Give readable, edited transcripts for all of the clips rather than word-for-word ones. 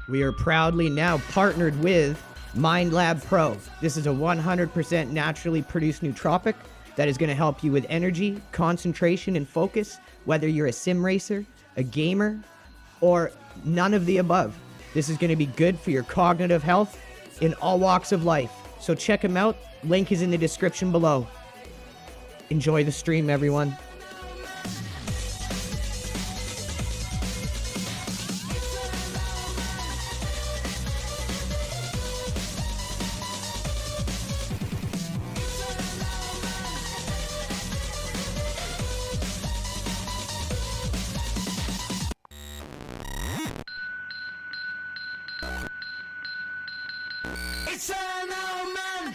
We are proudly now partnered with MindLab Pro. This is a 100% naturally produced nootropic that is going to help you with energy, concentration, and focus, whether you're a sim racer, a gamer, or none of the above. This is going to be good for your cognitive health in all walks of life. So check them out. Link is in the description below. Enjoy the stream, everyone. It's an old man.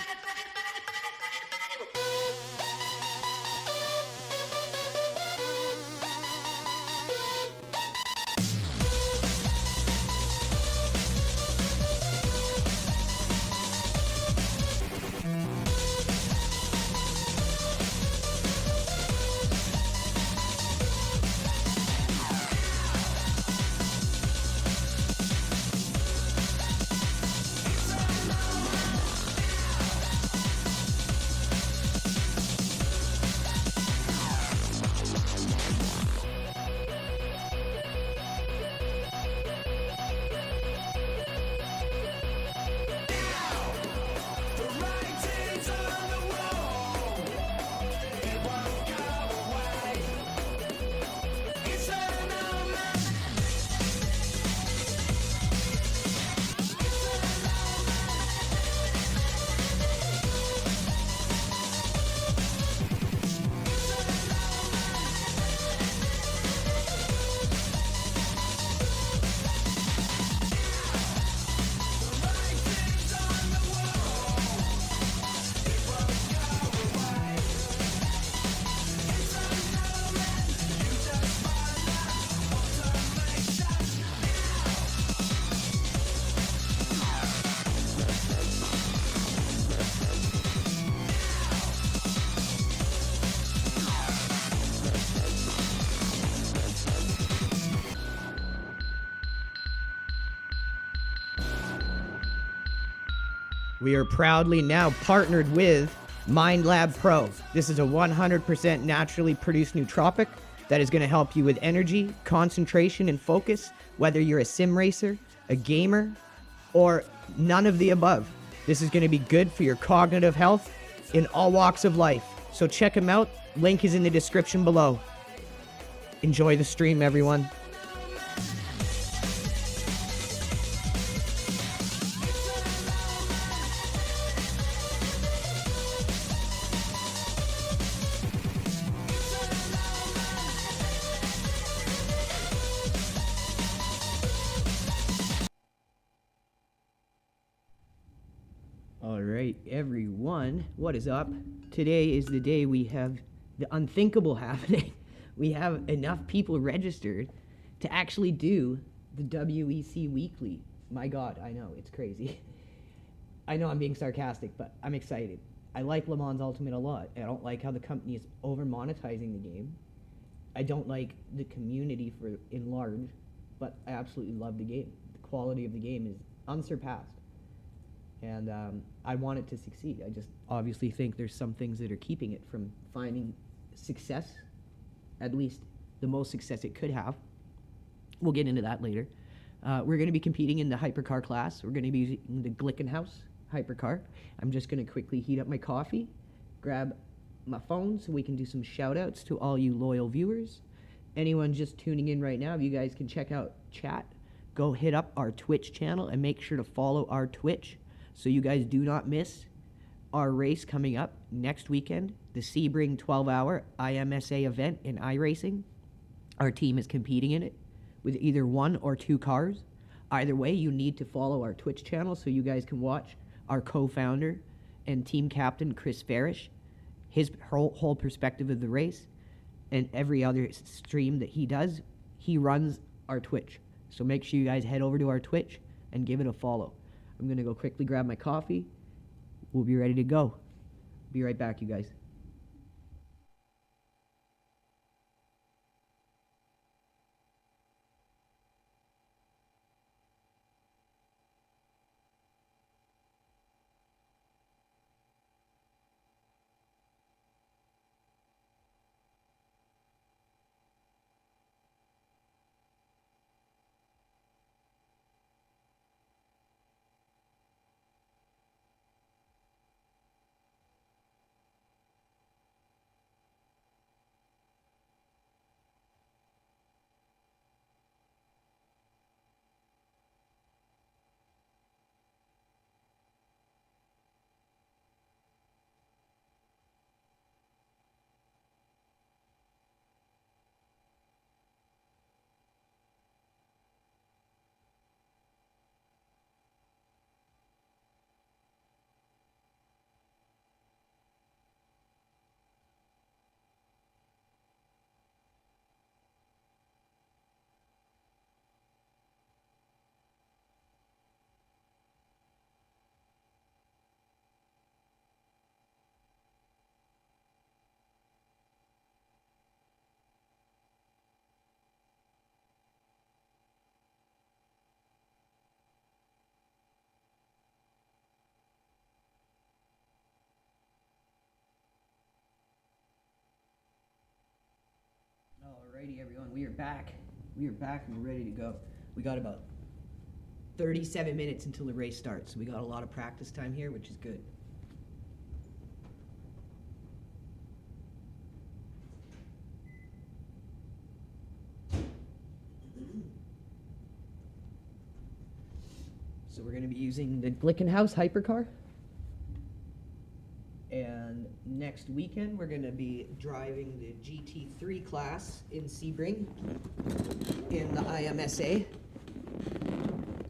We are proudly now partnered with MindLab Pro. This is a 100% naturally produced nootropic that is going to help you with energy, concentration, and focus, whether you're a sim racer, a gamer, or none of the above. This is going to be good for your cognitive health in all walks of life. So check them out. Link is in the description below. Enjoy the stream, everyone. Alright, everyone, what is up? Today is the day we have the unthinkable happening. We have enough people registered to actually do the WEC Weekly. My God, I know, it's crazy. I know I'm being sarcastic, but I'm excited. I like Le Mans Ultimate a lot. I don't like how the company is over-monetizing the game. I don't like the community for in large, but I absolutely love the game. The quality of the game is unsurpassed. And I want it to succeed. I just obviously think there's some things that are keeping it from finding success, at least the most success it could have. We'll get into that later. We're going to be competing in the hypercar class. We're going to be using the Glickenhaus hypercar. I'm just going to quickly heat up my coffee, grab my phone so we can do some shout outs to all you loyal viewers. Anyone just tuning in right now, if you guys can check out chat, go hit up our Twitch channel and make sure to follow our Twitch so you guys do not miss our race coming up next weekend, the Sebring 12-hour IMSA event in iRacing. Our team is competing in it with either 1 or 2 cars. Either way, you need to follow our Twitch channel so you guys can watch our co-founder and team captain, Chris Farish, his whole perspective of the race, and every other stream that he does. He runs our Twitch. So make sure you guys head over to our Twitch and give it a follow. I'm going to go quickly grab my coffee. We'll be ready to go. Be right back, you guys. Alrighty, everyone, we are back. We are back and we're ready to go. We got about 37 minutes until the race starts, so we got a lot of practice time here, which is good. So we're going to be using the Glickenhaus HYPERCAR. And next weekend, we're going to be driving the GT3 class in Sebring in the IMSA.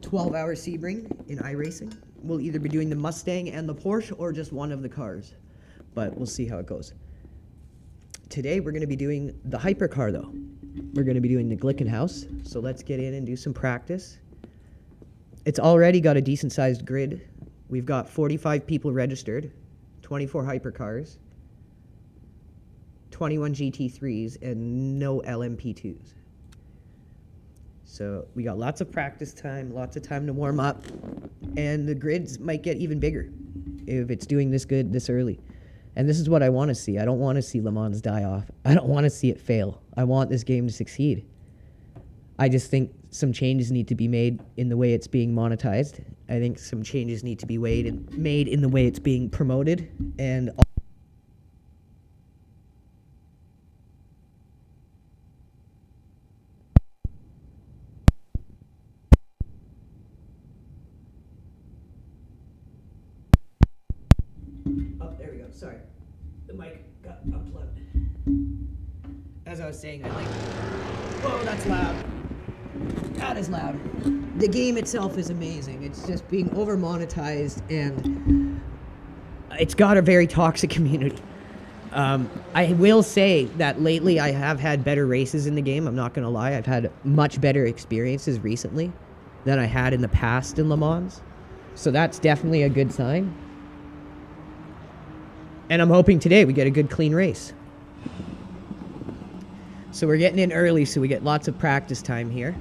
12-hour Sebring in iRacing. We'll either be doing the Mustang and the Porsche or just one of the cars. But we'll see how it goes. Today, we're going to be doing the HYPERCAR, though. We're going to be doing the Glickenhaus. So let's get in and do some practice. It's already got a decent-sized grid. We've got 45 people registered, 24 HYPERCARs, 21 GT3s, and no LMP2s. So we got lots of practice time, lots of time to warm up, and the grids might get even bigger if it's doing this good this early. And this is what I want to see. I don't want to see Le Mans die off. I don't want to see it fail. I want this game to succeed. I just think some changes need to be made in the way it's being monetized. I think some changes need to be made in the way it's being promoted. And oh, there we go. Sorry. The mic got unplugged. As I was saying, I like... Whoa, that's loud. That is loud. The game itself is amazing. It's just being over-monetized, and it's got a very toxic community. I will say that lately I have had better races in the game. I'm not going to lie. I've had much better experiences recently than I had in the past in Le Mans. So that's definitely a good sign. And I'm hoping today we get a good, clean race. So we're getting in early so we get lots of practice time here.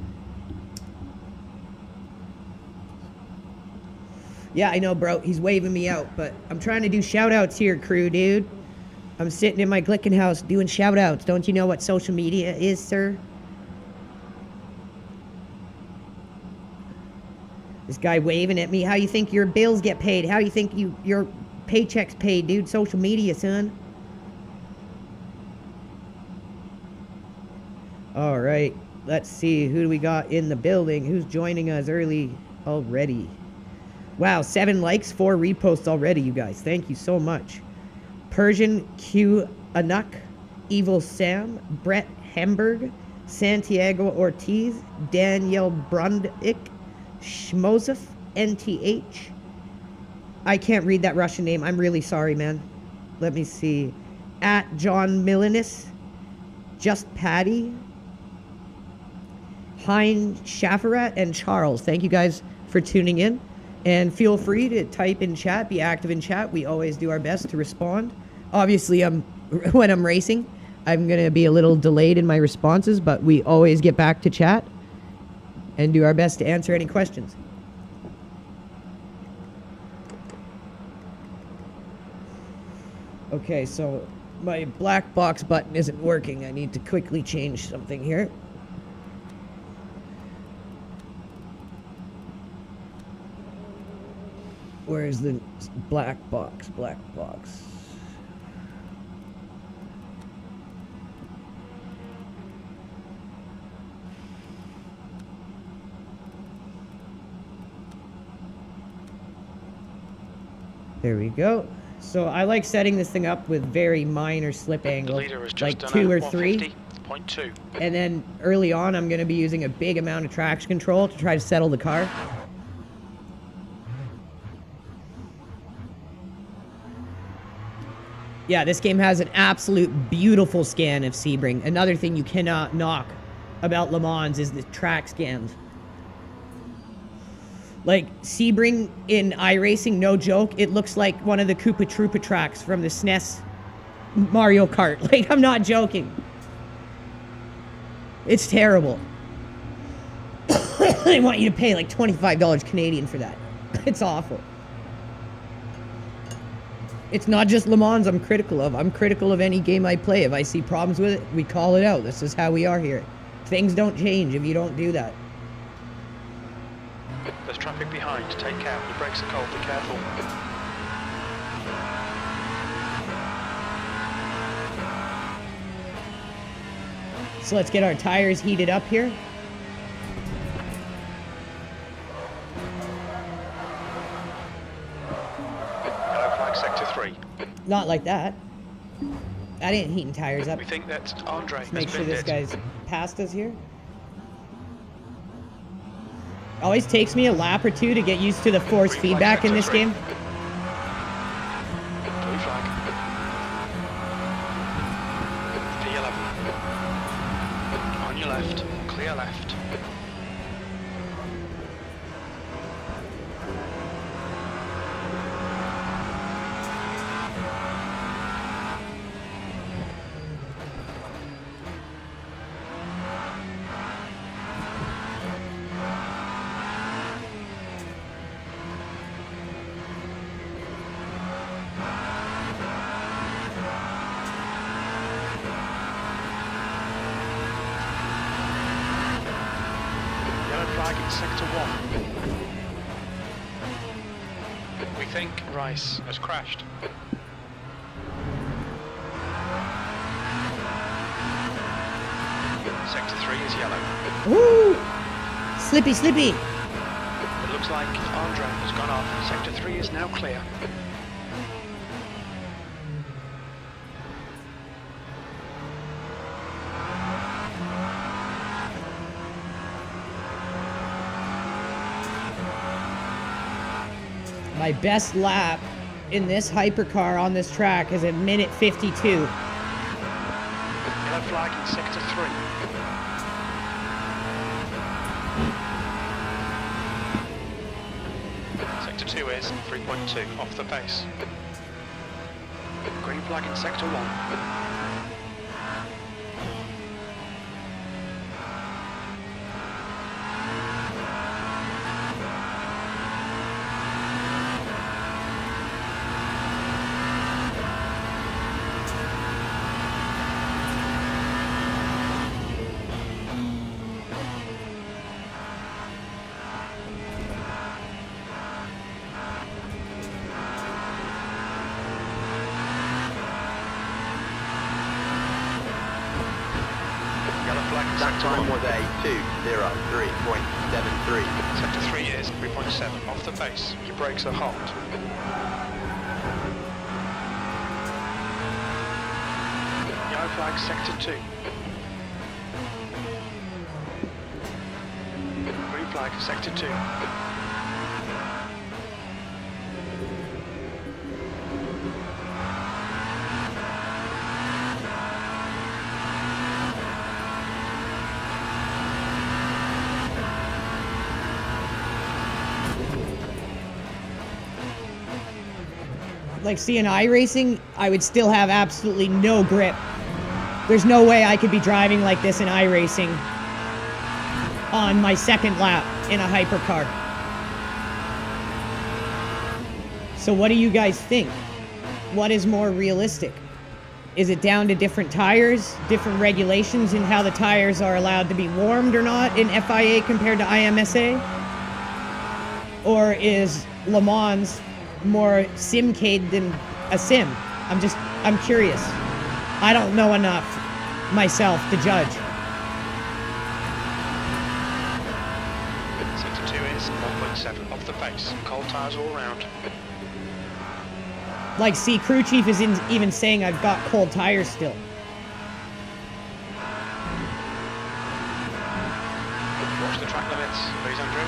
Yeah, I know, bro. He's waving me out, but I'm trying to do shout-outs here, crew, dude. I'm sitting in my Glickenhaus doing shout-outs. Don't you know what social media is, sir? This guy waving at me. How you think your bills get paid? How you think your paycheck's paid, dude? Social media, son. All right. Let's see who do we got in the building. Who's joining us early already? Wow, 7 likes, 4 reposts already, you guys. Thank you so much. Persian Q Anuk, Evil Sam, Brett Hemberg, Santiago Ortiz, Daniel Brundick, Shmozef, NTH. I can't read that Russian name. I'm really sorry, man. Let me see. At John Milinis, Just Patty, Hein Schafferat, and Charles. Thank you guys for tuning in. And feel free to type in chat, be active in chat. We always do our best to respond. Obviously, when I'm racing, I'm going to be a little delayed in my responses, but we always get back to chat and do our best to answer any questions. Okay, so my black box button isn't working. I need to quickly change something here. Where's the black box? Black box. There we go. So I like setting this thing up with very minor slip angles, like 2 or 3. And then early on, I'm going to be using a big amount of traction control to try to settle the car. Yeah, this game has an absolute beautiful scan of Sebring. Another thing you cannot knock about Le Mans is the track scans. Like, Sebring in iRacing, no joke, it looks like one of the Koopa Troopa tracks from the SNES Mario Kart. Like, I'm not joking. It's terrible. They want you to pay like $25 Canadian for that. It's awful. It's not just Le Mans I'm critical of. I'm critical of any game I play. If I see problems with it, we call it out. This is how we are here. Things don't change if you don't do that. There's traffic behind. Take care. The brakes are cold. Be careful. So let's get our tires heated up here. Yellow flag, sector 3. Not like that. I didn't heating tires up. We think that Andre has Make sure binned this it. guy's past us here. Always takes me a lap or two to get used to the force Green flag, feedback in sector this 3. game. Blue flag. P11. On your left. Clear left. Yellow flag in sector 1. We think Rice has crashed. Sector 3 is yellow. Woo! Slippy, slippy. It looks like Andre has gone off. Sector 3 is now clear. My best lap in this hypercar on this track is at minute 52. Yellow flag in sector 3. Sector 2 is 3.2 off the pace. Green flag in sector 1. That time was a 2:03.73. Sector 3 is 3.7 off the pace. Your brakes are hot. Yellow flag sector 2. Green flag sector 2. Like, see, in iRacing, I would still have absolutely no grip. There's no way I could be driving like this in iRacing on my second lap in a hypercar. So what do you guys think? What is more realistic? Is it down to different tires, different regulations in how the tires are allowed to be warmed or not in FIA compared to IMSA? Or is Le Mans more simcade than a sim? I'm curious. I don't know enough myself to judge. Sector 2 is 1.7 off the pace. Cold tyres all round. Like, see, crew chief is even saying I've got cold tires still. Watch the track limits, please, Andrew.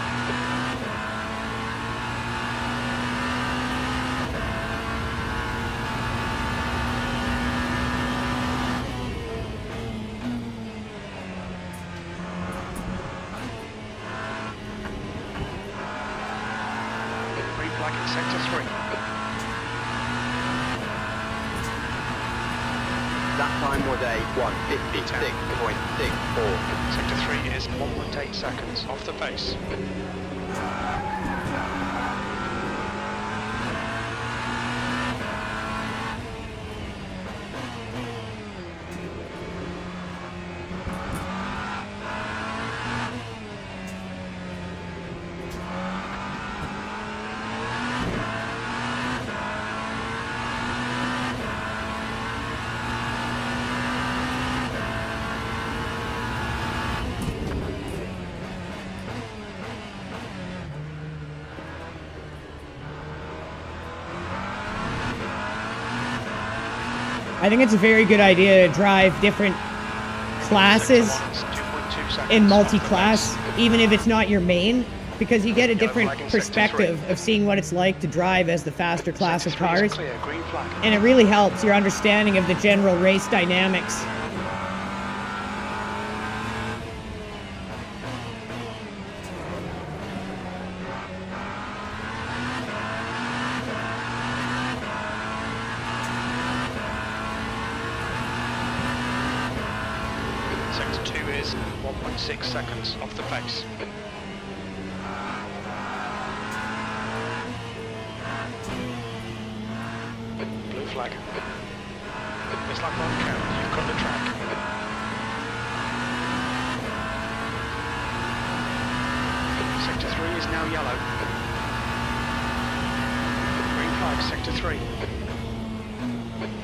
Green flag in sector 3. That time was a 1:56.64. Sector 3 is 1.8 seconds off the pace. I think it's a very good idea to drive different classes in multi-class, even if it's not your main, because you get a different perspective of seeing what it's like to drive as the faster class of cars, and it really helps your understanding of the general race dynamics. Sector 2 is 1.6 seconds off the pace. Blue flag. It's like one count, you've got the track. Sector 3 is now yellow. Green flag, sector 3.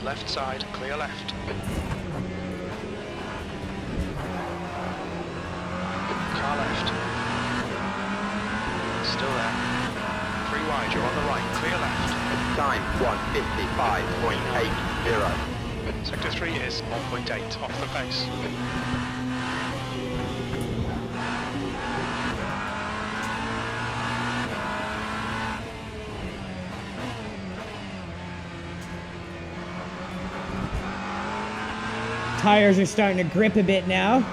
Left side, clear left. Car left. Still there. 3 wide, you're on the right, clear left. Time 1:55.80. Sector 3 is 1.8 off the pace. Tires are starting to grip a bit now.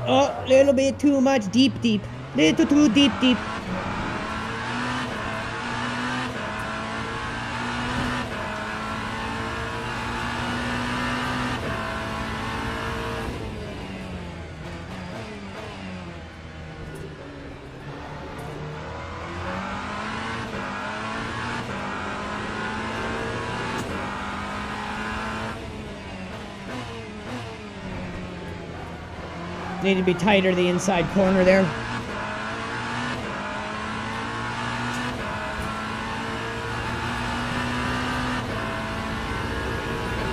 Oh, little bit too much deep. Little too deep. Need to be tighter the inside corner there.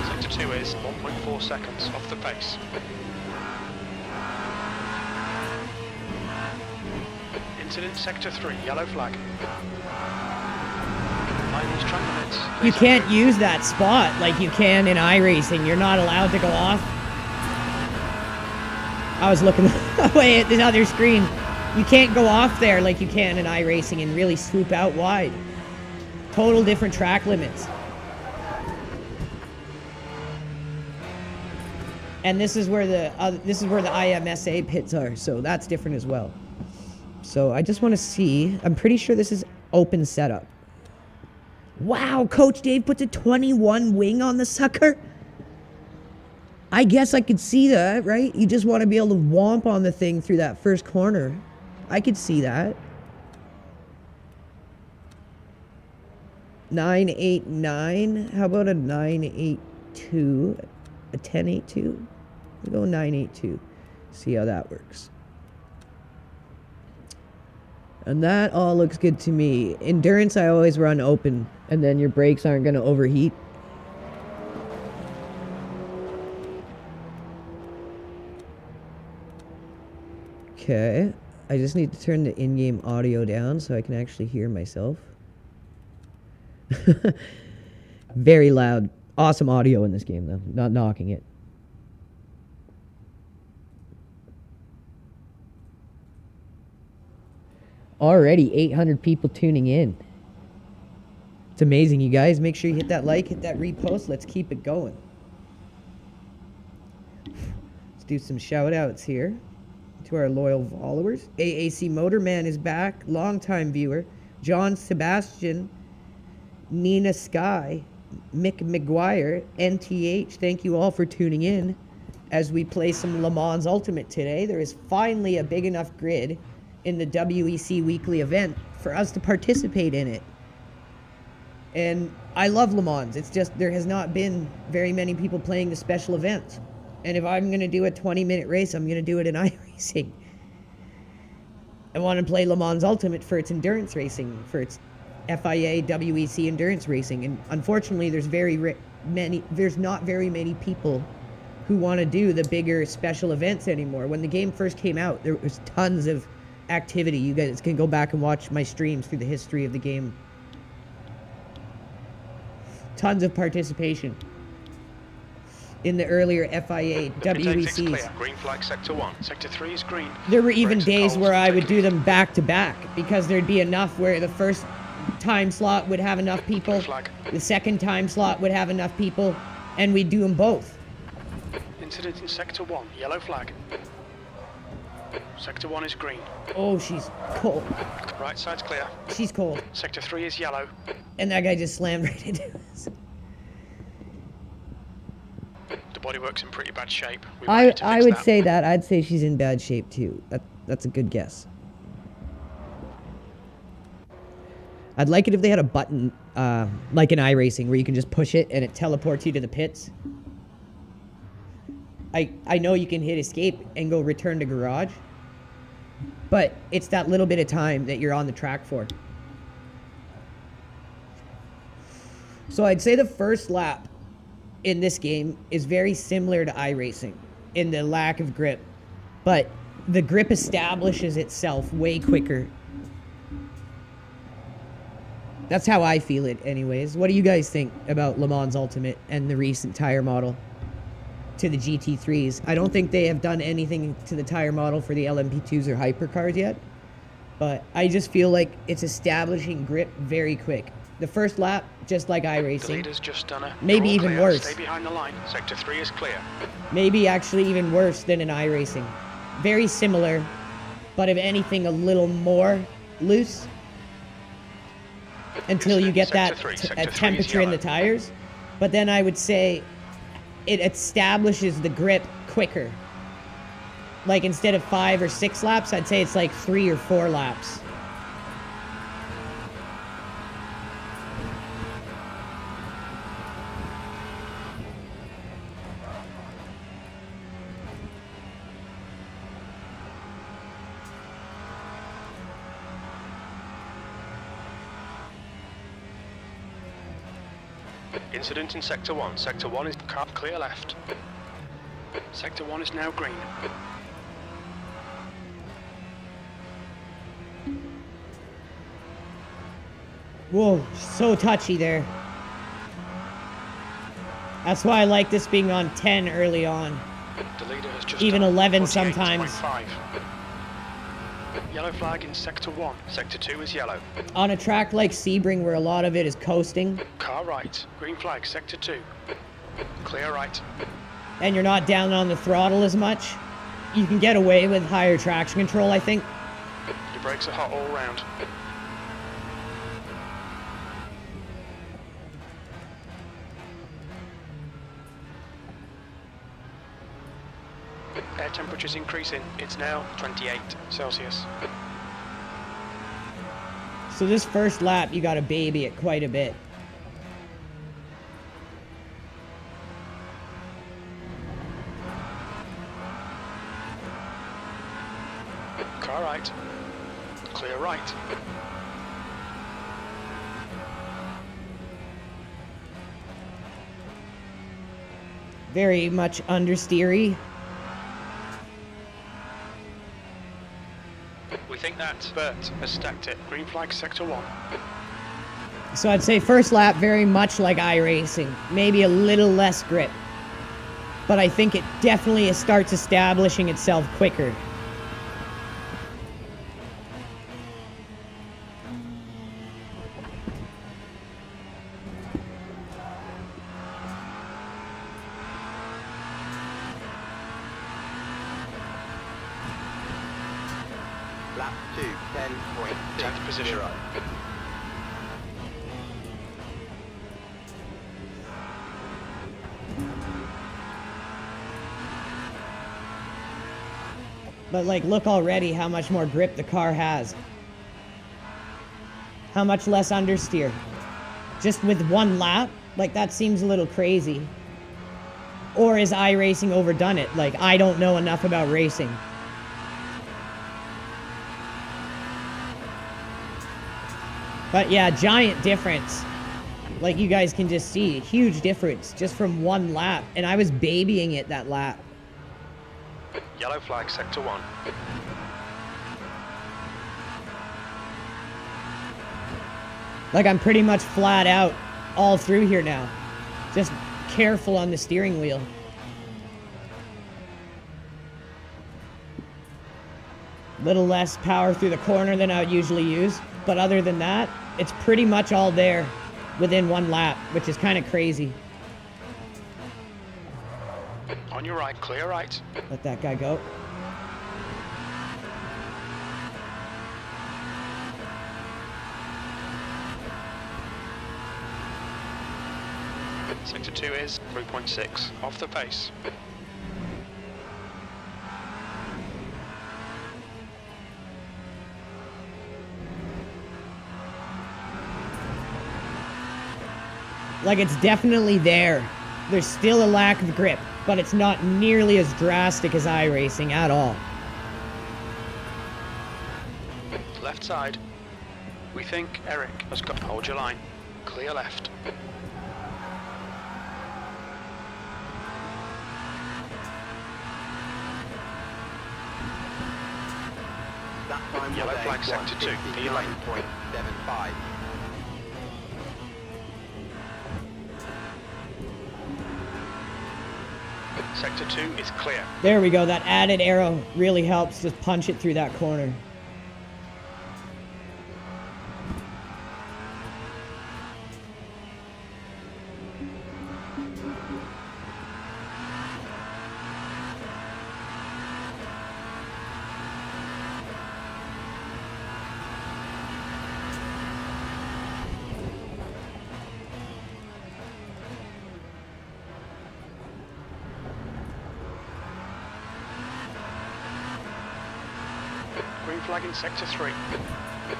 Sector 2 is 1.4 seconds off the pace. Incident sector 3, yellow flag. Mind these track limits. You can't use that spot like you can in iRacing. You're not allowed to go off. I was looking away at the other screen. You can't go off there like you can in iRacing and really swoop out wide. Total different track limits. And this is where the IMSA pits are, so that's different as well. So I just want to see. I'm pretty sure this is open setup. Wow, Coach Dave puts a 21 wing on the sucker. I guess I could see that, right? You just want to be able to womp on the thing through that first corner. I could see that. 989. How about a 982? A 1082? We'll go 982. See how that works. And that all looks good to me. Endurance, I always run open, and then your brakes aren't going to overheat. Okay, I just need to turn the in-game audio down so I can actually hear myself. Very loud. Awesome audio in this game, though. Not knocking it. Already 800 people tuning in. It's amazing, you guys. Make sure you hit that like, hit that repost. Let's keep it going. Let's do some shout-outs here to our loyal followers. AAC Motorman is back, longtime viewer. John Sebastian, Nina Sky, Mick McGuire, NTH, thank you all for tuning in as we play some Le Mans Ultimate today. There is finally a big enough grid in the WEC weekly event for us to participate in it. And I love Le Mans. It's just there has not been very many people playing the special events. And if I'm going to do a 20-minute race, I'm going to do it in iRacing. I want to play Le Mans Ultimate for its endurance racing, for its FIA WEC endurance racing. And unfortunately, there's very there's not very many people who want to do the bigger special events anymore. When the game first came out, there was tons of activity. You guys can go back and watch my streams through the history of the game. Tons of participation in the earlier FIA WECs. Clear. Green flag sector 1. Sector 3 is green. There were even Brakes days hold, where I would take do it. them back to back because there'd be enough where the first time slot would have enough people, Blue flag. the second time slot would have enough people, and we'd do them both. Incident in sector 1. Yellow flag. Sector 1 is green. Oh, she's cold. Right side's clear. She's cold. Sector 3 is yellow. And that guy just slammed right into us. The bodywork's in pretty bad shape. We might need to I fix would that. say that. I'd say she's in bad shape too. That's a good guess. I'd like it if they had a button, like in iRacing, where you can just push it and it teleports you to the pits. I know you can hit escape and go return to garage, but it's that little bit of time that you're on the track for. So I'd say the first lap in this game is very similar to iRacing in the lack of grip, but the grip establishes itself way quicker. That's how I feel it anyways. What do you guys think about Le Mans Ultimate and the recent tire model to the GT3s? I don't think they have done anything to the tire model for the LMP2s or hypercars yet, but I just feel like it's establishing grip very quick. The first lap, just like The iRacing. leader's just done a... Maybe You're all even clear. worse. Stay behind the line. Sector 3 is clear. Maybe actually even worse than in iRacing. Very similar, but if anything, a little more loose. Until you get that Sector 3. Sector 3 is temperature in the yellow. tires. But then I would say it establishes the grip quicker. Like instead of 5 or 6 laps, I'd say it's like 3 or 4 laps. Incident in sector 1. Sector 1 is car clear left. Sector 1 is now green. Whoa, so touchy there. That's why I like this being on 10 early on. The leader has just Even done 11 48.5. sometimes. Yellow flag in sector 1. Sector 2 is yellow. On a track like Sebring where a lot of it is coasting Car right. Green flag sector 2. Clear right. and you're not down on the throttle as much, you can get away with higher traction control, I think. Your brakes are hot all round. Air temperature's increasing. It's now 28 Celsius. So this first lap, you got to baby it quite a bit. Car right. Clear right. Very much understeery. We think that Bert has stacked it. Green flag sector 1. So I'd say first lap, very much like iRacing. Maybe a little less grip. But I think it definitely starts establishing itself quicker. Lap 2, 10.60. 10th position. But like, look already how much more grip the car has. How much less understeer. Just with one lap? Like, that seems a little crazy. Or is iRacing overdone it? Like, I don't know enough about racing. But yeah, giant difference. Like you guys can just see, a huge difference just from one lap. And I was babying it that lap. Yellow flag, sector 1. Like I'm pretty much flat out all through here now. Just careful on the steering wheel. Little less power through the corner than I would usually use. But other than that, it's pretty much all there within one lap, which is kind of crazy. On your right, clear right. Let that guy go. Sector 2 is 3.6, off the pace. Like it's definitely there. There's still a lack of grip, but it's not nearly as drastic as iRacing at all. Left side. We think Eric has got, hold your line. Clear left. That time Yellow was flag, sector 2, P lane. 159.75. Sector 2 is clear. There we go. That added arrow really helps just punch it through that corner. Green flag in sector 3.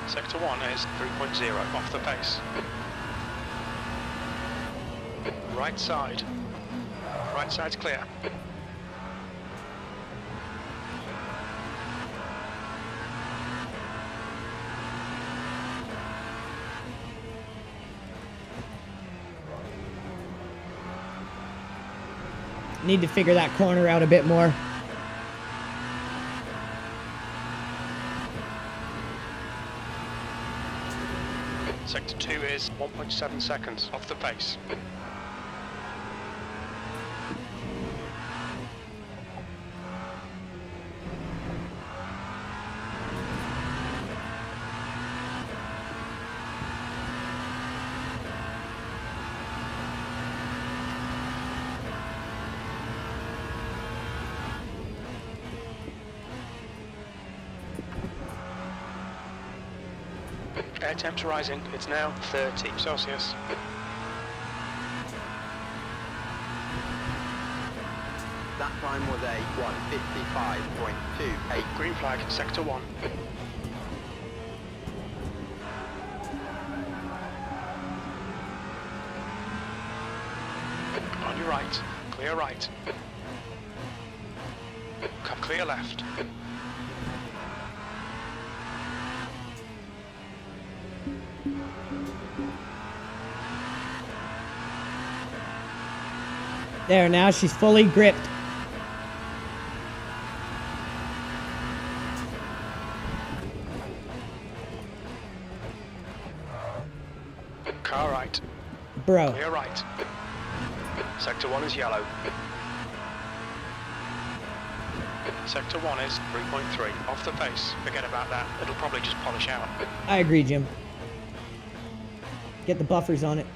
Sector 1 is 3.0, off the pace. Right side. Right side's clear. Need to figure that corner out a bit more. Sector 2 is 1.7 seconds, off the pace. Air temps rising, it's now 30 Celsius. That time was a 155.28. Green flag, sector 1. On your right, clear right. Clear left. There, now she's fully gripped. Car right. Bro. Clear right. Sector 1 is yellow. Sector 1 is 3.3, off the pace. Forget about that, it'll probably just polish out. I agree, Jim. Get the buffers on it.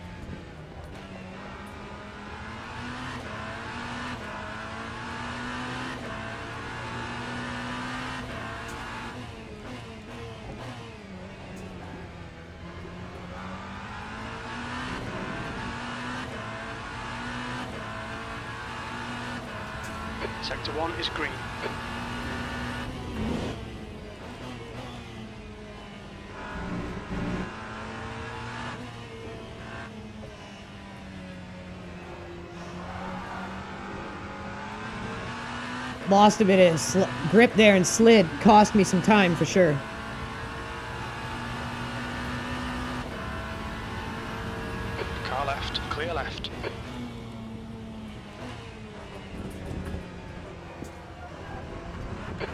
Sector 1 is green. Lost a bit of grip there and slid. Cost me some time for sure. Car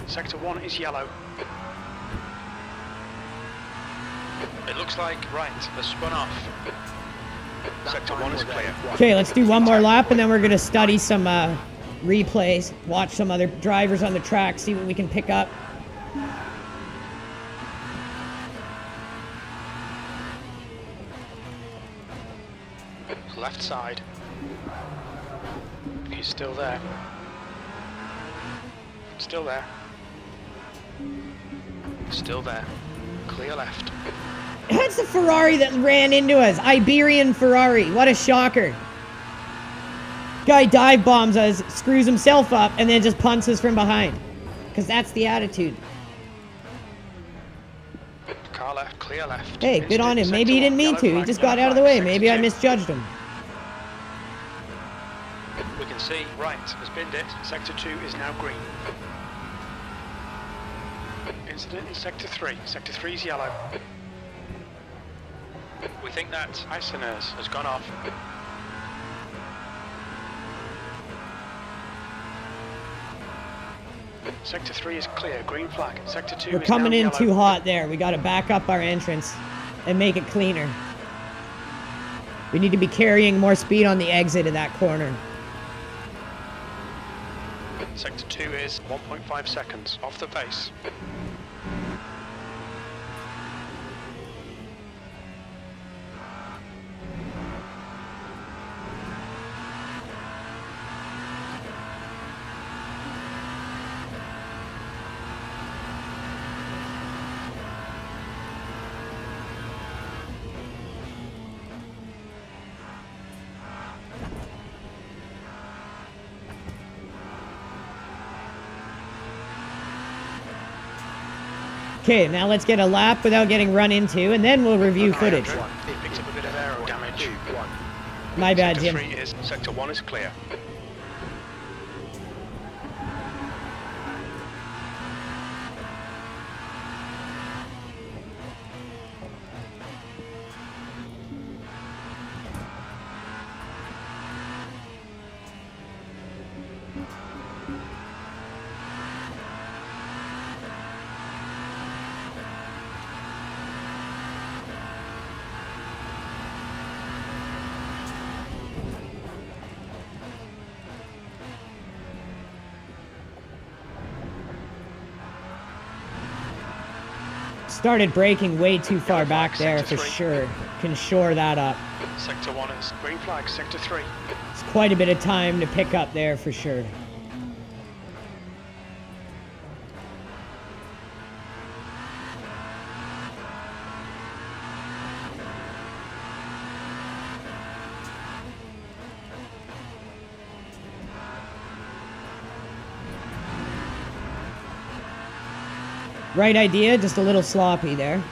Sector 1 is yellow. It looks like right has spun off. Sector 1 is clear. Okay, let's do one more lap, and then we're going to study some replays, watch some other drivers on the track, see what we can pick up. Left side. He's still there. Still there. Still there. Clear left. That's the Ferrari that ran into us. Iberian Ferrari. What a shocker. Guy dive bombs us, screws himself up, and then just punts us from behind. Because that's the attitude. Car left, clear left. Hey, good on him. Maybe he didn't mean to. He just got out of the way. Maybe I misjudged him. We can see right has binned it. Sector 2 is now green. Incident in Sector 3. Sector 3 is yellow. We think that Iceners has gone off. Sector 3 is clear, green flag. Sector 2 We're is coming now in yellow. too hot there. We got to back up our entrance and make it cleaner. We need to be carrying more speed on the exit of that corner. Sector 2 is 1.5 seconds off the pace. Okay, now let's get a lap without getting run into, and then we'll review footage. He picked up a bit of aero damage. My bad, Sector Jim. 3 is, Sector 1 is clear. Started braking way too far back there for sure. Can shore that up. Sector 1 is green flag. Sector 3. It's quite a bit of time to pick up there for sure. Right idea, just a little sloppy there.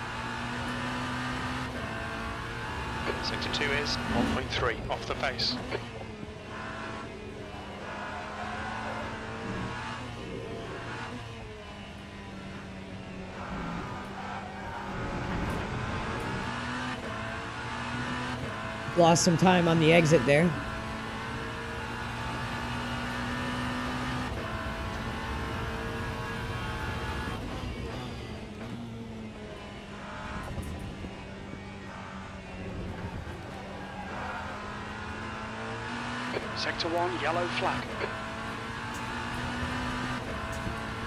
Sector 2 is 1.3 off the pace. Lost some time on the exit there. Sector 1, yellow flag.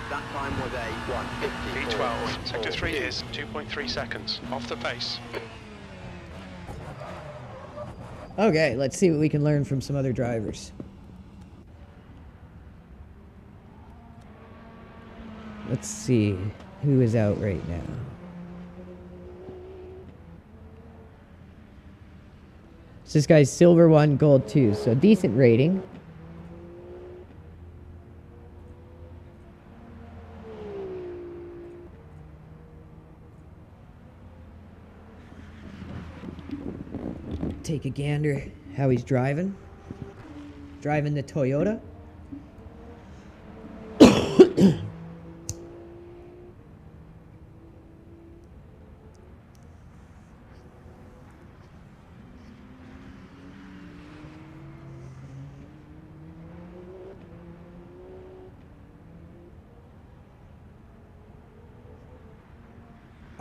That time was a 1:54.4. V12. Sector 3 is 2.3 seconds off the pace. Okay, let's see what we can learn from some other drivers. Let's see who is out right now. So this guy's silver 1, gold 2, so decent rating. Take a gander how he's driving. Driving the Toyota.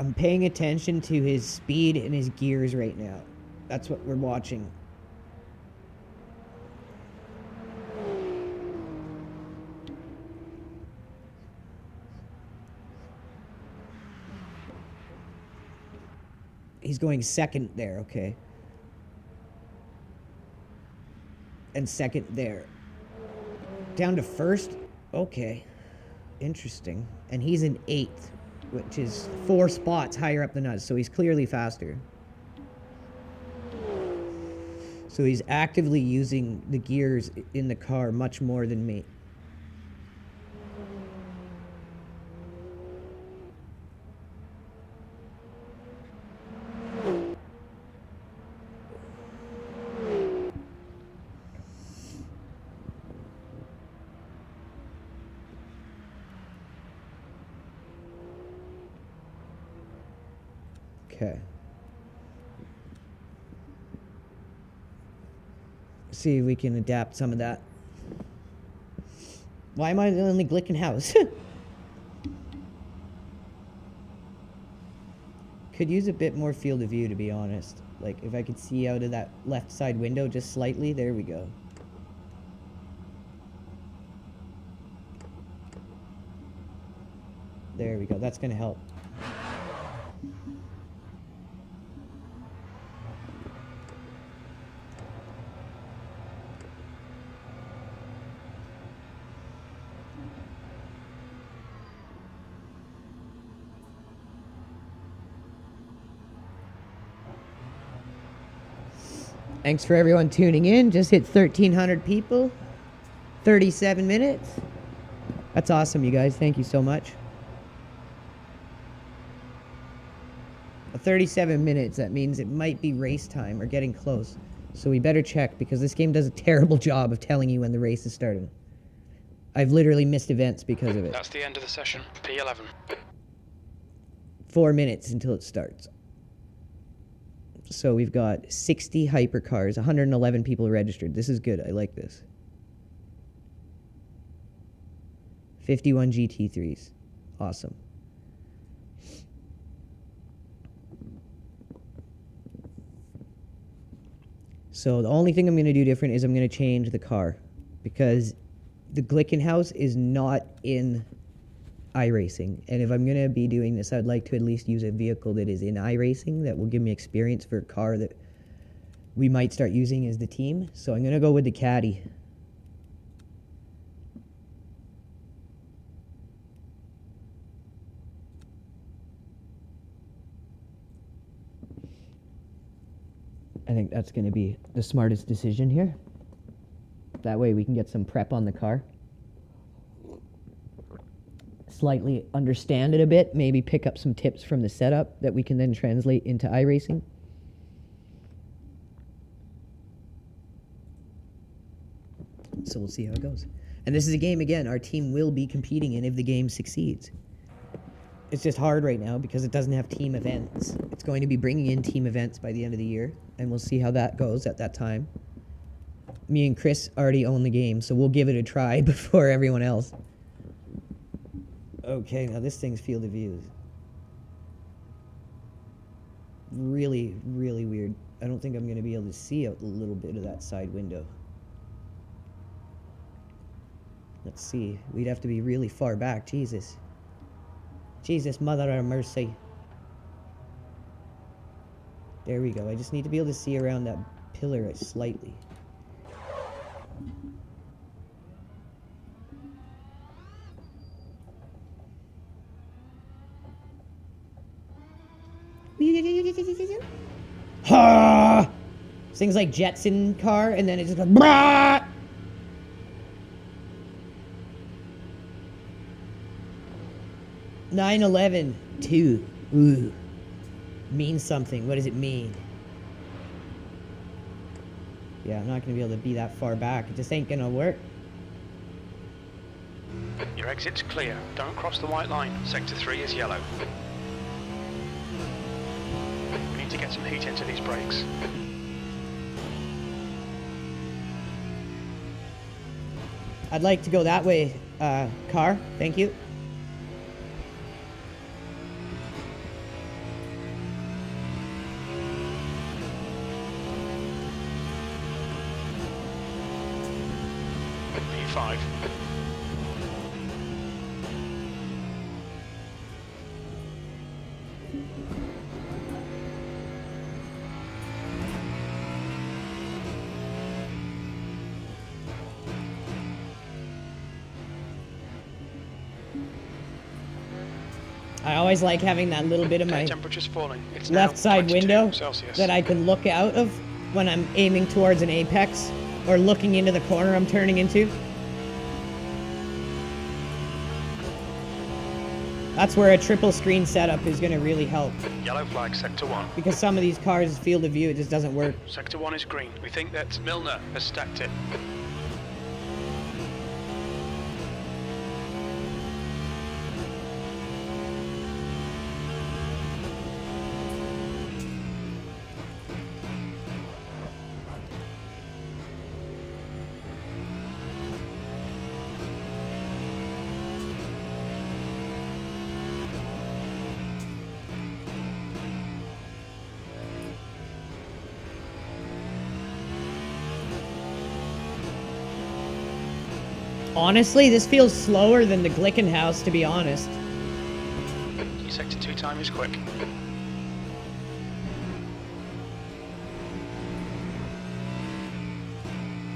I'm paying attention to his speed and his gears right now. That's what we're watching. He's going second there, okay. And second there. Down to first? Okay. Interesting. And he's in 8th, which is 4 spots higher up than us, so he's clearly faster. So he's actively using the gears in the car much more than me. Okay. See if we can adapt some of that. Why am I the only Glicken house? Could use a bit more field of view, to be honest. Like, if I could see out of that left side window just slightly, there we go. There we go, that's gonna help. Thanks for everyone tuning in. Just hit 1,300 people. 37 minutes. That's awesome, you guys. Thank you so much. 37 minutes, that means it might be race time or getting close. So we better check, because this game does a terrible job of telling you when the race is starting. I've literally missed events because of it. That's the end of the session. P11. 4 minutes until it starts. So we've got 60 hypercars, 111 people registered. This is good. I like this. 51 GT3s. Awesome. So the only thing I'm going to do different is I'm going to change the car, because the Glicken house is not in iRacing, and if I'm going to be doing this, I'd like to at least use a vehicle that is in iRacing that will give me experience for a car that we might start using as the team. So I'm going to go with the Caddy. I think that's going to be the smartest decision here. That way we can get some prep on the car. Slightly understand it a bit, maybe pick up some tips from the setup that we can then translate into iRacing. So we'll see how it goes. And this is a game, again, our team will be competing in if the game succeeds. It's just hard right now because it doesn't have team events. It's going to be bringing in team events by the end of the year, and we'll see how that goes at that time. Me and Chris already own the game, so we'll give it a try before everyone else. Okay, now this thing's field of view. Really, really weird. I don't think I'm going to be able to see out a little bit of that side window. Let's see. We'd have to be really far back. Jesus. Jesus, mother of mercy. There we go. I just need to be able to see around that pillar slightly. Ha! Things like Jetson car, and then it just goes. Brah! 9/11/2. Ooh. Means something. What does it mean? Yeah, I'm not going to be able to be that far back. It just ain't going to work. Your exit's clear. Don't cross the white line. Sector 3 is yellow. We need to get some heat into these brakes. I'd like to go that way, car. Thank you. I always like having that little bit of my Temperature's falling. It's now left side 22 window Celsius. that I can look out of when I'm aiming towards an apex or looking into the corner I'm turning into. That's where a triple screen setup is going to really help. Yellow flag, sector 1. Because some of these cars' field of view, it just doesn't work. Sector 1 is green. We think that Milner has stacked it. Honestly, this feels slower than the Glickenhaus, to be honest. Sector 2 time is quick.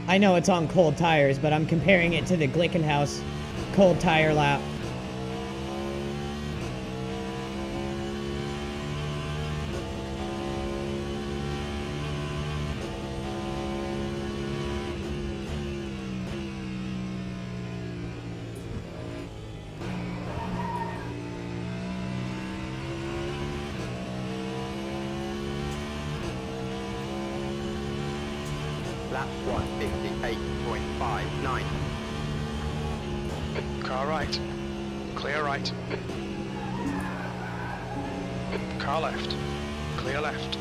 I know it's on cold tires, but I'm comparing it to the Glickenhaus cold tire lap. Lap 158.59. Car right. Clear right. Car left. Clear left.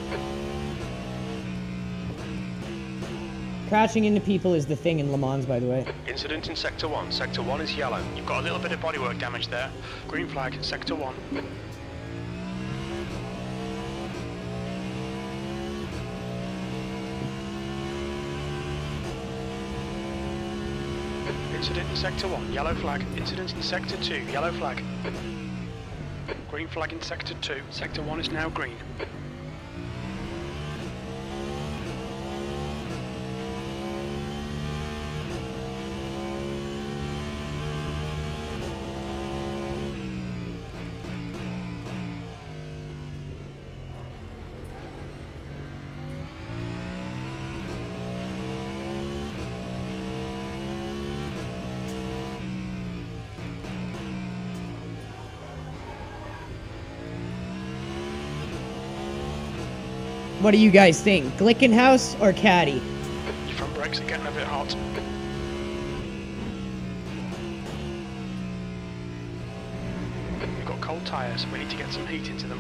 Crashing into people is the thing in Le Mans, by the way. Incident in sector 1. Sector 1 is yellow. You've got a little bit of bodywork damage there. Green flag, sector 1. Incident in sector 1, yellow flag. Incident in sector 2, yellow flag. Green flag in sector 2. Sector 1 is now green. What do you guys think? Glickenhaus or Caddy? Your front brakes are getting a bit hot. We've got cold tyres, we need to get some heat into them.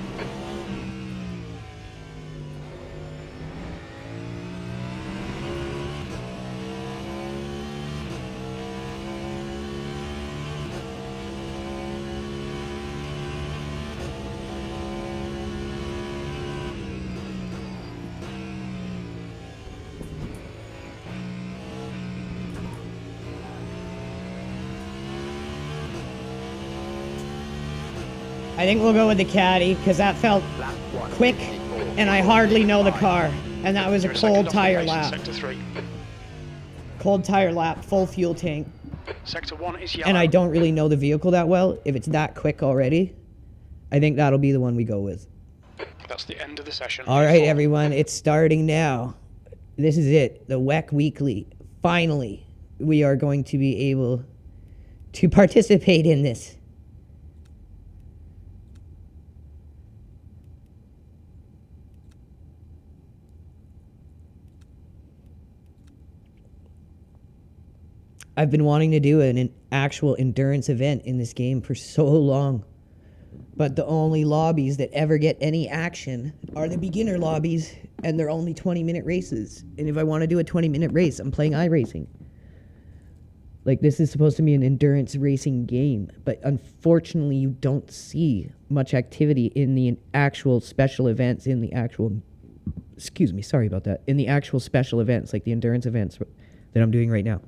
I think we'll go with the Caddy, because that felt Lap 1. quick, and I hardly know the car. And that was a You're second cold off the tire pace in lap. Sector 3. Cold tire lap, full fuel tank. Sector 1 is yellow. And I don't really know the vehicle that well. If it's that quick already, I think that'll be the one we go with. That's the end of the session. All right, everyone, it's starting now. This is it, the WEC Weekly. Finally, we are going to be able to participate in this. I've been wanting to do an actual endurance event in this game for so long. But the only lobbies that ever get any action are the beginner lobbies, and they're only 20-minute races. And if I want to do a 20-minute race, I'm playing iRacing. Like, this is supposed to be an endurance racing game, but unfortunately you don't see much activity in the actual special events, in the actual... Excuse me, sorry about that. In the actual special events, like the endurance events that I'm doing right now.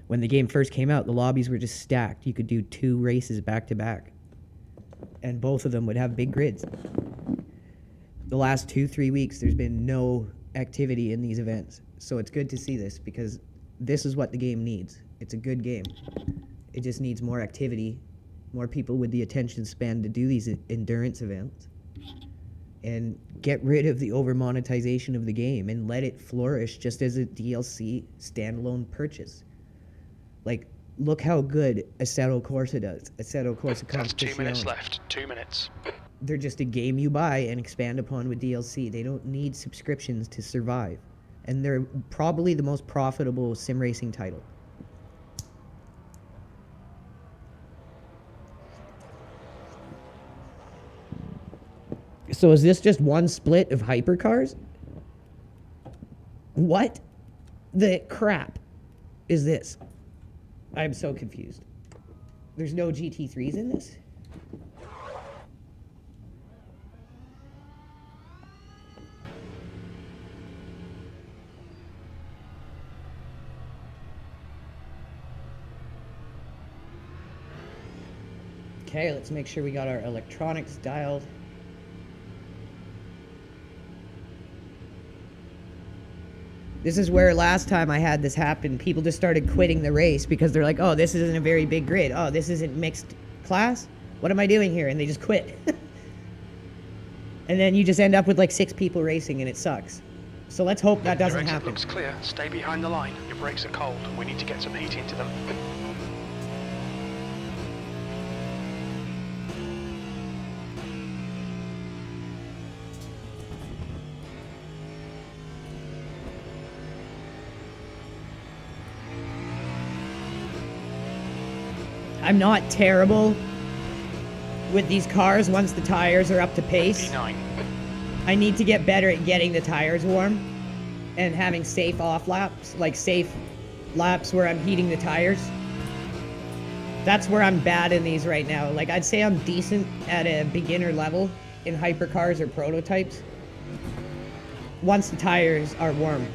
When the game first came out, the lobbies were just stacked. You could do 2 races back to back. And both of them would have big grids. The last 2-3 weeks, there's been no activity in these events. So it's good to see this, because this is what the game needs. It's a good game. It just needs more activity, more people with the attention span to do these endurance events, and get rid of the over monetization of the game and let it flourish just as a DLC standalone purchase. Like, look how good Assetto Corsa does. Assetto Corsa That's 2 minutes Competizione. left. 2 minutes. They're just a game you buy and expand upon with DLC. They don't need subscriptions to survive. And they're probably the most profitable sim racing title. So is this just one split of hypercars? What the crap is this? I'm so confused. There's no GT3s in this? Okay, let's make sure we got our electronics dialed. This is where last time I had this happen, people just started quitting the race because they're like, oh, this isn't a very big grid. Oh, this isn't mixed class? What am I doing here? And they just quit. And then you just end up with like 6 people racing and it sucks. So let's hope that doesn't Your exit happen. looks clear. Stay behind the line. Your brakes are cold. We need to get some heat into them. I'm not terrible with these cars once the tires are up to pace. 59. I need to get better at getting the tires warm and having safe off laps, like safe laps where I'm heating the tires. That's where I'm bad in these right now. Like, I'd say I'm decent at a beginner level in hypercars or prototypes once the tires are warm.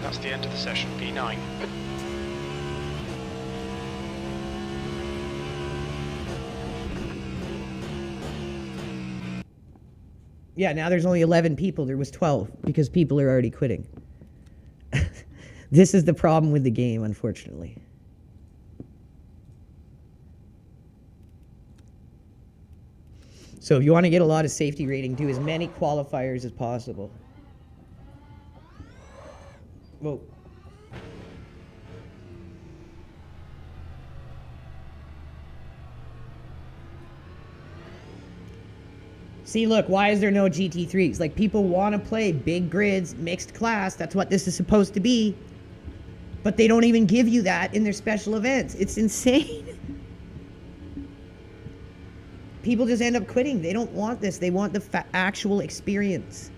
That's the end of the session. P9. Yeah, now there's only 11 people. There was 12 because people are already quitting. This is the problem with the game, unfortunately. So if you want to get a lot of safety rating, do as many qualifiers as possible. Whoa. See, look, why is there no GT3s? Like, people want to play big grids, mixed class. That's what this is supposed to be. But they don't even give you that in their special events. It's insane. People just end up quitting. They don't want this. They want the actual experience.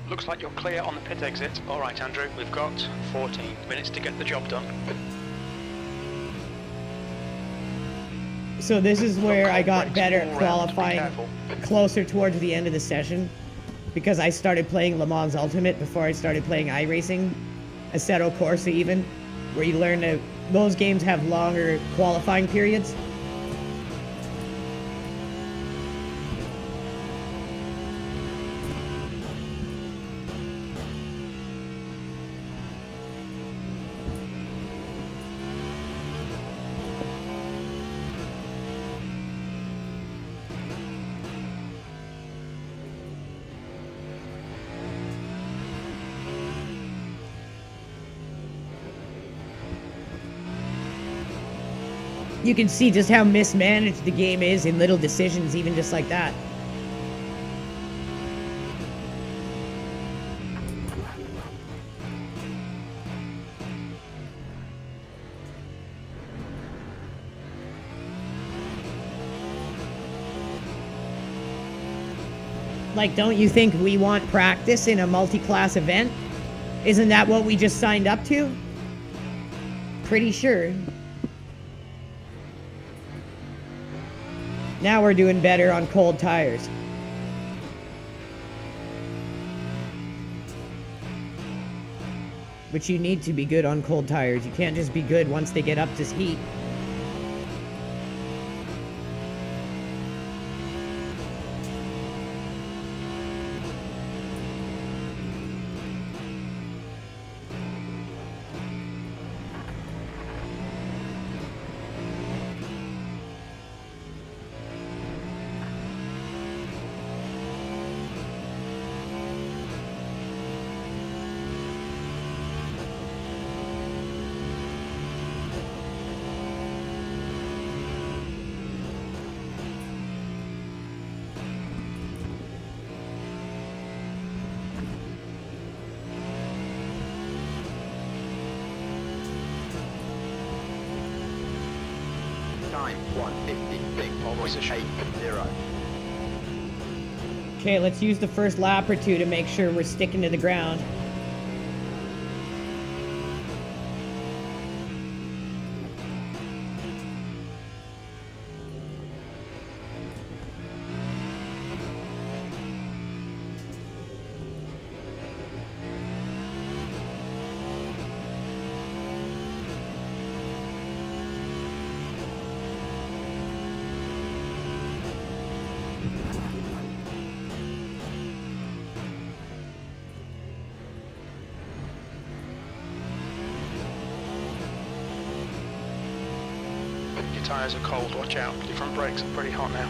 Looks like you're clear on the pit exit. All right, Andrew, we've got 14 minutes to get the job done. So this is where I got Brakes better all at round, be qualifying careful. closer towards the end of the session because I started playing Le Mans Ultimate before I started playing iRacing, Assetto Corsa even, where you learn to, those games have longer qualifying periods. You can see just how mismanaged the game is in little decisions, even just like that. Like, don't you think we want practice in a multi-class event? Isn't that what we just signed up to? Pretty sure. Now we're doing better on cold tires. But you need to be good on cold tires. You can't just be good once they get up to heat. Time 1:56.80. Okay, let's use the first lap or two to make sure we're sticking to the ground. Your tyres are cold, watch out. Your front brakes are pretty hot now.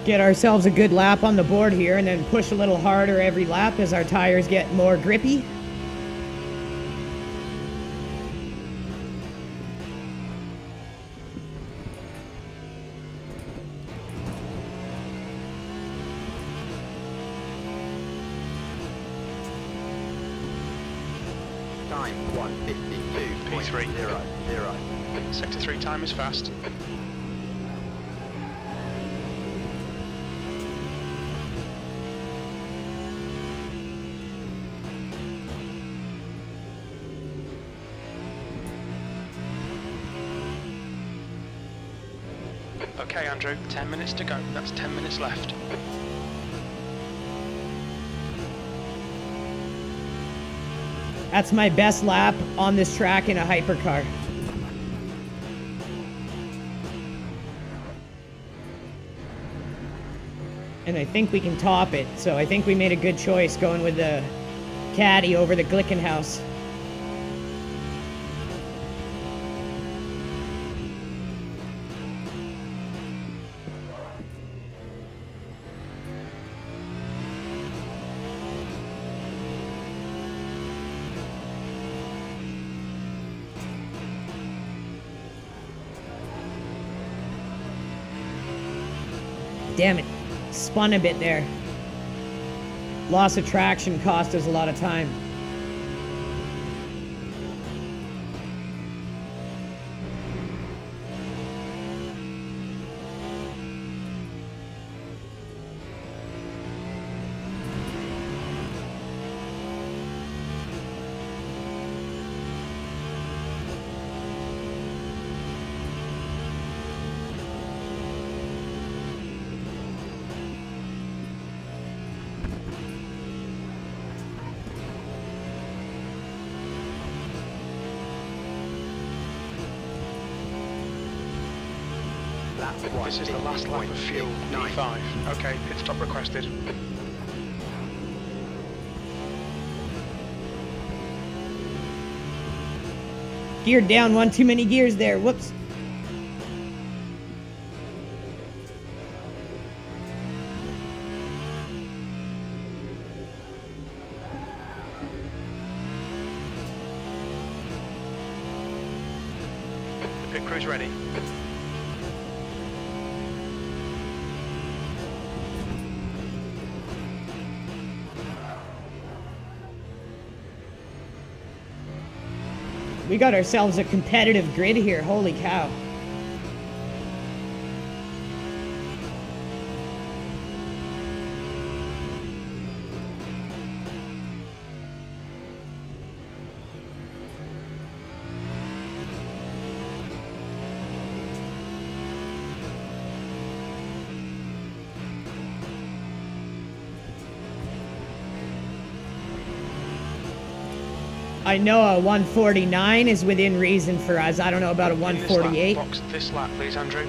Get ourselves a good lap on the board here and then push a little harder every lap as our tires get more grippy. Time 1:52.00. Sector 3 time is fast. Okay, Andrew, 10 minutes to go. That's 10 minutes left. That's my best lap on this track in a hypercar. And I think we can top it, so I think we made a good choice going with the Caddy over the Glickenhaus. Damn it, spun a bit there. Loss of traction cost us a lot of time. This is the last lap of fuel, P5. Okay, pit stop requested. Geared down, one too many gears there, whoops. The pit crew's ready. We got ourselves a competitive grid here, holy cow. I know a 149 is within reason for us. I don't know about a 148. Box this lap, please, Andrew.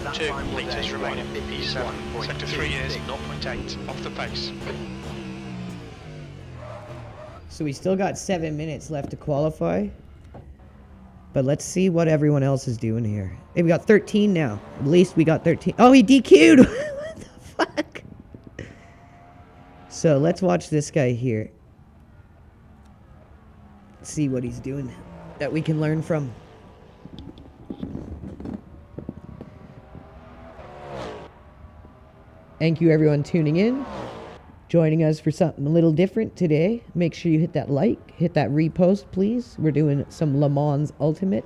That 2 time was litres a remaining. P7. 1:51.26. Sector 3 is 0.8 off the pace. So we still got 7 minutes left to qualify. But let's see what everyone else is doing here. Hey, we got 13 now. At least we got 13. Oh, he DQ'd! What the fuck? So let's watch this guy here. See what he's doing that we can learn from. Thank you everyone tuning in, joining us for something a little different today. Make sure you hit that like, hit that repost, please. We're doing some Le Mans Ultimate,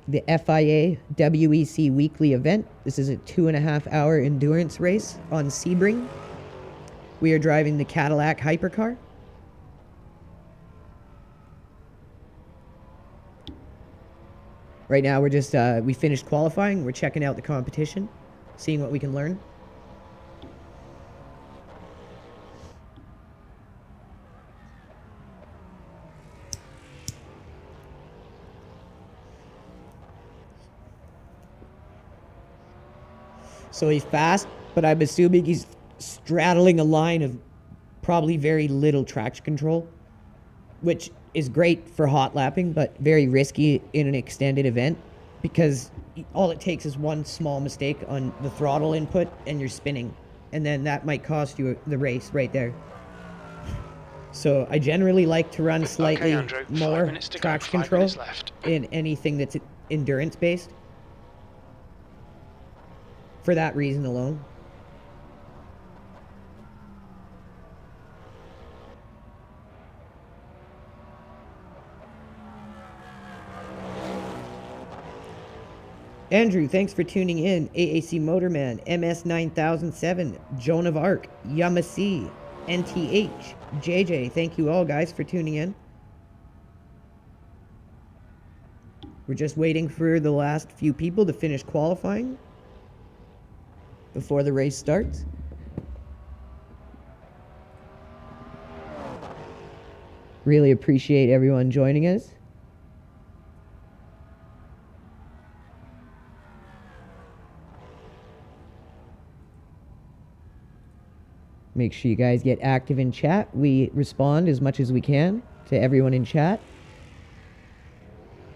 the FIA WEC weekly event. This is a 2.5-hour endurance race on Sebring. We are driving the Cadillac HYPERCAR. Right now we're just, we finished qualifying. We're checking out the competition, seeing what we can learn. So he's fast, but I'm assuming he's straddling a line of probably very little traction control, which is great for hot lapping, but very risky in an extended event because all it takes is one small mistake on the throttle input and you're spinning, and then that might cost you the race right there. So I generally like to run slightly Andrew, 5 more minutes to go, traction 5 control minutes left. in anything that's endurance based. For that reason alone. Andrew, thanks for tuning in. AAC Motorman, MS9007, Joan of Arc, Yamasi, NTH, JJ. Thank you all, guys, for tuning in. We're just waiting for the last few people to finish qualifying before the race starts. Really appreciate everyone joining us. Make sure you guys get active in chat. We respond as much as we can to everyone in chat.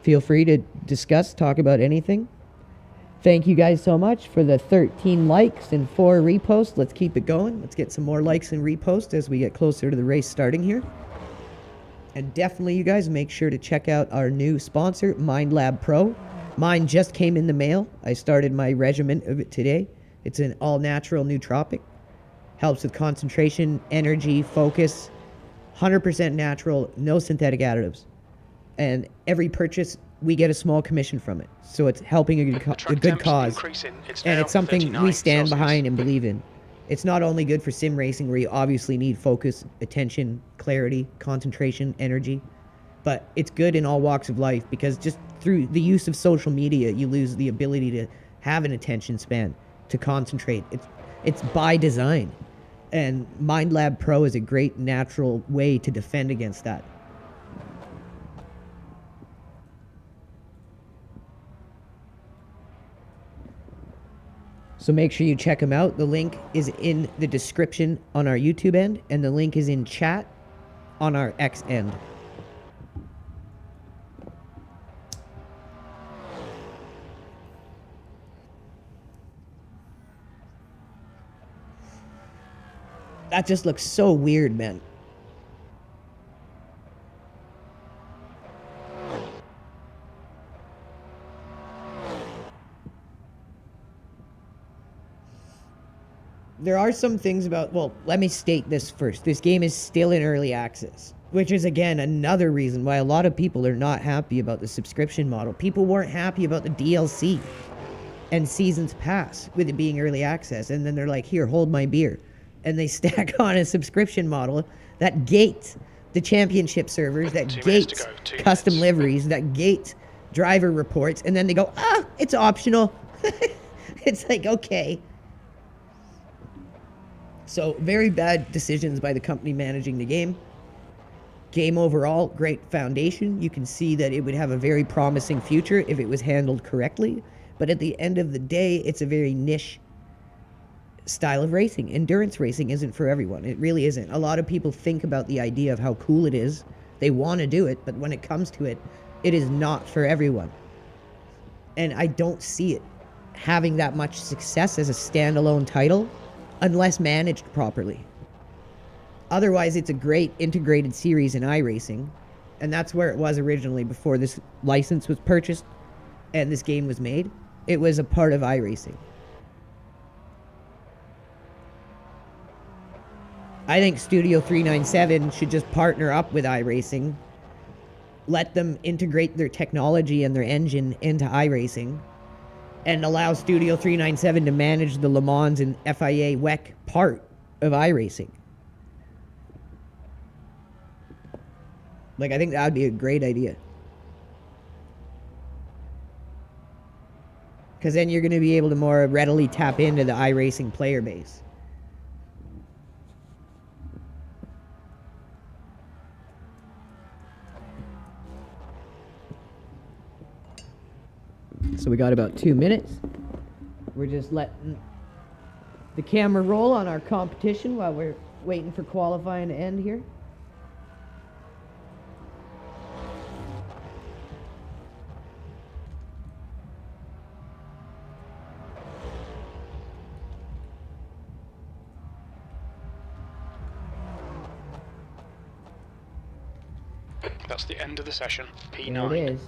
Feel free to discuss, talk about anything. Thank you guys so much for the 13 likes and 4 reposts. Let's keep it going. Let's get some more likes and reposts as we get closer to the race starting here. And definitely, you guys, make sure to check out our new sponsor, MindLab Pro. Mine just came in the mail. I started my regimen of it today. It's an all-natural nootropic. Helps with concentration, energy, focus. 100% natural, no synthetic additives. And every purchase, we get a small commission from it. So it's helping a good cause. And it's something we stand behind and believe in. It's not only good for sim racing, where you obviously need focus, attention, clarity, concentration, energy, but it's good in all walks of life because just through the use of social media, you lose the ability to have an attention span, to concentrate. It's by design. And MindLab Pro is a great natural way to defend against that. So make sure you check them out. The link is in the description on our YouTube end, and the link is in chat on our X end. That just looks so weird, man. There are some things about, well, let me state this first. This game is still in early access, which is, again, another reason why a lot of people are not happy about the subscription model. People weren't happy about the DLC and Seasons Pass with it being early access. And then they're like, here, hold my beer. And they stack on a subscription model that gates the championship servers, that gates custom liveries, that gates driver reports. And then they go, it's optional. It's like, okay. So very bad decisions by the company managing the game. Game overall, great foundation. You can see that it would have a very promising future if it was handled correctly. But at the end of the day, it's a very niche style of racing. Endurance racing isn't for everyone. It really isn't. A lot of people think about the idea of how cool it is. They want to do it, but when it comes to it, it is not for everyone. And I don't see it having that much success as a standalone title unless managed properly. Otherwise, it's a great integrated series in iRacing, and that's where it was originally before this license was purchased and this game was made. It was a part of iRacing. I think Studio 397 should just partner up with iRacing, let them integrate their technology and their engine into iRacing, and allow Studio 397 to manage the Le Mans and FIA WEC part of iRacing. Like, I think that would be a great idea. Because then you're going to be able to more readily tap into the iRacing player base. So we got about 2 minutes. We're just letting the camera roll on our competition while we're waiting for qualifying to end here. That's the end of the session. P9. There it is.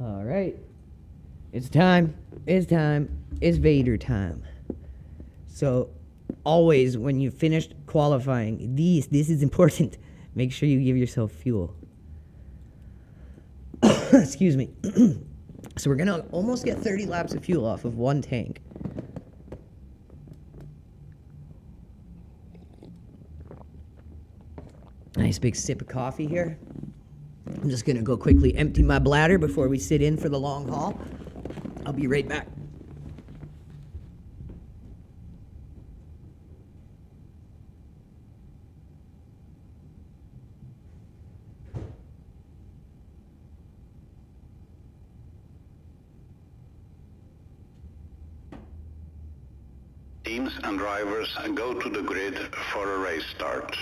All right. It's time. It's time. It's Vader time. So, always when you finished qualifying, this is important. Make sure you give yourself fuel. Excuse me. So we're gonna almost get 30 laps of fuel off of one tank. Nice big sip of coffee here. I'm just gonna go quickly empty my bladder before we sit in for the long haul. I'll be right back. Teams and drivers go to the grid for a race start.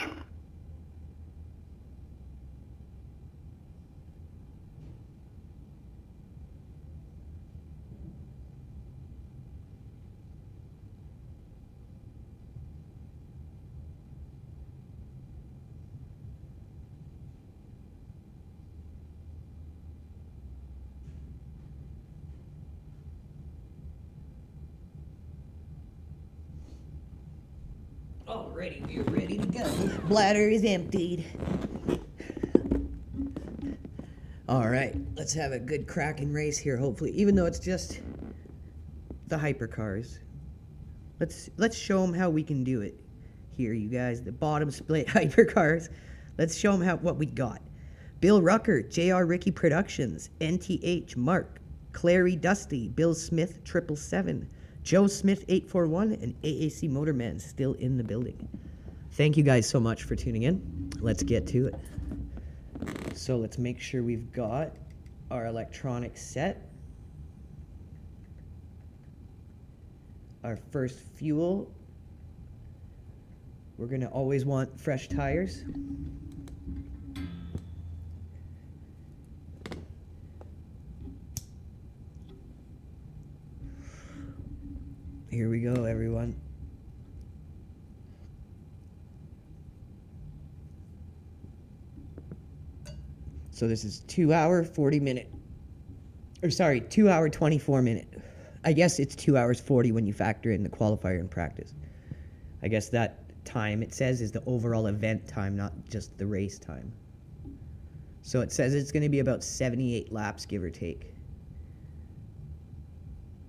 Alrighty, we're ready to go. Bladder is emptied. Alright, let's have a good cracking race here, hopefully. Even though it's just the hypercars. Let's show them how we can do it here, you guys. The bottom split hypercars. Let's show them what we got. Bill Rucker, JR Ricky Productions, NTH, Mark, Clary Dusty, Bill Smith, 777, Joe Smith 841, and AAC Motorman still in the building. Thank you guys so much for tuning in. Let's get to it. So let's make sure we've got our electronics set. Our first fuel. We're gonna always want fresh tires. Here we go, everyone. So this is 2 hour, 40 minute. Or sorry, 2 hour, 24 minute. I guess it's 2 hours, 40 when you factor in the qualifier and practice. I guess that time it says is the overall event time, not just the race time. So it says it's going to be about 78 laps, give or take.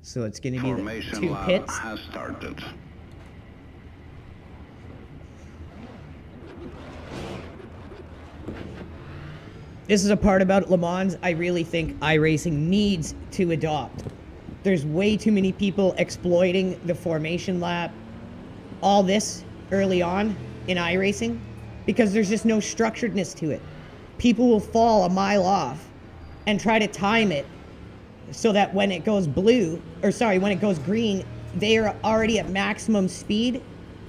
So it's going to be the two pits. Has started. This is a part about Le Mans I really think iRacing needs to adopt. There's way too many people exploiting the formation lap, all this early on in iRacing, because there's just no structuredness to it. People will fall a mile off and try to time it so that when it goes when it goes green, they are already at maximum speed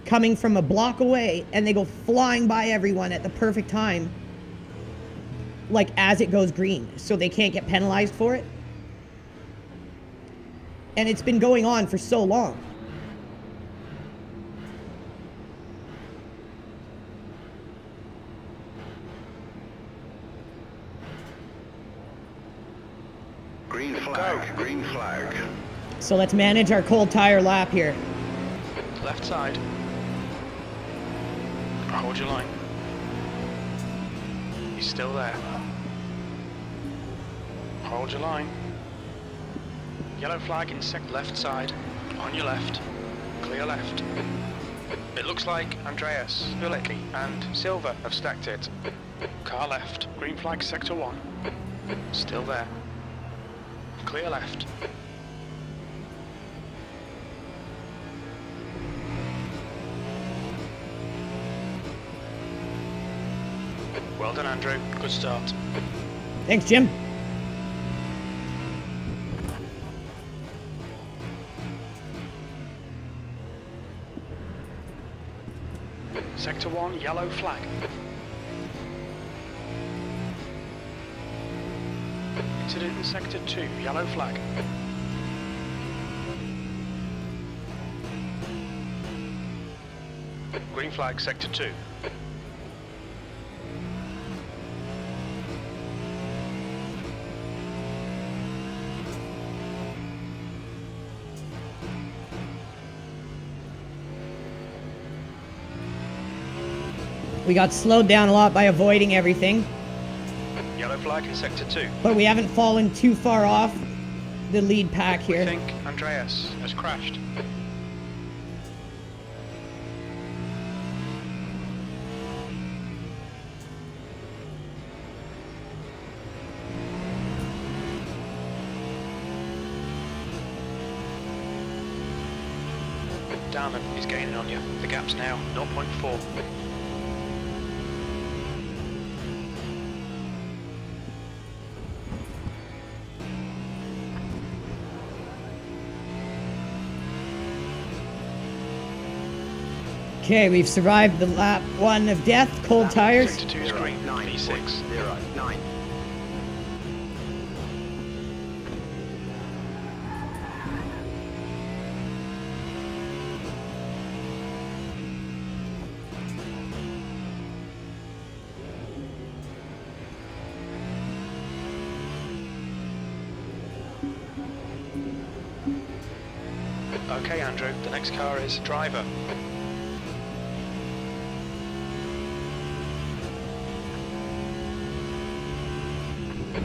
coming from a block away, and they go flying by everyone at the perfect time, like as it goes green, so they can't get penalized for it. And it's been going on for so long. Green flag, green flag. So let's manage our cold tire lap here. Left side. Hold your line. He's still there. Hold your line. Yellow flag in left side. On your left. Clear left. It looks like Andreas, Ulecki and Silva have stacked it. Car left. Green flag sector 1. Still there. Clear left. Well done, Andrew. Good start. Thanks, Jim. Sector 1, yellow flag. Incident in Sector 2, yellow flag. Green flag, Sector 2. We got slowed down a lot by avoiding everything, Yellow flag in Sector 2. but we haven't fallen too far off the lead pack We here. think Andreas has crashed. Darman is gaining on you. The gap's now 0.4. Okay, we've survived the lap 1 of death, cold tires. Sector 2 is green, P6. 9. Okay, Andrew, the next car is driver.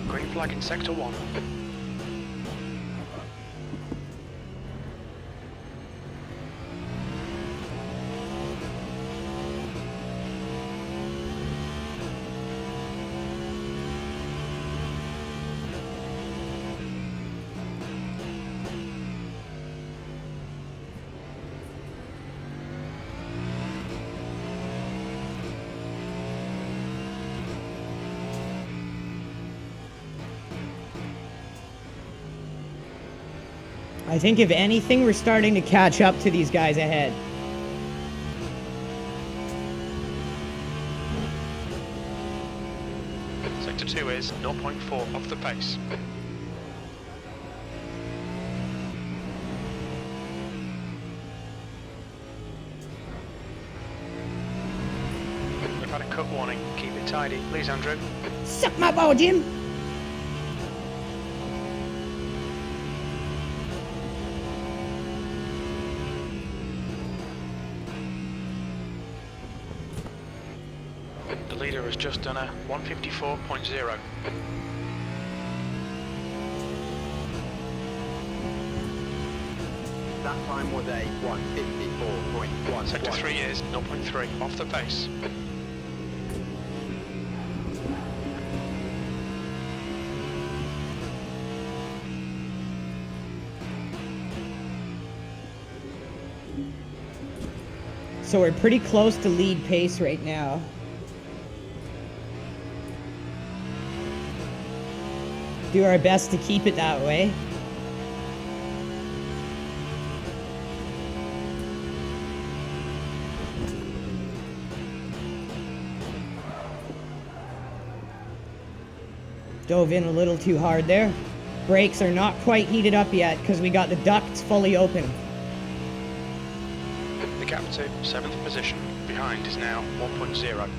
Green flag in Sector 1. I think if anything, we're starting to catch up to these guys ahead. Sector 2 is 0.4 off the pace. We've had a cut warning. Keep it tidy, please, Andrew. Suck my ball, Jim! The leader has just done a 154.0. That time was a 154.1. Sector 3 is 0.3 off the pace. So we're pretty close to lead pace right now. Do our best to keep it that way. Dove in a little too hard there. Brakes are not quite heated up yet because we got the ducts fully open. The gap to 7th position behind is now 1.0.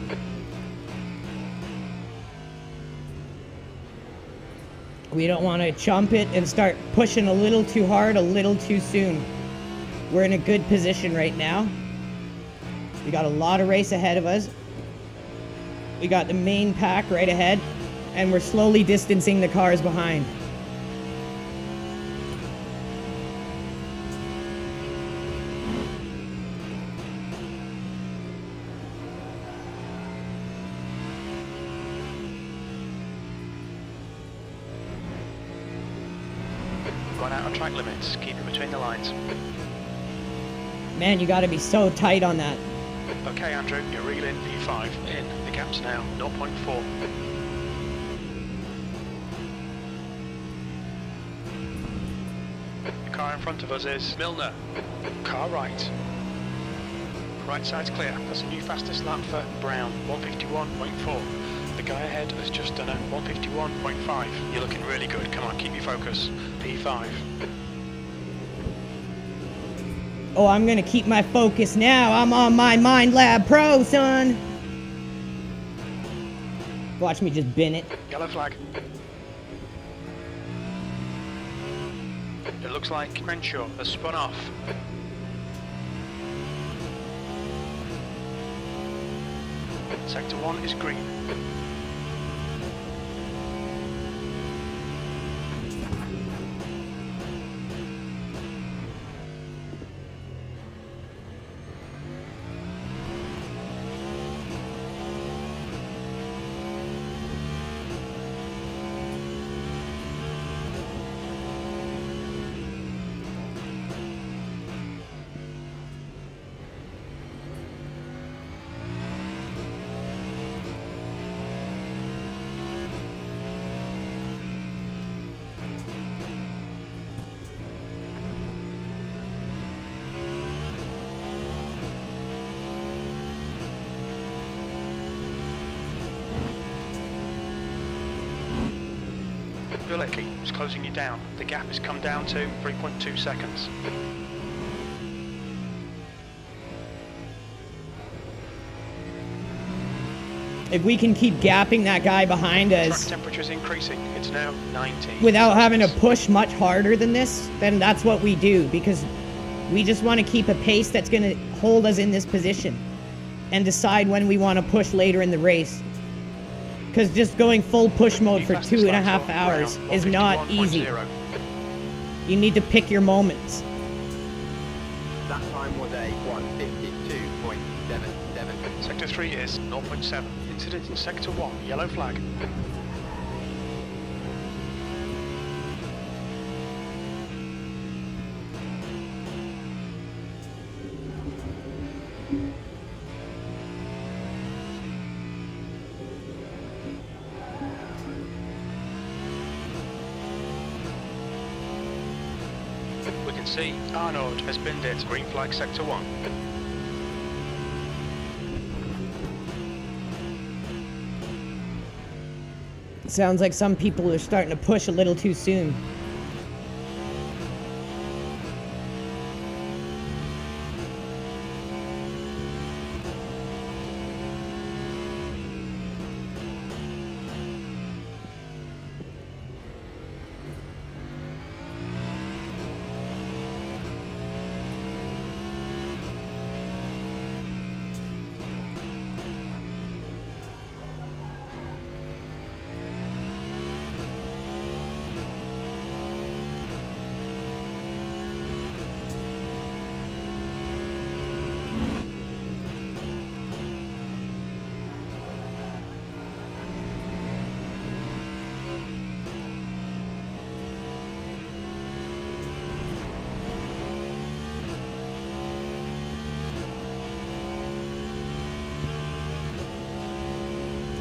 We don't want to chump it and start pushing a little too hard, a little too soon. We're in a good position right now. We got a lot of race ahead of us. We got the main pack right ahead, and we're slowly distancing the cars behind. Going out on track limits, keep it between the lines. Man, you gotta be so tight on that. Okay, Andrew, you're reeling P5 in. The gap's now 0.4. The car in front of us is Milner. Car right. Right side's clear. That's a new fastest lap for Brown, 151.4. The guy ahead has just done a 151.5. You're looking really good. Come on, keep your focus. P5. Oh, I'm gonna keep my focus now. I'm on my Mind Lab Pro, son. Watch me just bin it. Yellow flag. It looks like Crenshaw has spun off. Sector 1 is green. Bilecki is closing you down. The gap has come down to 3.2 seconds. If we can keep gapping that guy behind Track us temperature is increasing. It's now 90. without having to push much harder than this, then that's what we do, because we just want to keep a pace that's going to hold us in this position and decide when we want to push later in the race. Because just going full push mode for 2.5 hours is not easy. You need to pick your moments. That time was a 1:52.77. Sector 3 is 0.7. Incident in Sector 1, yellow flag. We can see Arnaud has binned it, green flag Sector 1. Sounds like some people are starting to push a little too soon.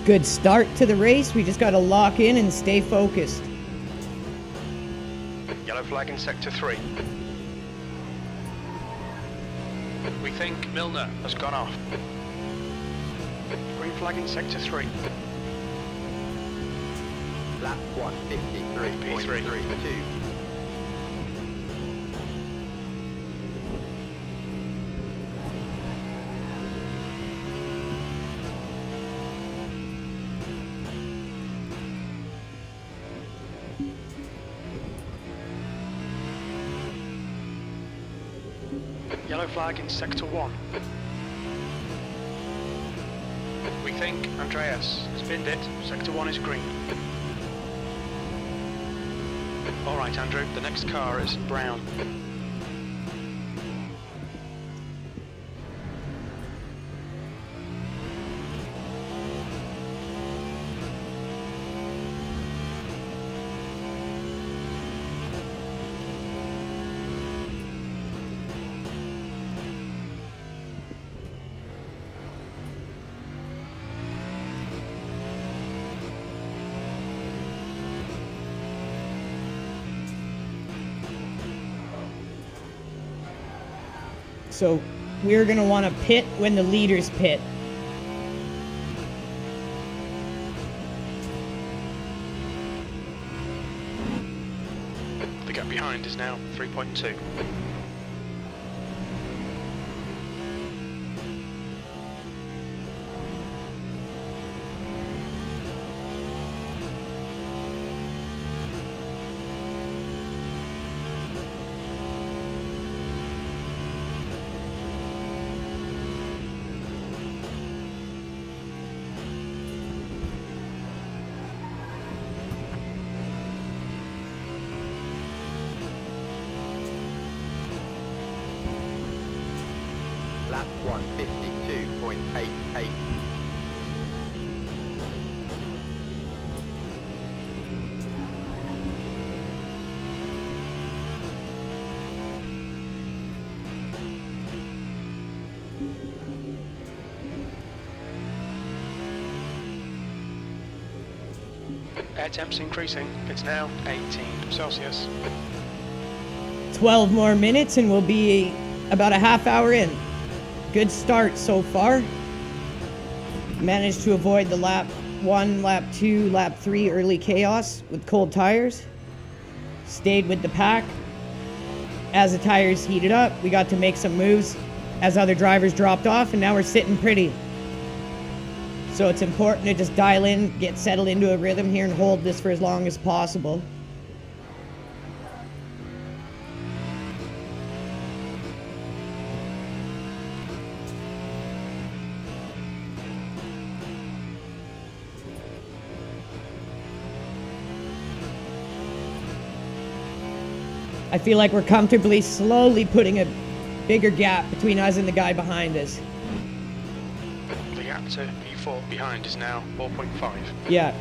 Good start to the race. We just got to lock in and stay focused. Yellow flag in sector 3. We think Milner has gone off. Green flag in sector 3. Lap 153.32. Yellow flag in sector 1. We think Andreas has binned it. Sector 1 is green. Alright Andrew, the next car is brown. So we're going to want to pit when the leaders pit. The gap behind is now 3.2. Lap 152.88. Air temps increasing. It's now 18 Celsius. 12 more minutes and we'll be about a half hour in. Good start so far. Managed to avoid the lap 1, lap 2, lap 3 early chaos with cold tires. Stayed with the pack. As the tires heated up, we got to make some moves as other drivers dropped off, and now we're sitting pretty. So it's important to just dial in, get settled into a rhythm here and hold this for as long as possible. I feel like we're comfortably, slowly putting a bigger gap between us and the guy behind us. The gap to P4 behind is now 4.5. Yeah.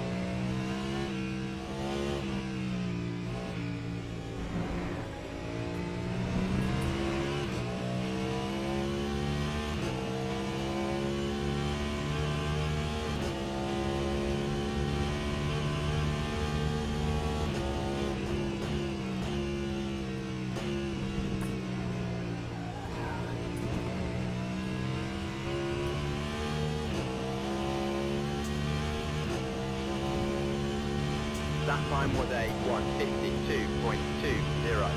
That time was a 152.20.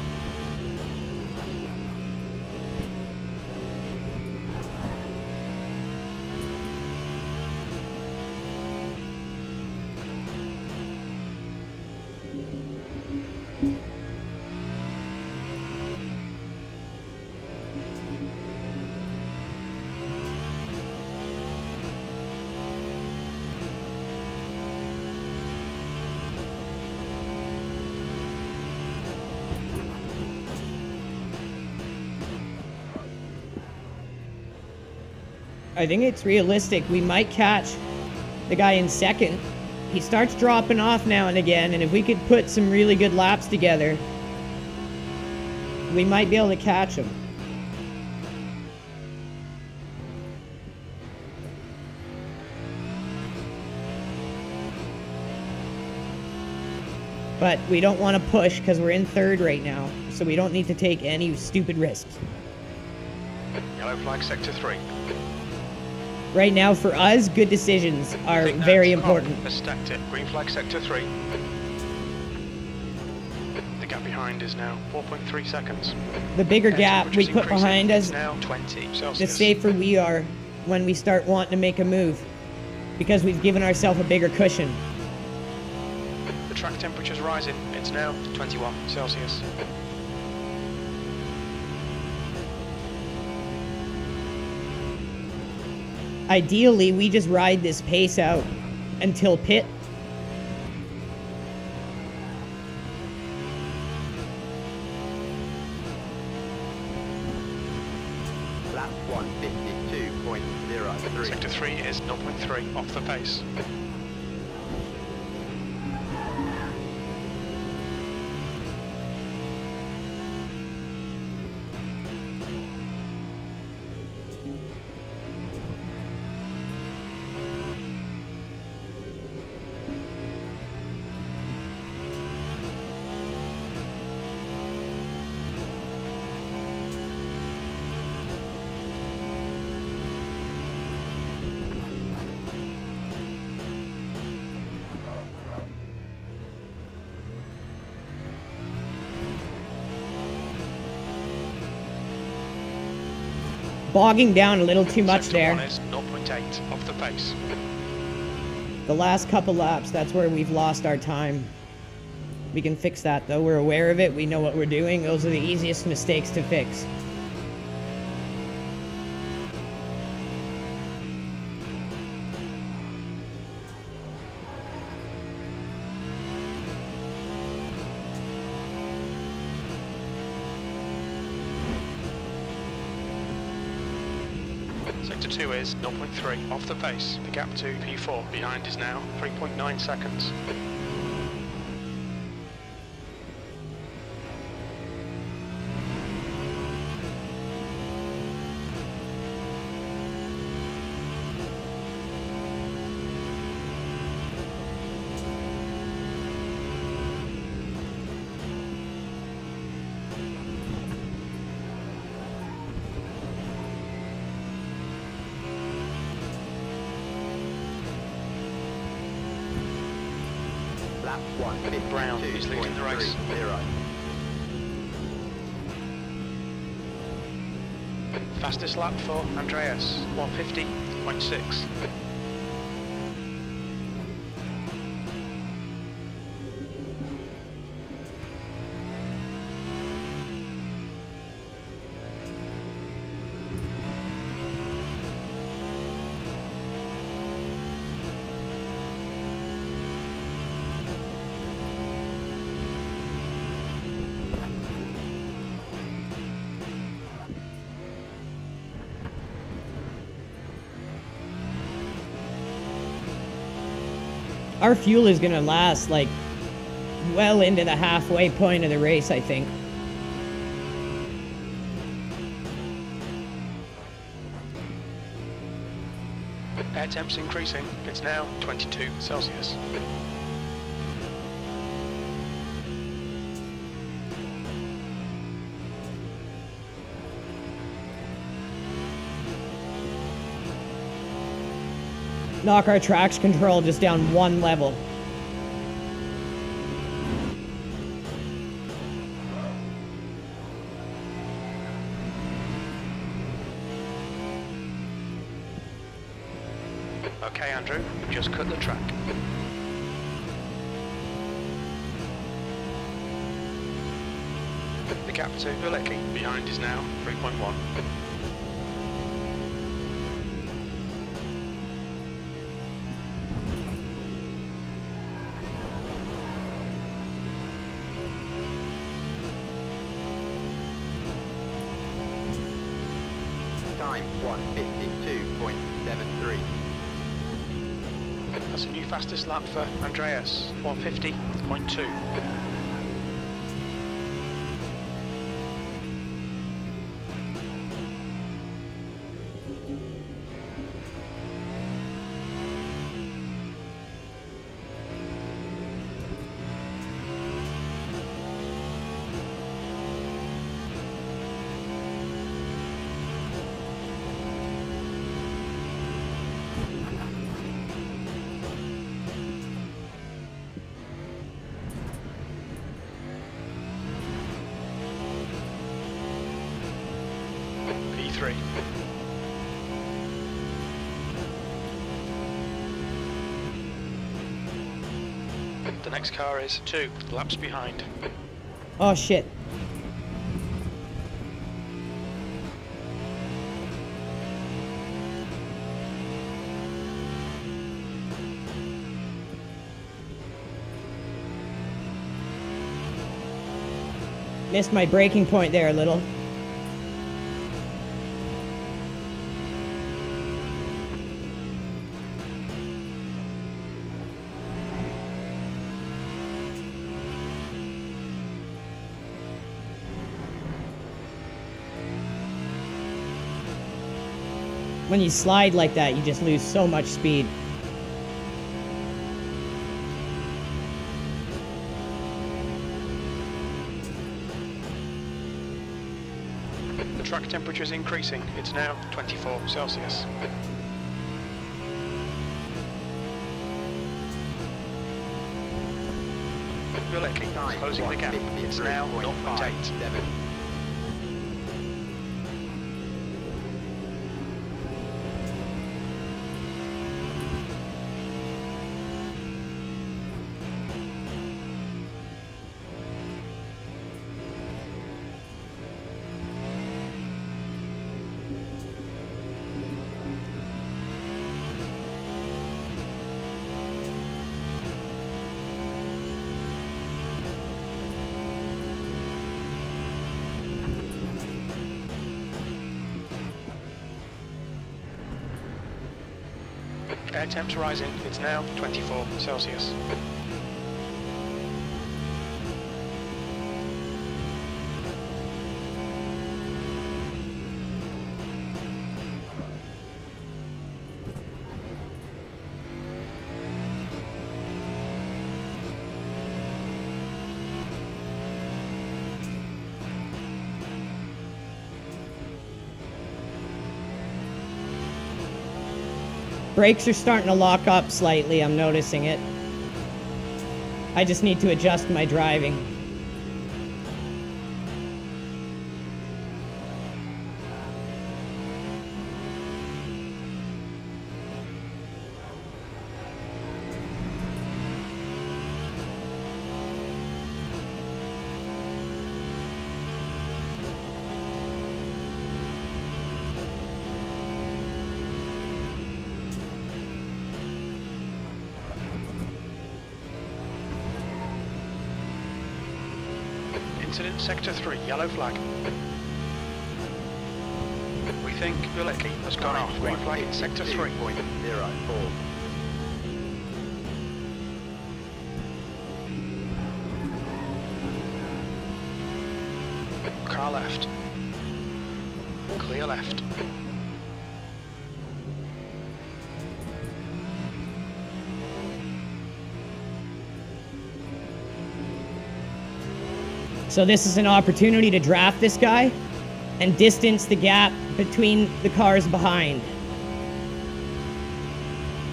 I think it's realistic. We might catch the guy in second. He starts dropping off now and again, and if we could put some really good laps together, we might be able to catch him. But we don't want to push because we're in third right now, so we don't need to take any stupid risks. Yellow flag sector 3. Right now, for us, good decisions are very important. Has stacked it. Green flag sector 3. The gap behind is now 4.3 seconds. The bigger Air gap we temperature's put increasing. behind us, It's now 20 the Celsius. safer we are when we start wanting to make a move, because we've given ourselves a bigger cushion. The track temperature's rising. It's now 21 Celsius. Ideally, we just ride this pace out until pit. Lap 152.03. Sector 3 is 0.3 off the pace. Bogging down a little too much Sector there. 1 is 0.8 off the pace. The last couple laps, that's where we've lost our time. We can fix that though. We're aware of it. We know what we're doing. Those are the easiest mistakes to fix. Sector 2 is 0.3 off the pace. The gap to P4 behind is now 3.9 seconds. Lap 152.30. Brown is leading the race. Fastest lap for Andreas, 150.6. Our fuel is gonna last like well into the halfway point of the race, I think. Air temp's increasing. It's now 22 Celsius. Knock our traction control just down one level. Okay, Andrew, you've just cut the track. The gap to WEC behind is now 3.1. Time 152.73. That's a new fastest lap for Andreas, 150.2. The next car is 2 laps behind. Oh shit. Missed my braking point there a little. When you slide like that, you just lose so much speed. The track temperature is increasing. It's now 24 Celsius. WEC closing the gap. It's now 0.8. Air temps rising. It's now 24 Celsius. Brakes are starting to lock up slightly, I'm noticing it. I just need to adjust my driving. Incident Sector 3, yellow flag. We think WEC has gone off. Green flag in Sector 3. 0.04. Car left. Clear left. So this is an opportunity to draft this guy and distance the gap between the cars behind.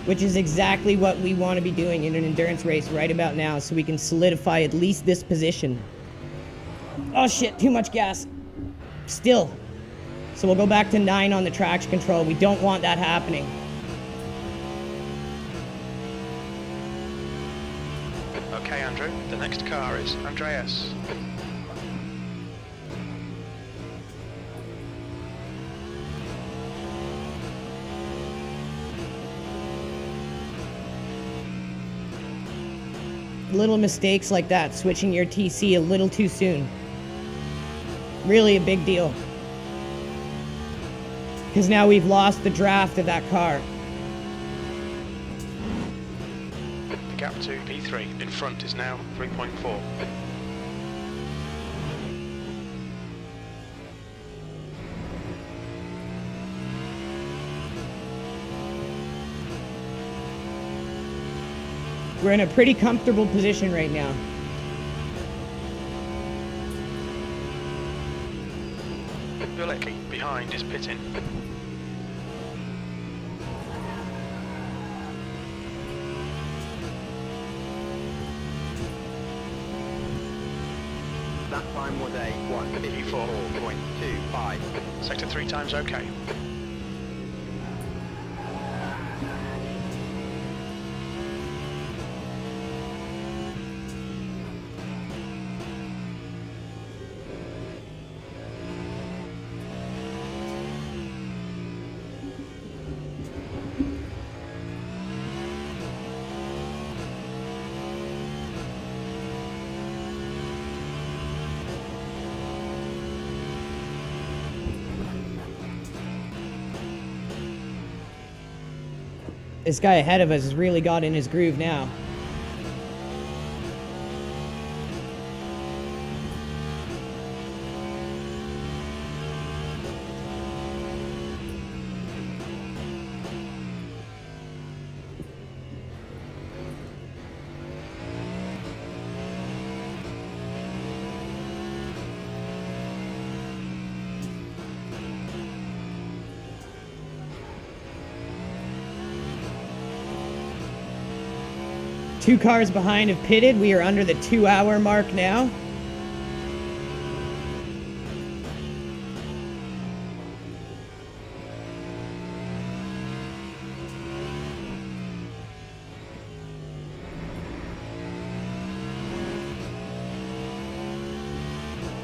Which is exactly what we want to be doing in an endurance race right about now, so we can solidify at least this position. Oh shit, too much gas. Still. So we'll go back to 9 on the traction control. We don't want that happening. Okay, Andrew. The next car is Andreas. Little mistakes like that, switching your TC a little too soon. Really a big deal. Because now we've lost the draft of that car. The gap to P3 in front is now 3.4. We're in a pretty comfortable position right now. WEC behind is pitting. That time was a 1:54.25. Sector 3 times okay. This guy ahead of us has really got in his groove now. Two cars behind have pitted. We are under the 2-hour mark now.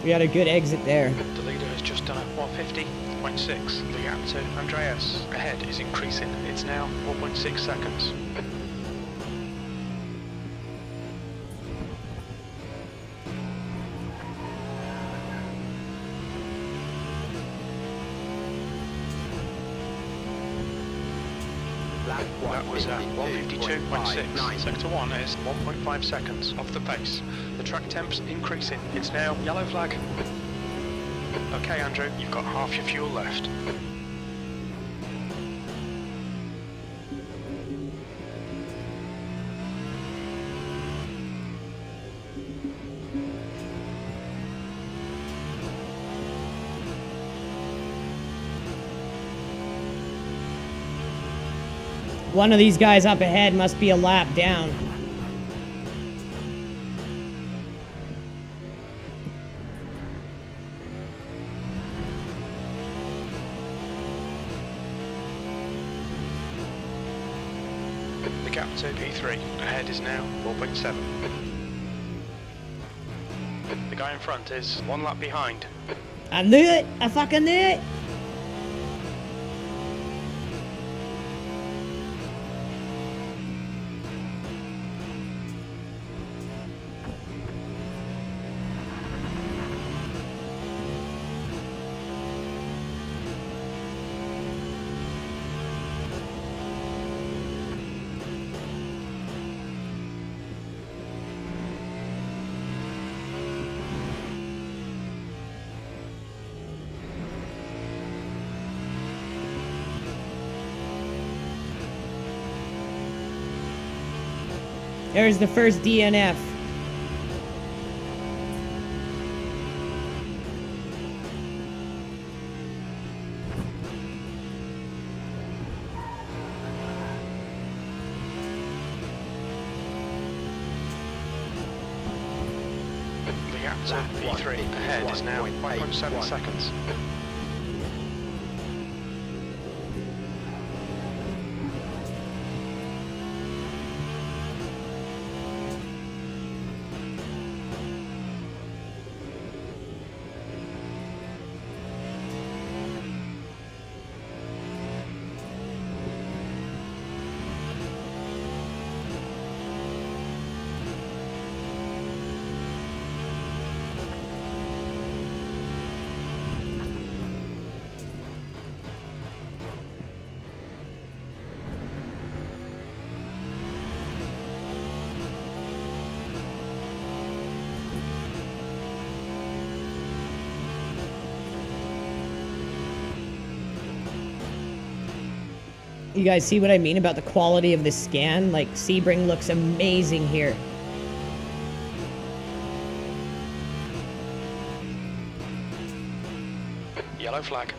We had a good exit there. The leader has just done a 150.6. The gap to Andreas ahead is increasing. It's now 4.6 seconds. That was 152.6. Sector 1 is 1.5 seconds off the pace. The track temp's increasing. It's now yellow flag. Okay, Andrew, you've got half your fuel left. One of these guys up ahead must be a lap down. The gap to P3 ahead is now 4.7. The guy in front is 1 lap behind. I knew it! I fucking knew it! There's the first DNF. The gap to P3 ahead is now 5.7 seconds. You guys see what I mean about the quality of this scan? Like, Sebring looks amazing here. Yellow flag.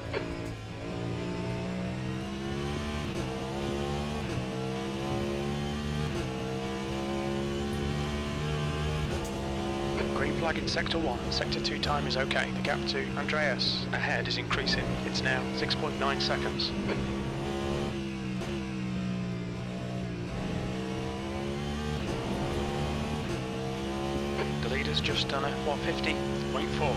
Green flag in Sector 1. Sector 2 time is okay. The gap to Andreas ahead is increasing. It's now 6.9 seconds. The leader's just done a 150.4.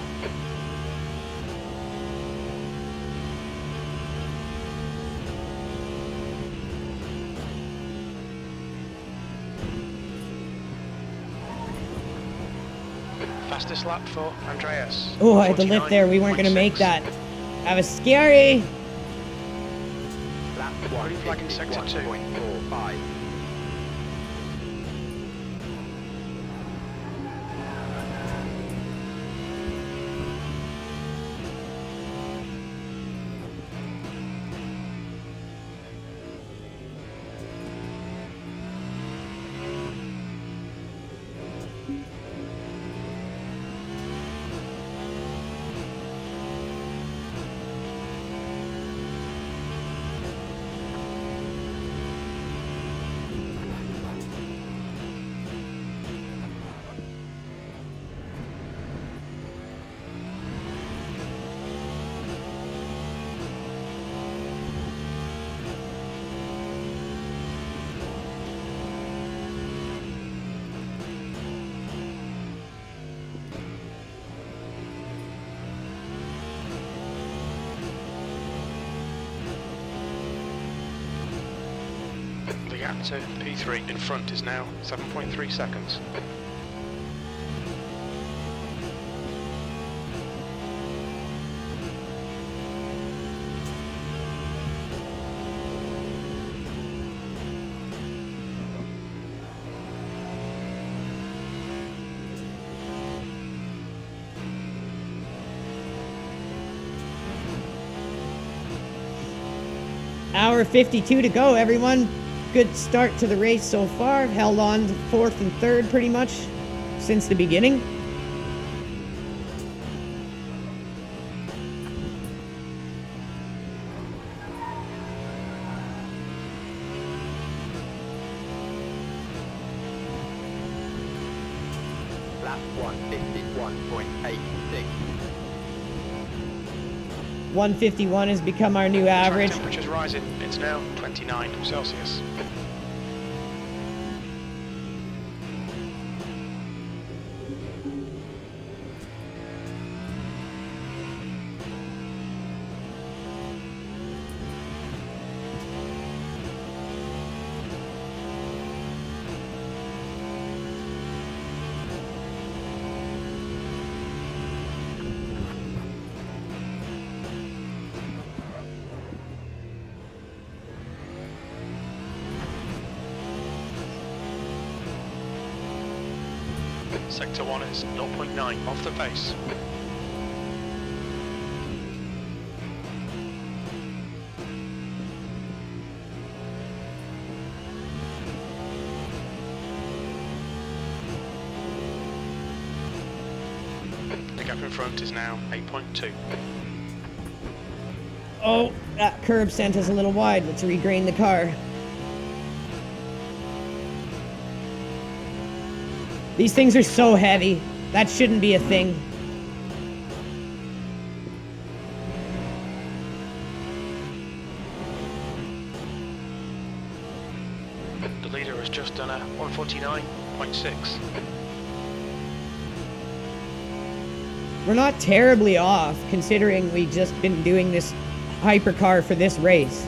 Fastest lap for Andreas. Oh, I had to lift there. We weren't going to make that. That was scary. Green flag in Sector 2. 5. The gap to P3 in front is now 7.3 seconds. Hour 52 to go, everyone. Good start to the race so far. Held on to 4th and 3rd pretty much since the beginning. Lap 151.86. 151 has become our new average. Temperature's rising. It's now 29 Celsius. Sector 1 is 0.9 off the pace. The gap in front is now 8.2. Oh, that curb sent us a little wide. Let's regrain the car. These things are so heavy. That shouldn't be a thing. The leader has just done a 149.6. We're not terribly off, considering we've just been doing this hypercar for this race.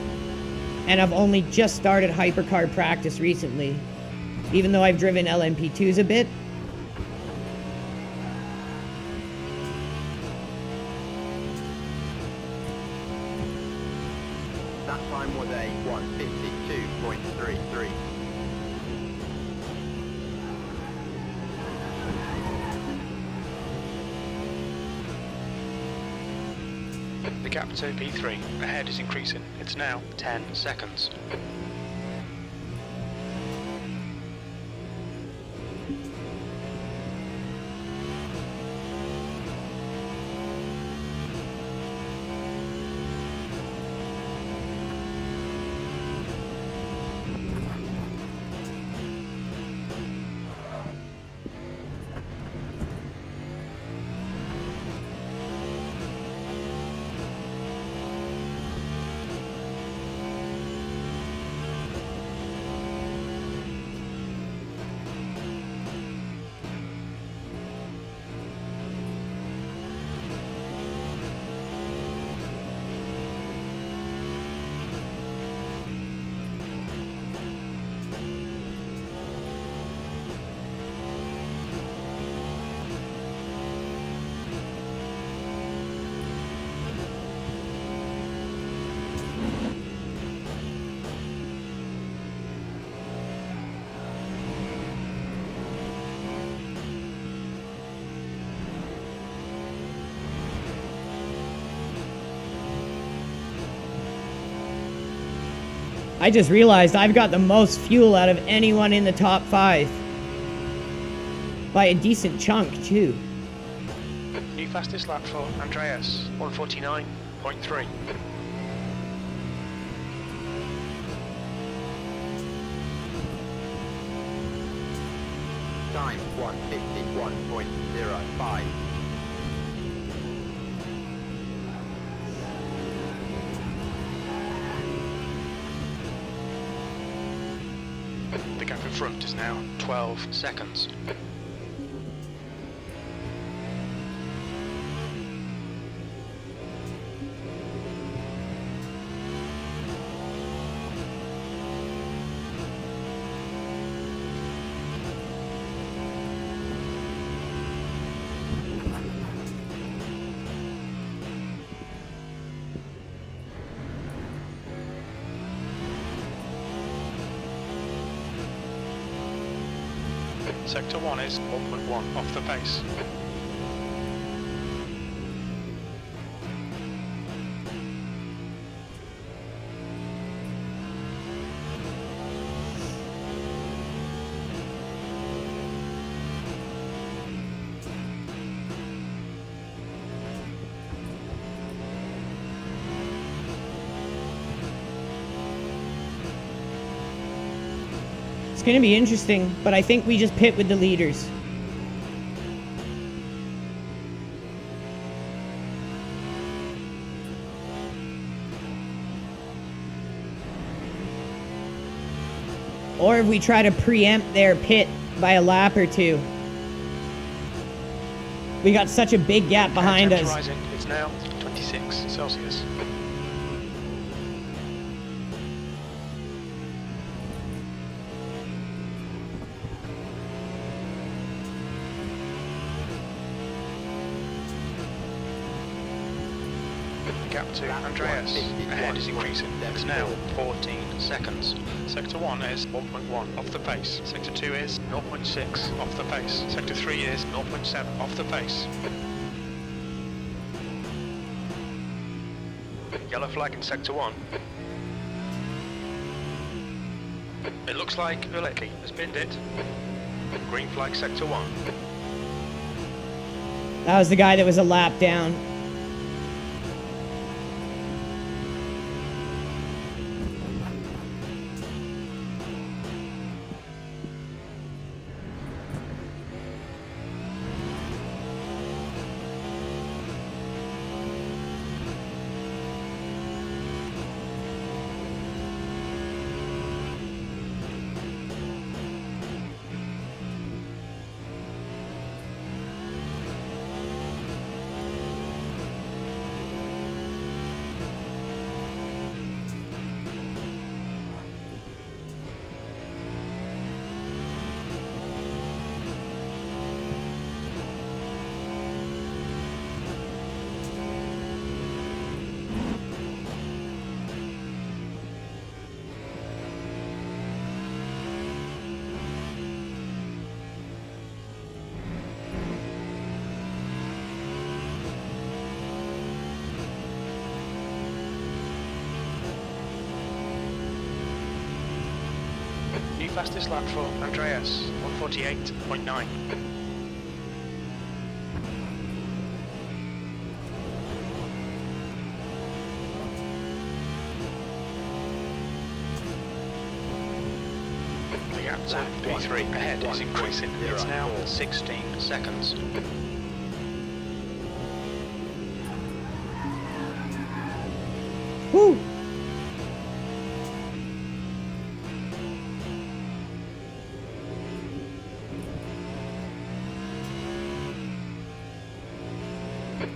And I've only just started hypercar practice recently. Even though I've driven LMP2s a bit. That time was a 152.33. The gap to P3 ahead is increasing. It's now 10 seconds. I just realized I've got the most fuel out of anyone in the top 5. By a decent chunk, too. New fastest lap for Andreas, 149.3. Time 151.05. The gap in front is now 12 seconds. Sector 1 is 1.1 off the pace. It's going to be interesting, but I think we just pit with the leaders. Or if we try to preempt their pit by a lap or two. We got such a big gap behind us. Rising. It's now 26 Celsius. Gap to Andreas. Ahead is increasing. It's now 14 seconds. Sector 1 is 1.1 off the pace. Sector 2 is 0.6 off the pace. Sector 3 is 0.7 off the pace. Yellow flag in Sector 1. It looks like Ulecki has binned it. Green flag Sector 1. That was the guy that was a lap down. New fastest lap for Andreas, 148.9. The gap to P3 ahead is increasing. It's now 16 seconds. Woo!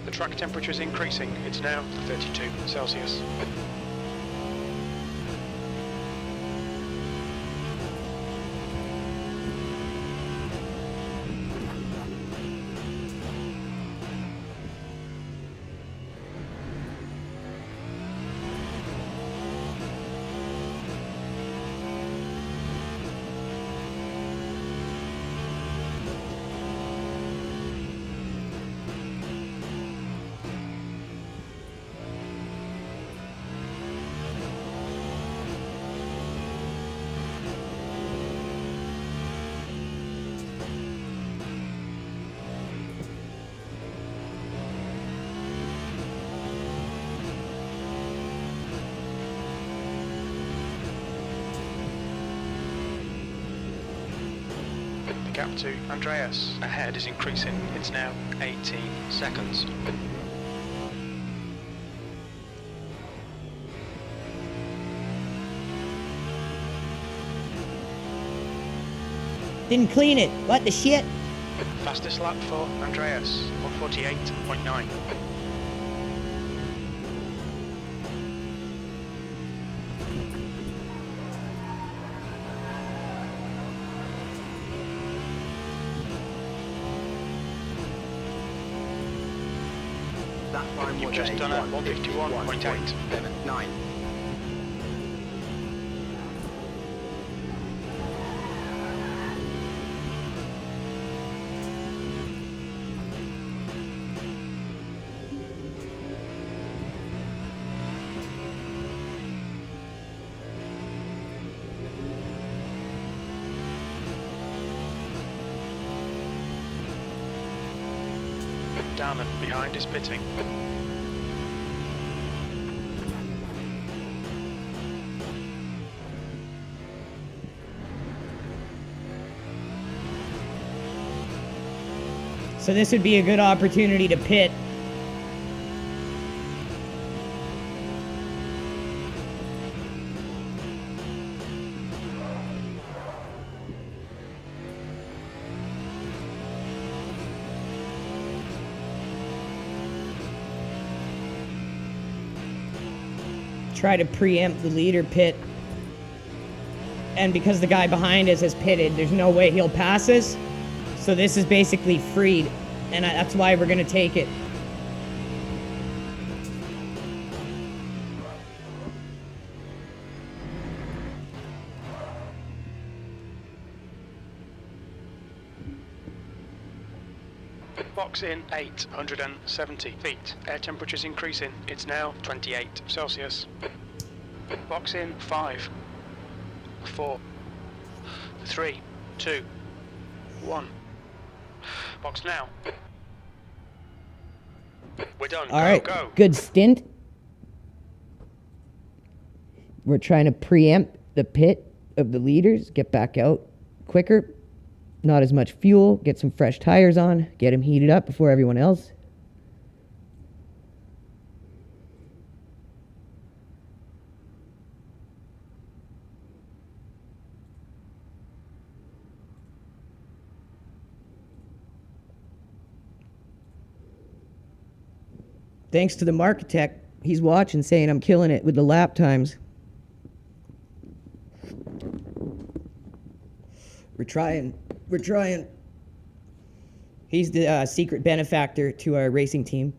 The track temperature is increasing. It's now 32 Celsius. gap to Andreas ahead is increasing. It's now 18 seconds. Didn't clean it. What the shit? Fastest lap for Andreas, 148.9. That time You've was just done a 151.8. 151.8. Down and behind is pitting. So this would be a good opportunity to pit. Try to preempt the leader pit. And because the guy behind us has pitted, there's no way he'll pass us. So this is basically freed. And that's why we're going to take it. Box in 870 feet. Air temperature's increasing. It's now 28 Celsius. Box in 5, 4, 3, 2, 1. Box now. We're done. All right, Go. good stint. We're trying to preempt the pit of the leaders, get back out quicker, not as much fuel, get some fresh tires on, get them heated up before everyone else. Thanks to the Marketech, he's watching saying I'm killing it with the lap times. We're trying. He's the secret benefactor to our racing team.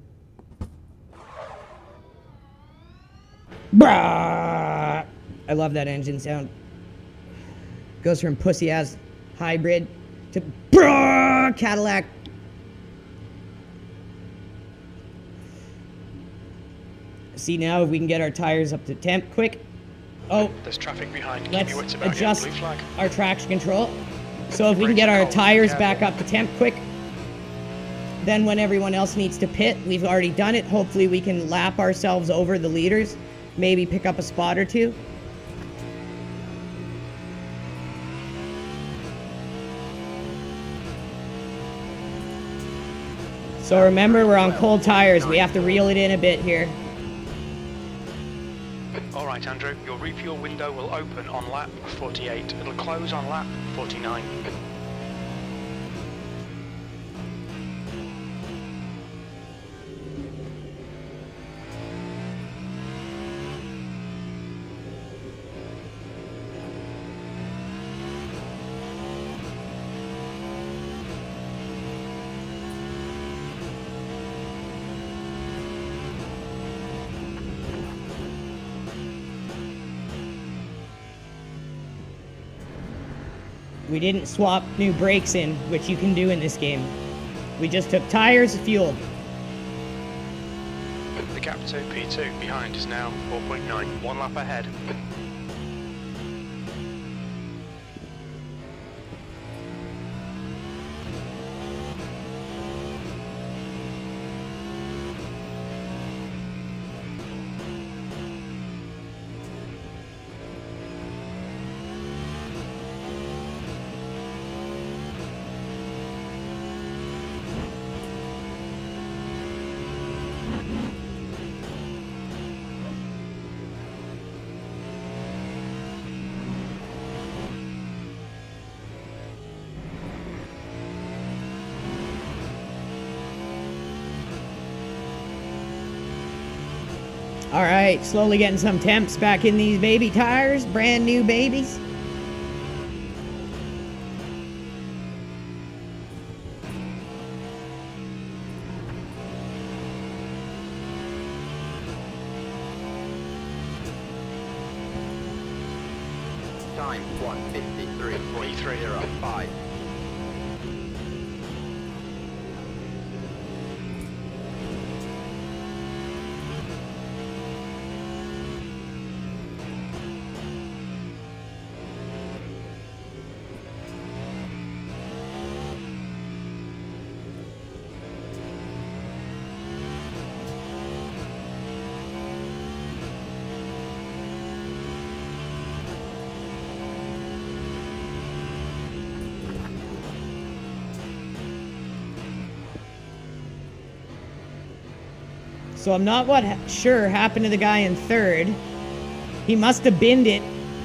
Brah! I love that engine sound. Goes from pussy-ass hybrid to brah! Cadillac. See now if we can get our tires up to temp quick. Oh, There's traffic behind. Keep let's your wits about you. adjust Blue flag. our traction control. So if we can get our tires back up to temp quick, then when everyone else needs to pit, we've already done it. Hopefully we can lap ourselves over the leaders, maybe pick up a spot or two. So remember, we're on cold tires. We have to reel it in a bit here. Alright, Andrew, your refuel window will open on lap 48. It'll close on lap 49. We didn't swap new brakes in, which you can do in this game. We just took tires, fuel. The gap to P2 behind is now 4.9, 1 lap ahead. All right, slowly getting some temps back in these baby tires, brand new babies. Time 1:53.05. So I'm not sure happened to the guy in third. He must have binned it,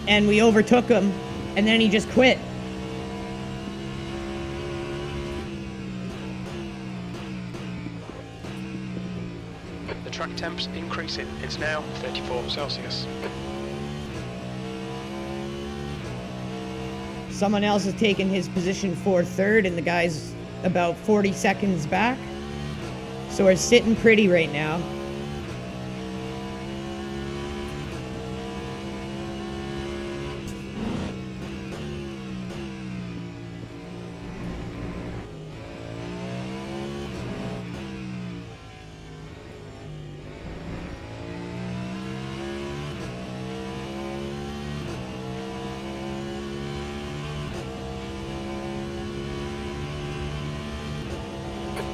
and we overtook him, and then he just quit. The track temp's increasing. It's now 34 Celsius. Someone else has taken his position for third, and the guy's about 40 seconds back. So we're sitting pretty right now.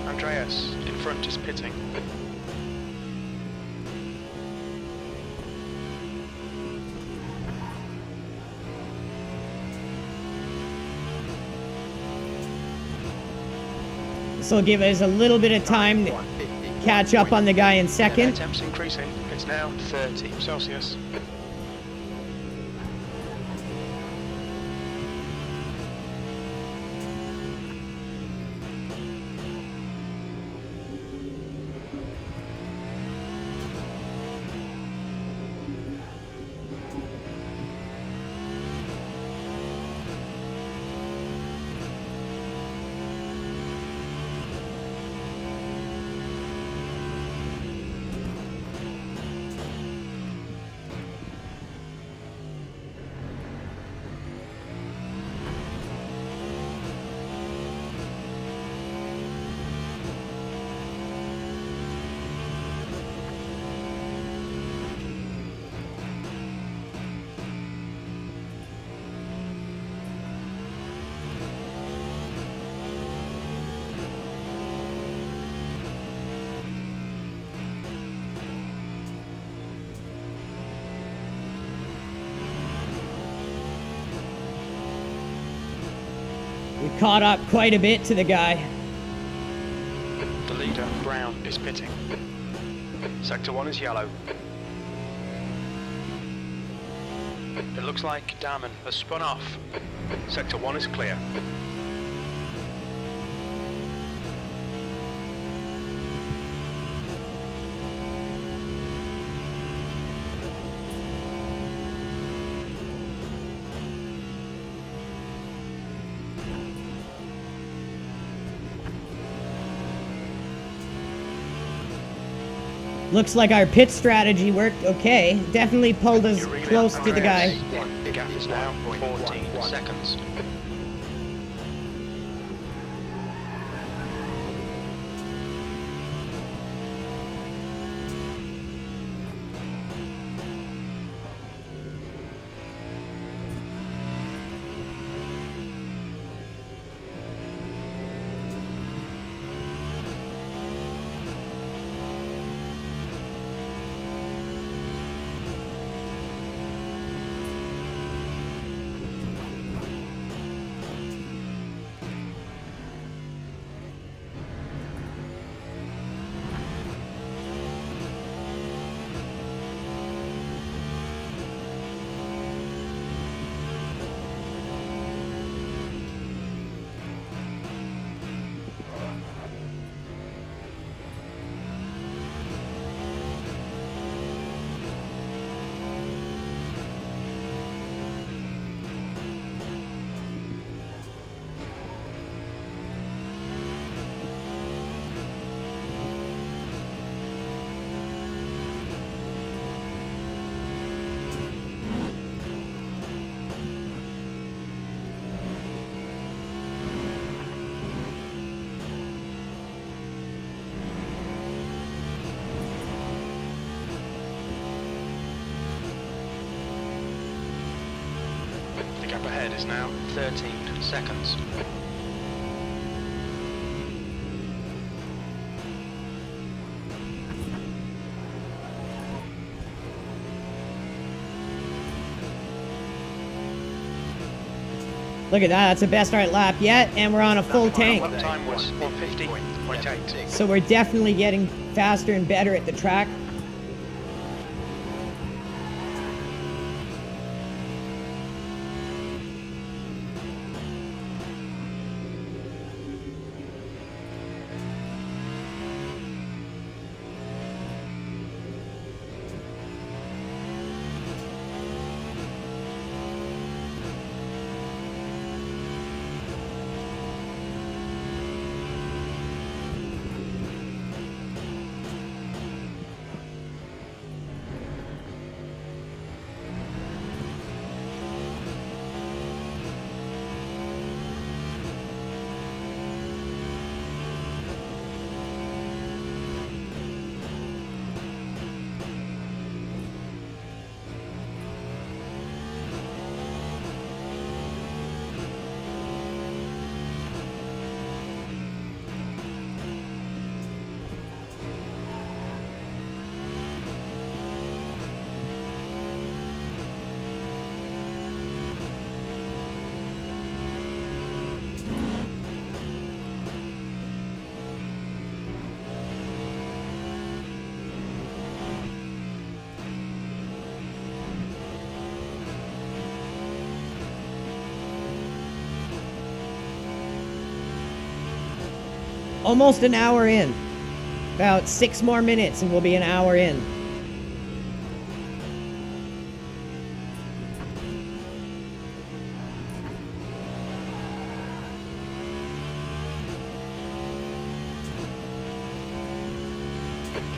Andreas, in front, is pitting. This will give us a little bit of time to catch up on the guy in The second. temp's increasing. It's now 30 Celsius. We caught up quite a bit to the guy. The leader, Brown, is pitting. Sector 1 is yellow. It looks like Damon has spun off. Sector 1 is clear. Looks like our pit strategy worked okay. Definitely pulled us close to the guy. The gap is now 14 seconds. Gap ahead is now 13 seconds. Look at that, that's the best right lap yet, and we're on a full tank. Lap time was 150.8. So we're definitely getting faster and better at the track. Almost an hour in. About 6 more minutes and we'll be an hour in.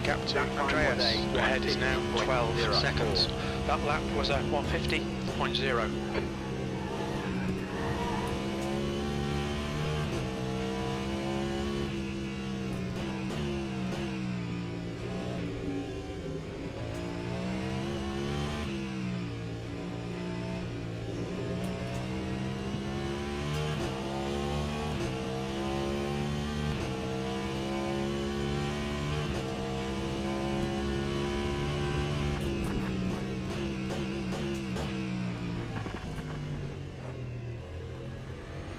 Gap to Andreas ahead is now 12 seconds. That lap was at 150.0.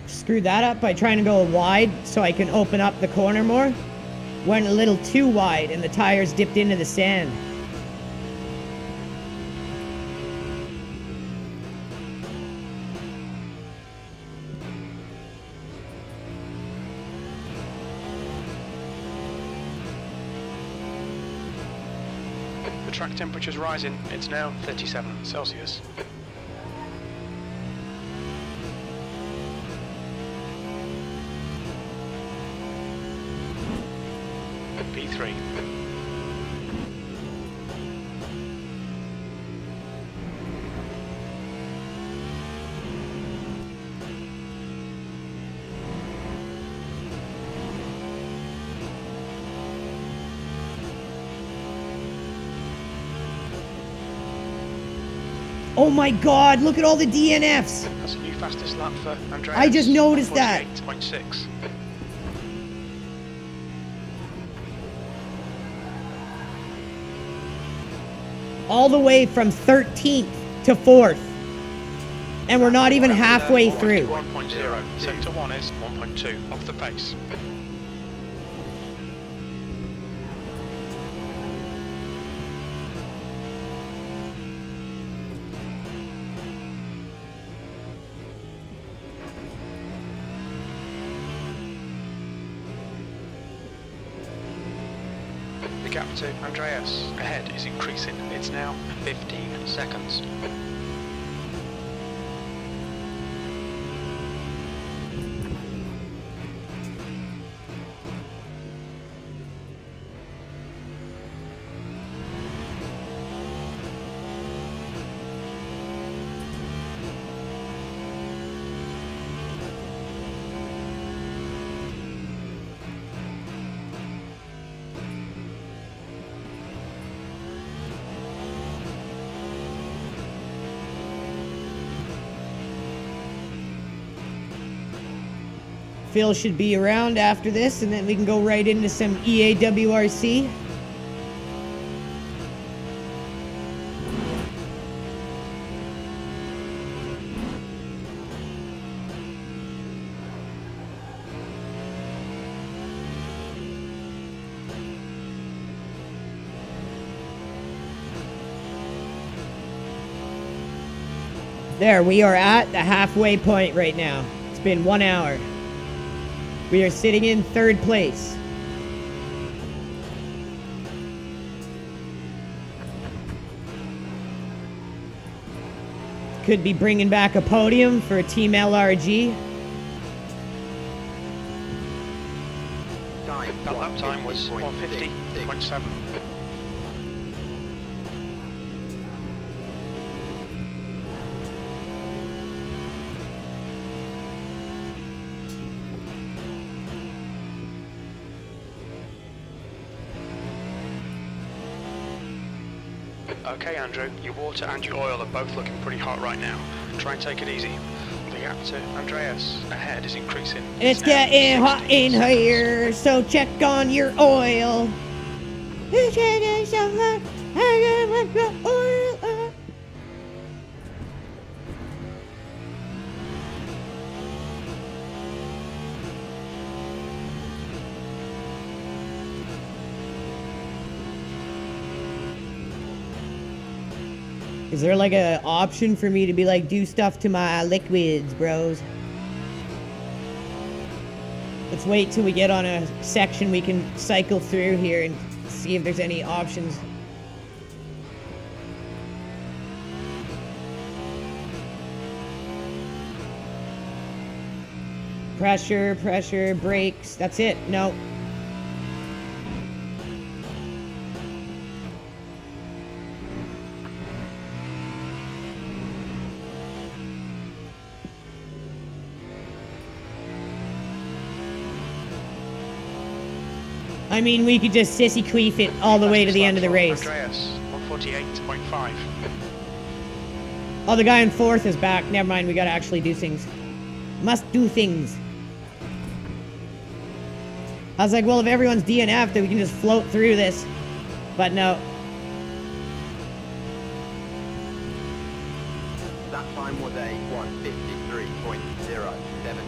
Screwed that up by trying to go wide so I can open up the corner more. Went a little too wide and the tires dipped into the sand. The track temperature's rising. It's now 37 Celsius. P3. Oh my god, look at all the DNFs! That's a new fastest lap for Andreas. I just noticed that. 48.6. All the way from 13th to 4th. And we're not even halfway through. 1.0. Sector 1 is 1.2 off the pace. The gap to Andreas ahead is increasing. It's now 15 seconds. Phil should be around after this, and then we can go right into some EAWRC. There, we are at the halfway point right now. It's been 1 hour. We are sitting in 3rd place. Could be bringing back a podium for Team LRG. That lap time was 150.7. Okay, Andrew, your water and your oil are both looking pretty hot right now. Try and take it easy. The gap to Andreas ahead is increasing. It's getting hot in here, so check on your oil. It's getting so hot, I got my oil. Is there like a option for me to be like, do stuff to my liquids, bros? Let's wait till we get on a section we can cycle through here and see if there's any options. Pressure, pressure, brakes. That's it. No. I mean, we could just sissy queef it all the way to the end of the race. Andreas, 148.5. Oh, the guy in 4th is back. Never mind, we gotta actually do things. Must do things. I was like, well, if everyone's DNF, then we can just float through this. But no. That time was a 153.07.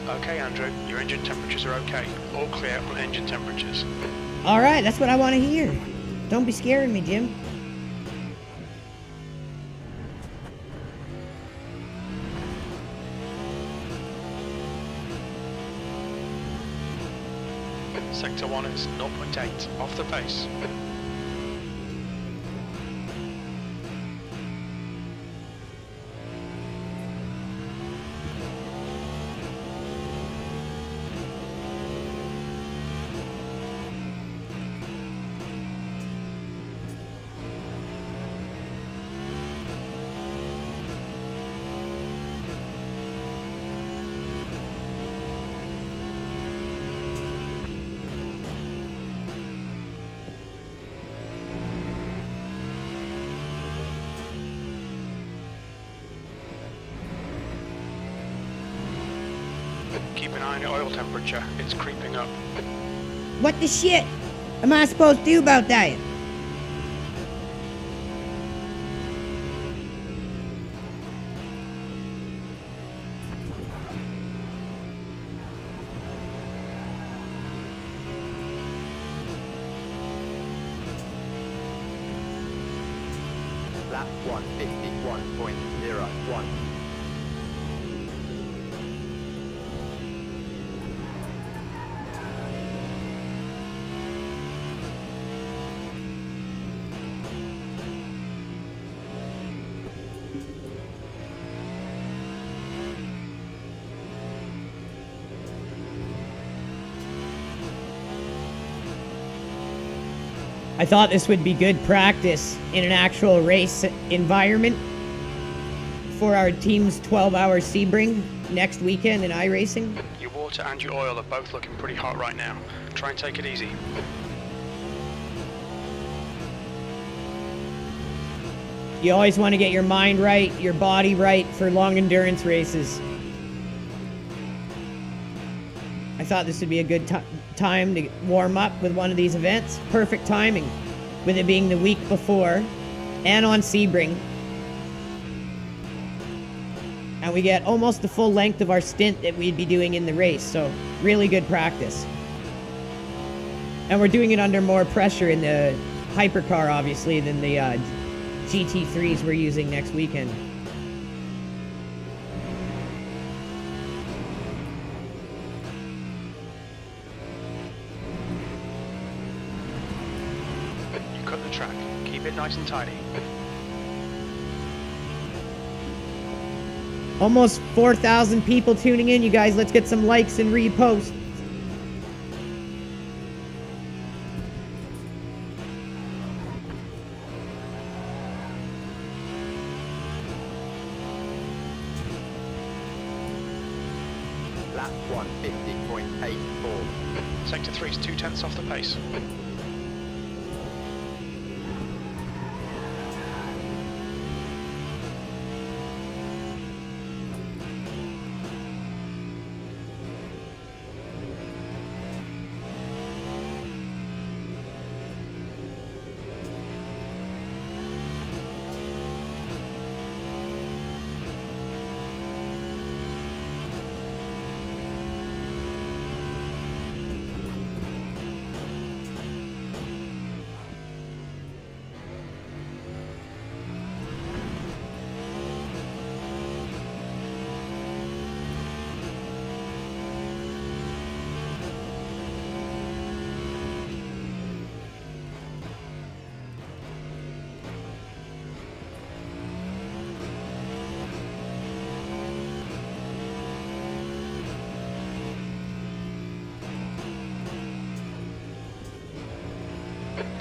Okay, Andrew, your engine temperatures are okay. All clear on engine temperatures. Alright, that's what I want to hear. Don't be scaring me, Jim. Sector 1 is 0.8, off the pace. Keep an eye on your oil temperature, it's creeping up. What the shit am I supposed to do about that? Lap 151.01. I thought this would be good practice in an actual race environment for our team's 12-hour Sebring next weekend in iRacing. Your water and your oil are both looking pretty hot right now. Try and take it easy. You always want to get your mind right, your body right for long endurance races. I thought this would be a good time to warm up with one of these events. Perfect timing, with it being the week before and on Sebring. And we get almost the full length of our stint that we'd be doing in the race, so really good practice. And we're doing it under more pressure in the hypercar, obviously, than the GT3s we're using next weekend. You cut the track. Keep it nice and tidy. Almost 4,000 people tuning in, you guys. Let's get some likes and reposts. Lap 150.84. Sector 3 is 2/10 off the pace.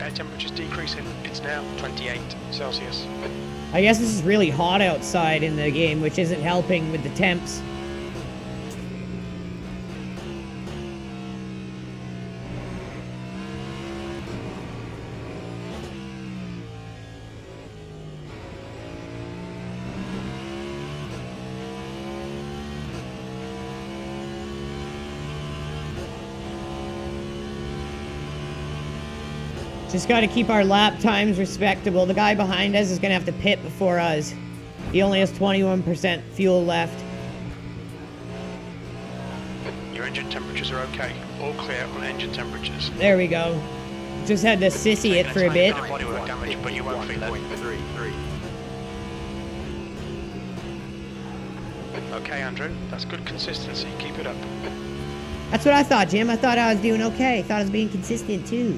Air temperature's decreasing. It's now 28 Celsius. I guess this is really hot outside in the game, which isn't helping with the temps. Just got to keep our lap times respectable. The guy behind us is going to have to pit before us. He only has 21% fuel left. Your engine temperatures are okay. All clear on engine temperatures. There we go. Just had to sissy it for a bit. Bodywork damage, but you won't feel it. 150.33. Okay, Andrew. That's good consistency. Keep it up. That's what I thought, Jim. I thought I was doing okay. I thought I was being consistent, too.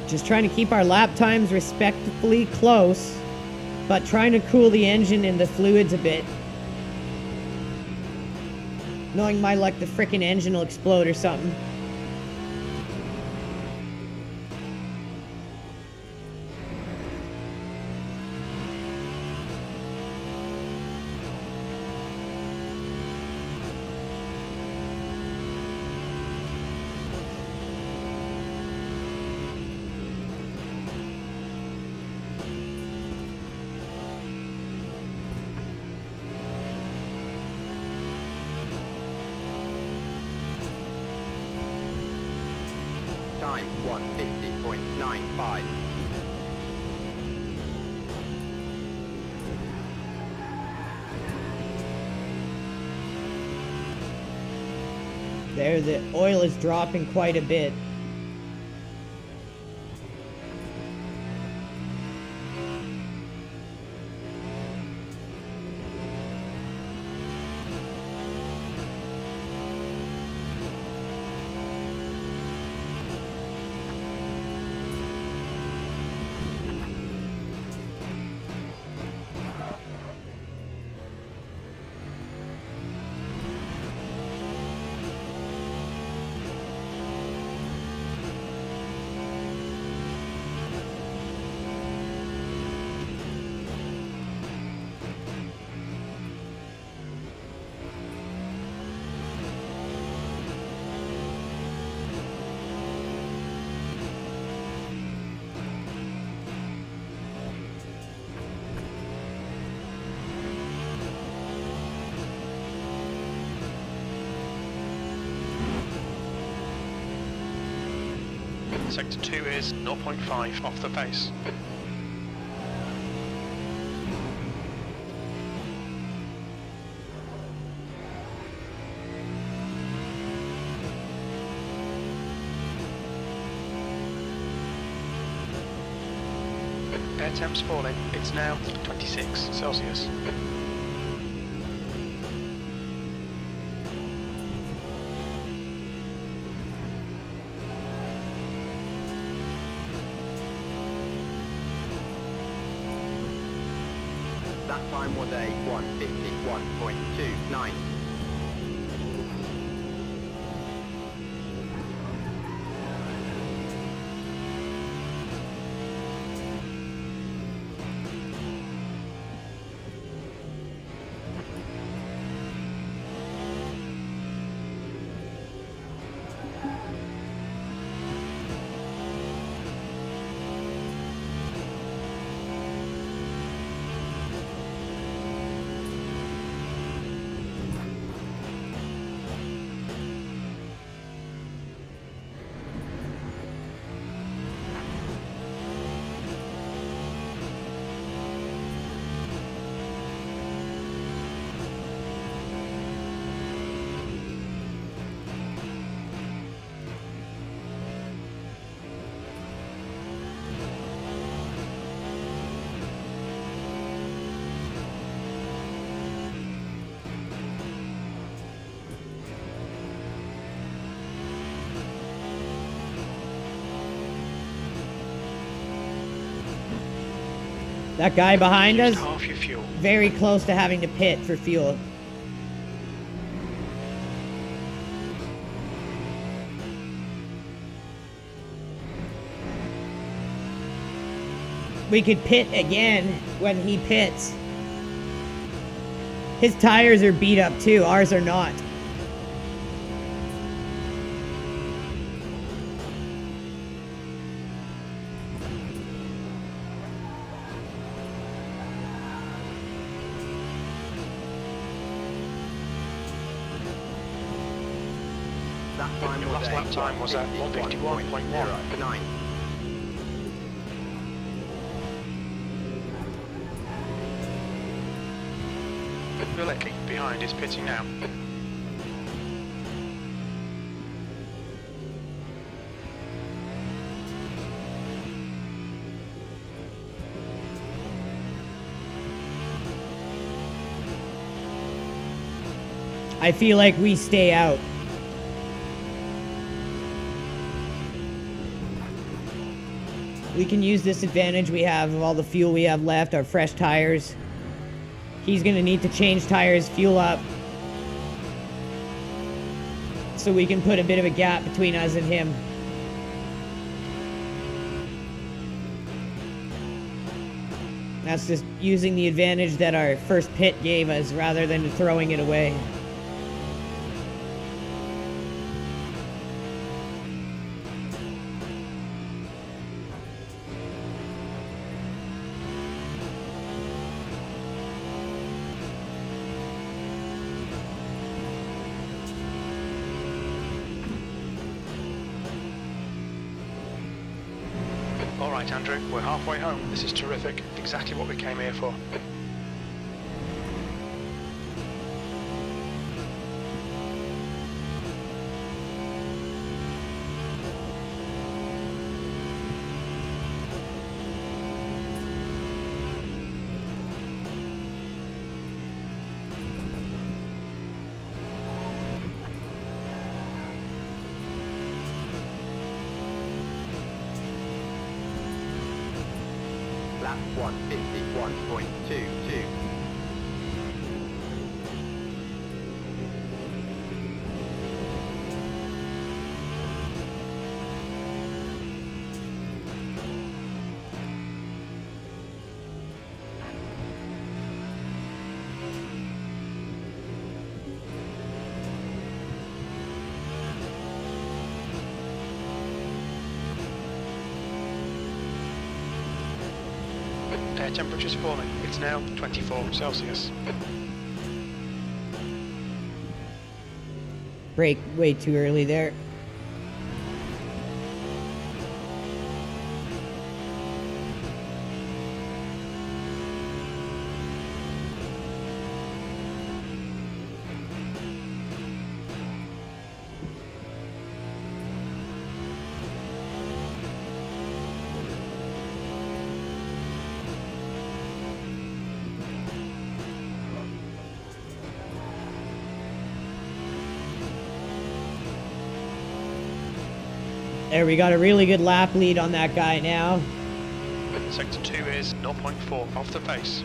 Just trying to keep our lap times respectfully close, but trying to cool the engine and the fluids a bit. Knowing my luck, the frickin' engine will explode or something. time 150.95. There, the oil is dropping quite a bit. Sector 2 is 0.5 off the pace. Air temp's falling. It's now 26 Celsius. That time was a 151.29. That guy behind us, Used half your fuel. very close to having to pit for fuel. We could pit again when he pits. His tires are beat up too, ours are not. That time Your was last a lap time was at 151.1. 151.09. Villecky behind is pitting now. I feel like we stay out. We can use this advantage we have of all the fuel we have left, our fresh tires. He's gonna need to change tires, fuel up, so we can put a bit of a gap between us and him. That's just using the advantage that our first pit gave us rather than throwing it away. Right, Andrew, we're halfway home. This is terrific. Exactly what we came here for. Lap 151.22. Air temperature's falling. It's now 24 Celsius. Brake way too early there. There, we got a really good lap lead on that guy now. Sector 2 is 0.4 off the pace.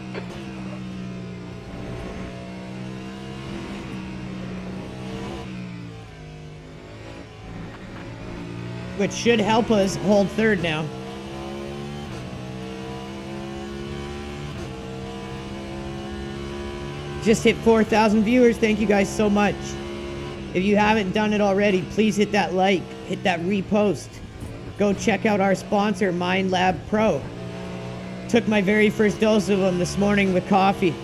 Which should help us hold third now. Just hit 4,000 viewers. Thank you guys so much. If you haven't done it already, please hit that like, hit that repost. Go check out our sponsor, Mind Lab Pro. Took my very first dose of them this morning with coffee.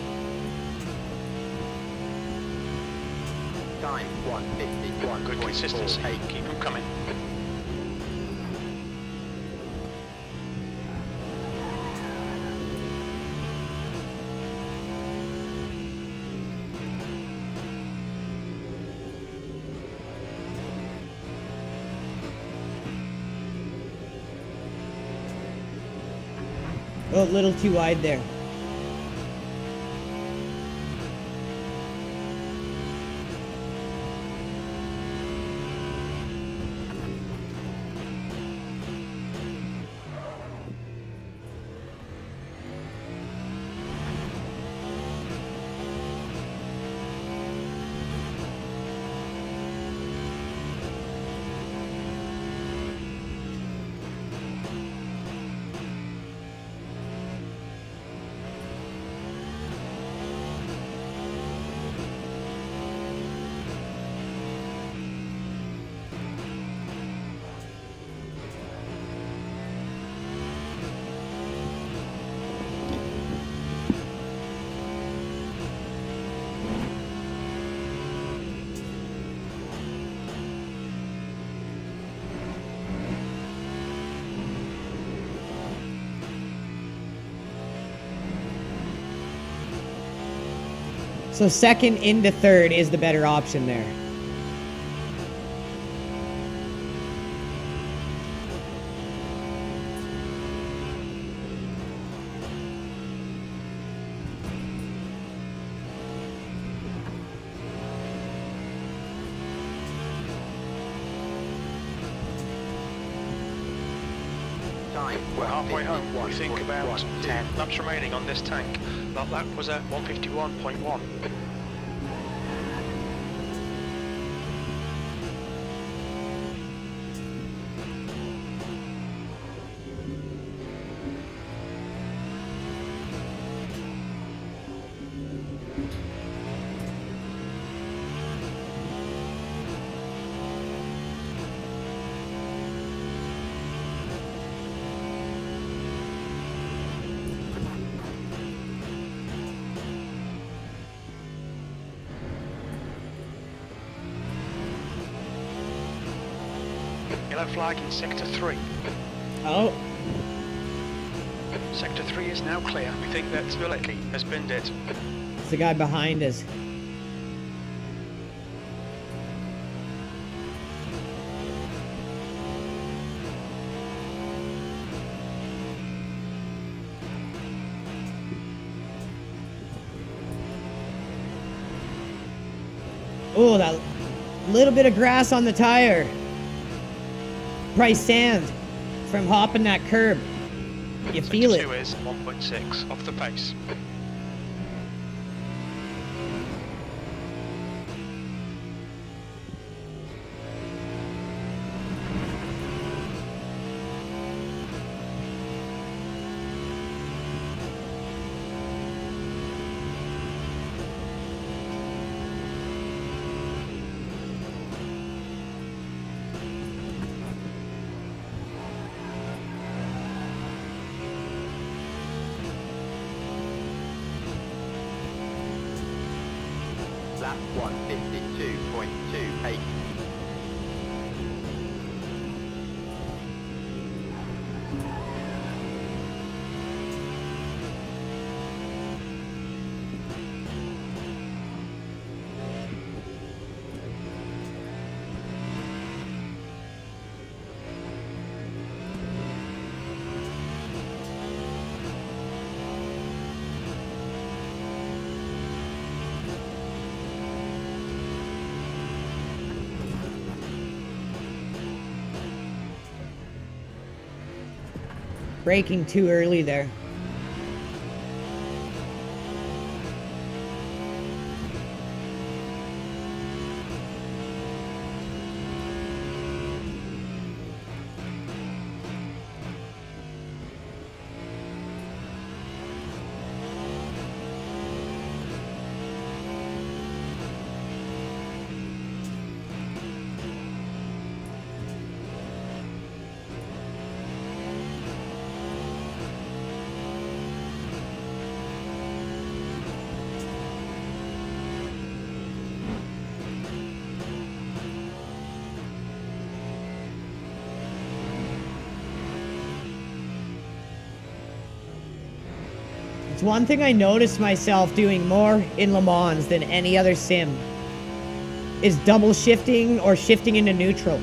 Time 151.48. Good consistency. Keep them coming. Oh, a little too wide there. So second into third is the better option there. Time We're halfway home. We think about 10 laps remaining on this tank. That lap was at 151.1. Yellow flag in sector 3. Oh, Sector 3 is now clear. We think that Zwilicki has binned it. It's the guy behind us. Oh, that little bit of grass on the tire. Probably sand from hopping that curb. You feel it. Sector 2 is 1.6 off the pace. Lap 152.28. Braking too early there. It's one thing I noticed myself doing more in Le Mans than any other sim is double shifting or shifting into neutral.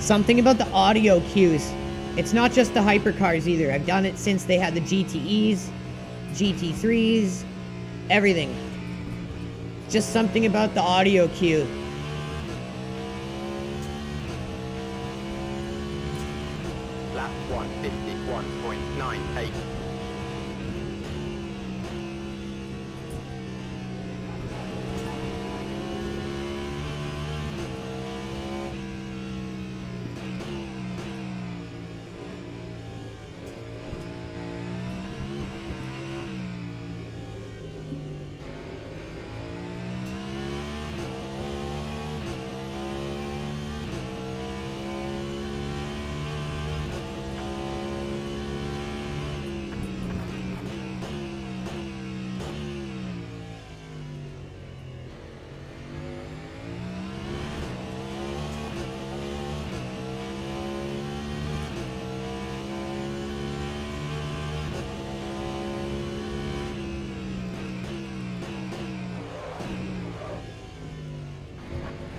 Something about the audio cues. It's not just the hypercars either. I've done it since they had the GTEs, GT3s, everything. Just something about the audio cue. Lap 151.98.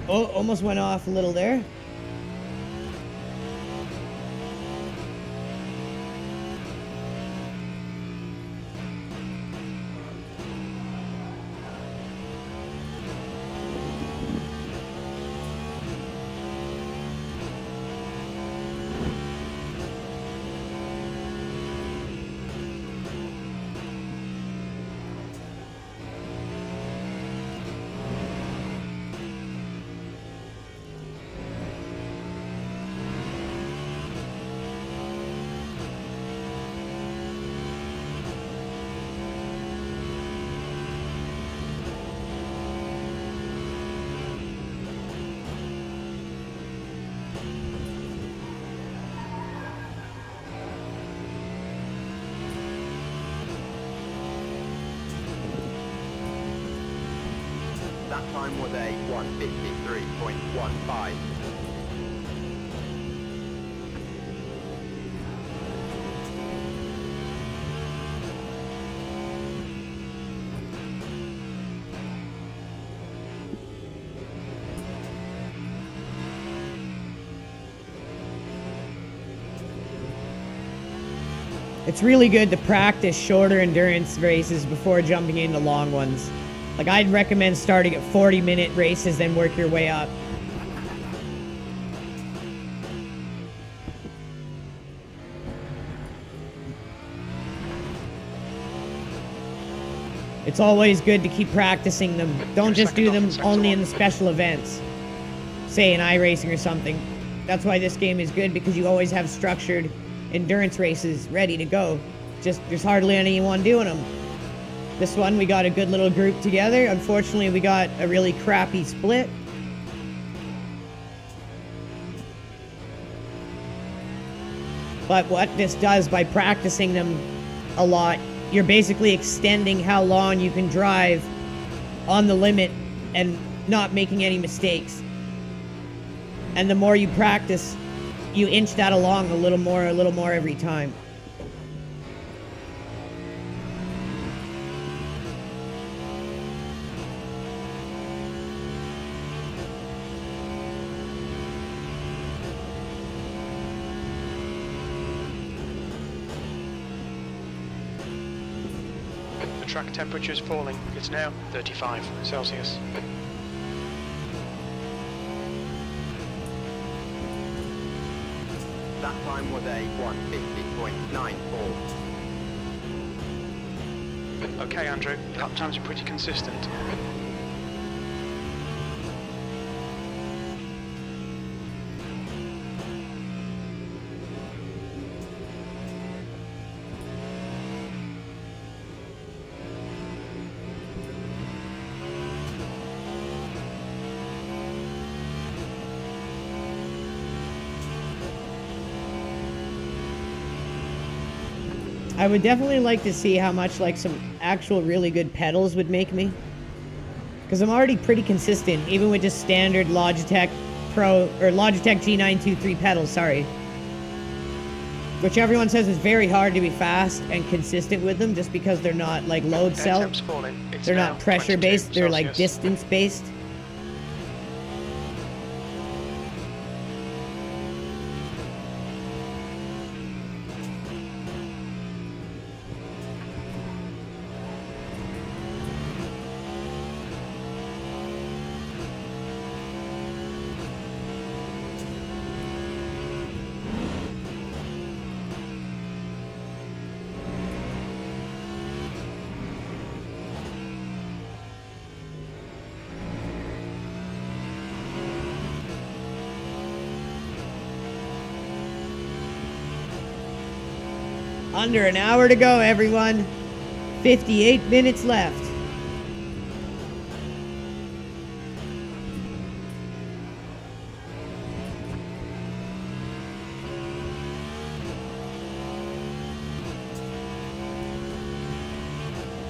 Oh, almost went off a little there. That time was a 153.15. It's really good to practice shorter endurance races before jumping into long ones. Like, I'd recommend starting at 40-minute races, then work your way up. It's always good to keep practicing them. Don't just do them only in the special events. Say in iRacing or something. That's why this game is good, because you always have structured endurance races ready to go. Just, there's hardly anyone doing them. This one, we got a good little group together. Unfortunately, we got a really crappy split. But what this does, by practicing them a lot, you're basically extending how long you can drive on the limit and not making any mistakes. And the more you practice, you inch that along a little more every time. The track temperature is falling. It's now 35 Celsius. That time was a 150.94. Okay, Andrew, lap times are pretty consistent. I would definitely like to see how much, like, some actual really good pedals would make me. Because I'm already pretty consistent, even with just standard Logitech Pro, or Logitech G923 pedals, sorry. Which everyone says is very hard to be fast and consistent with them, just because they're not, like, load cell. Temp's falling. It's They're now not pressure-based, 22 they're, like, Celsius. distance-based. Under an hour to go, everyone. 58 minutes left.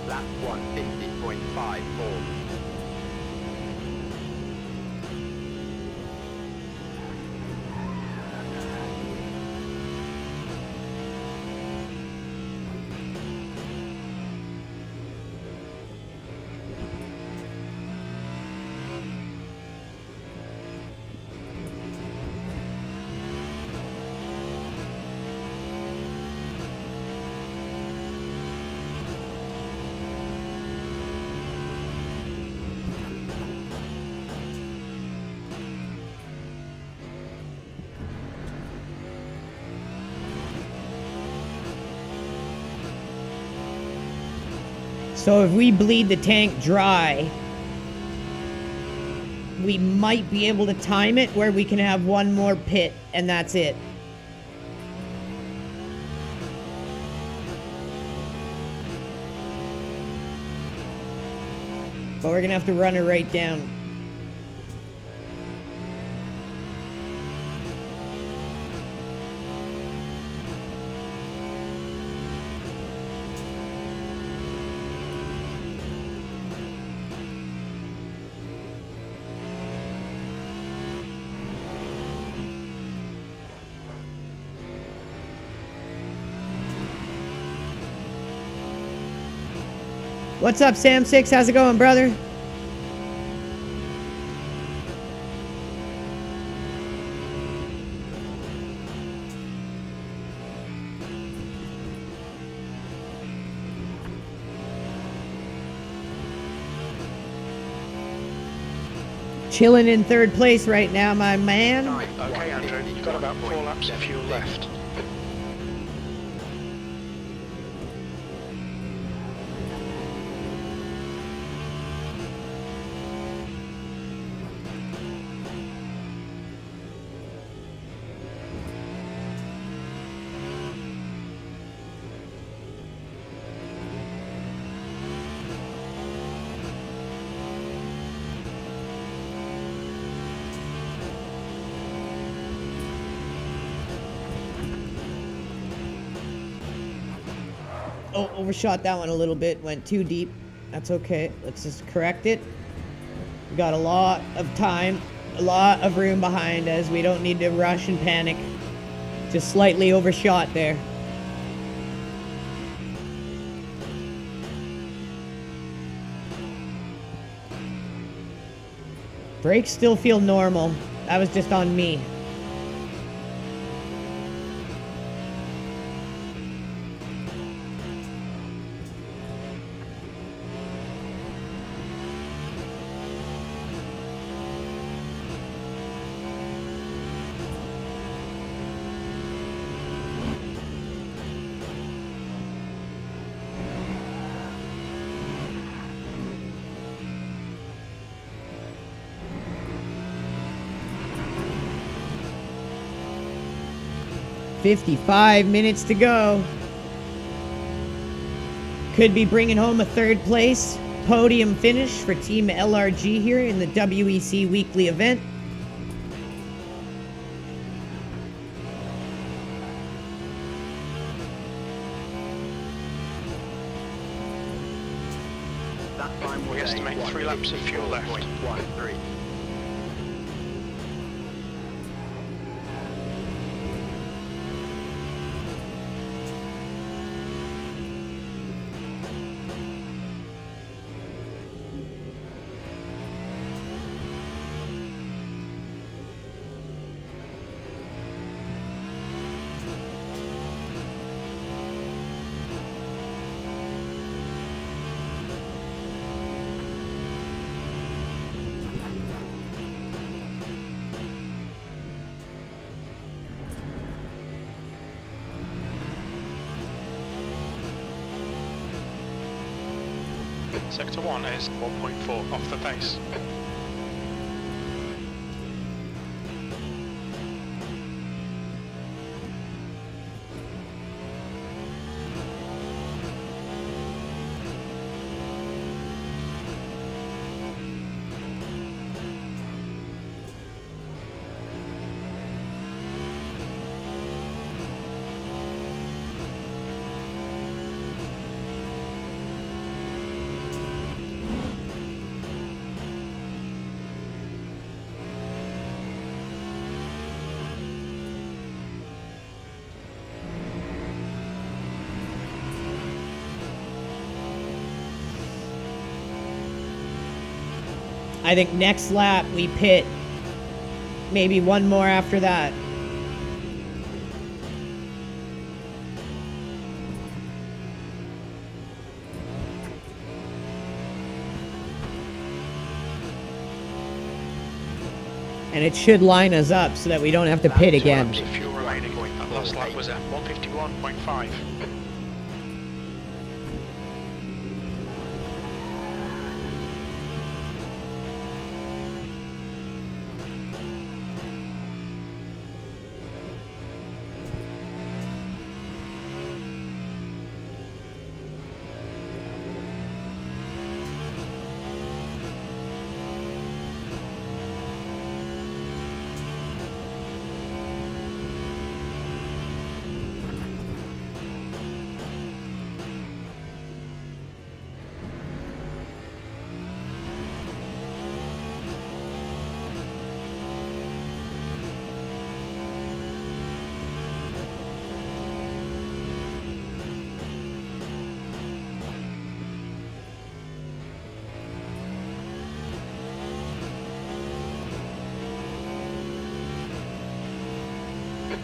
Lap 150.54. So if we bleed the tank dry, we might be able to time it where we can have one more pit, and that's it. But we're gonna have to run it right down. What's up, Sam6? How's it going, brother? chilling in third place right now, my man. Okay, Andrew, you've got about 4 laps of fuel left. Oh, overshot that one a little bit. Went too deep. That's okay. Let's just correct it. We got a lot of time, a lot of room behind us. We don't need to rush and panic. Just slightly overshot there. Brakes still feel normal. That was just on me. $55 minutes to go. Could be bringing home a third place podium finish for Team LRG here in the WEC weekly event. That time was We estimate 3 laps of fuel left. 1.13. Sector 1 is 1.4 off the pace. I think next lap we pit. Maybe one more after that. And it should line us up so that we don't have to pit again. 2 laps of fuel remaining. That last lap was at 151.5.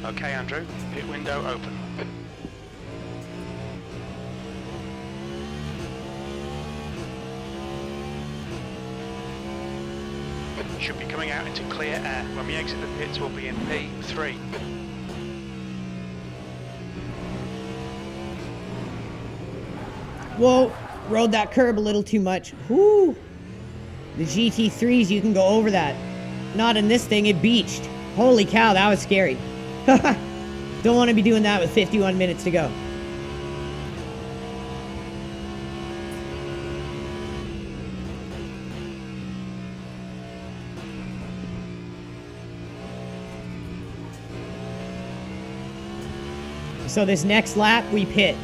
Okay, Andrew, pit window open. Should be out into clear air. When we exit the pits, we'll be in P3. Whoa, rode that curb a little too much. Whoo! The GT3s, you can go over that. Not in this thing, it beached. Holy cow, that was scary. Don't want to be doing that with 51 minutes to go. So this next lap, we pit.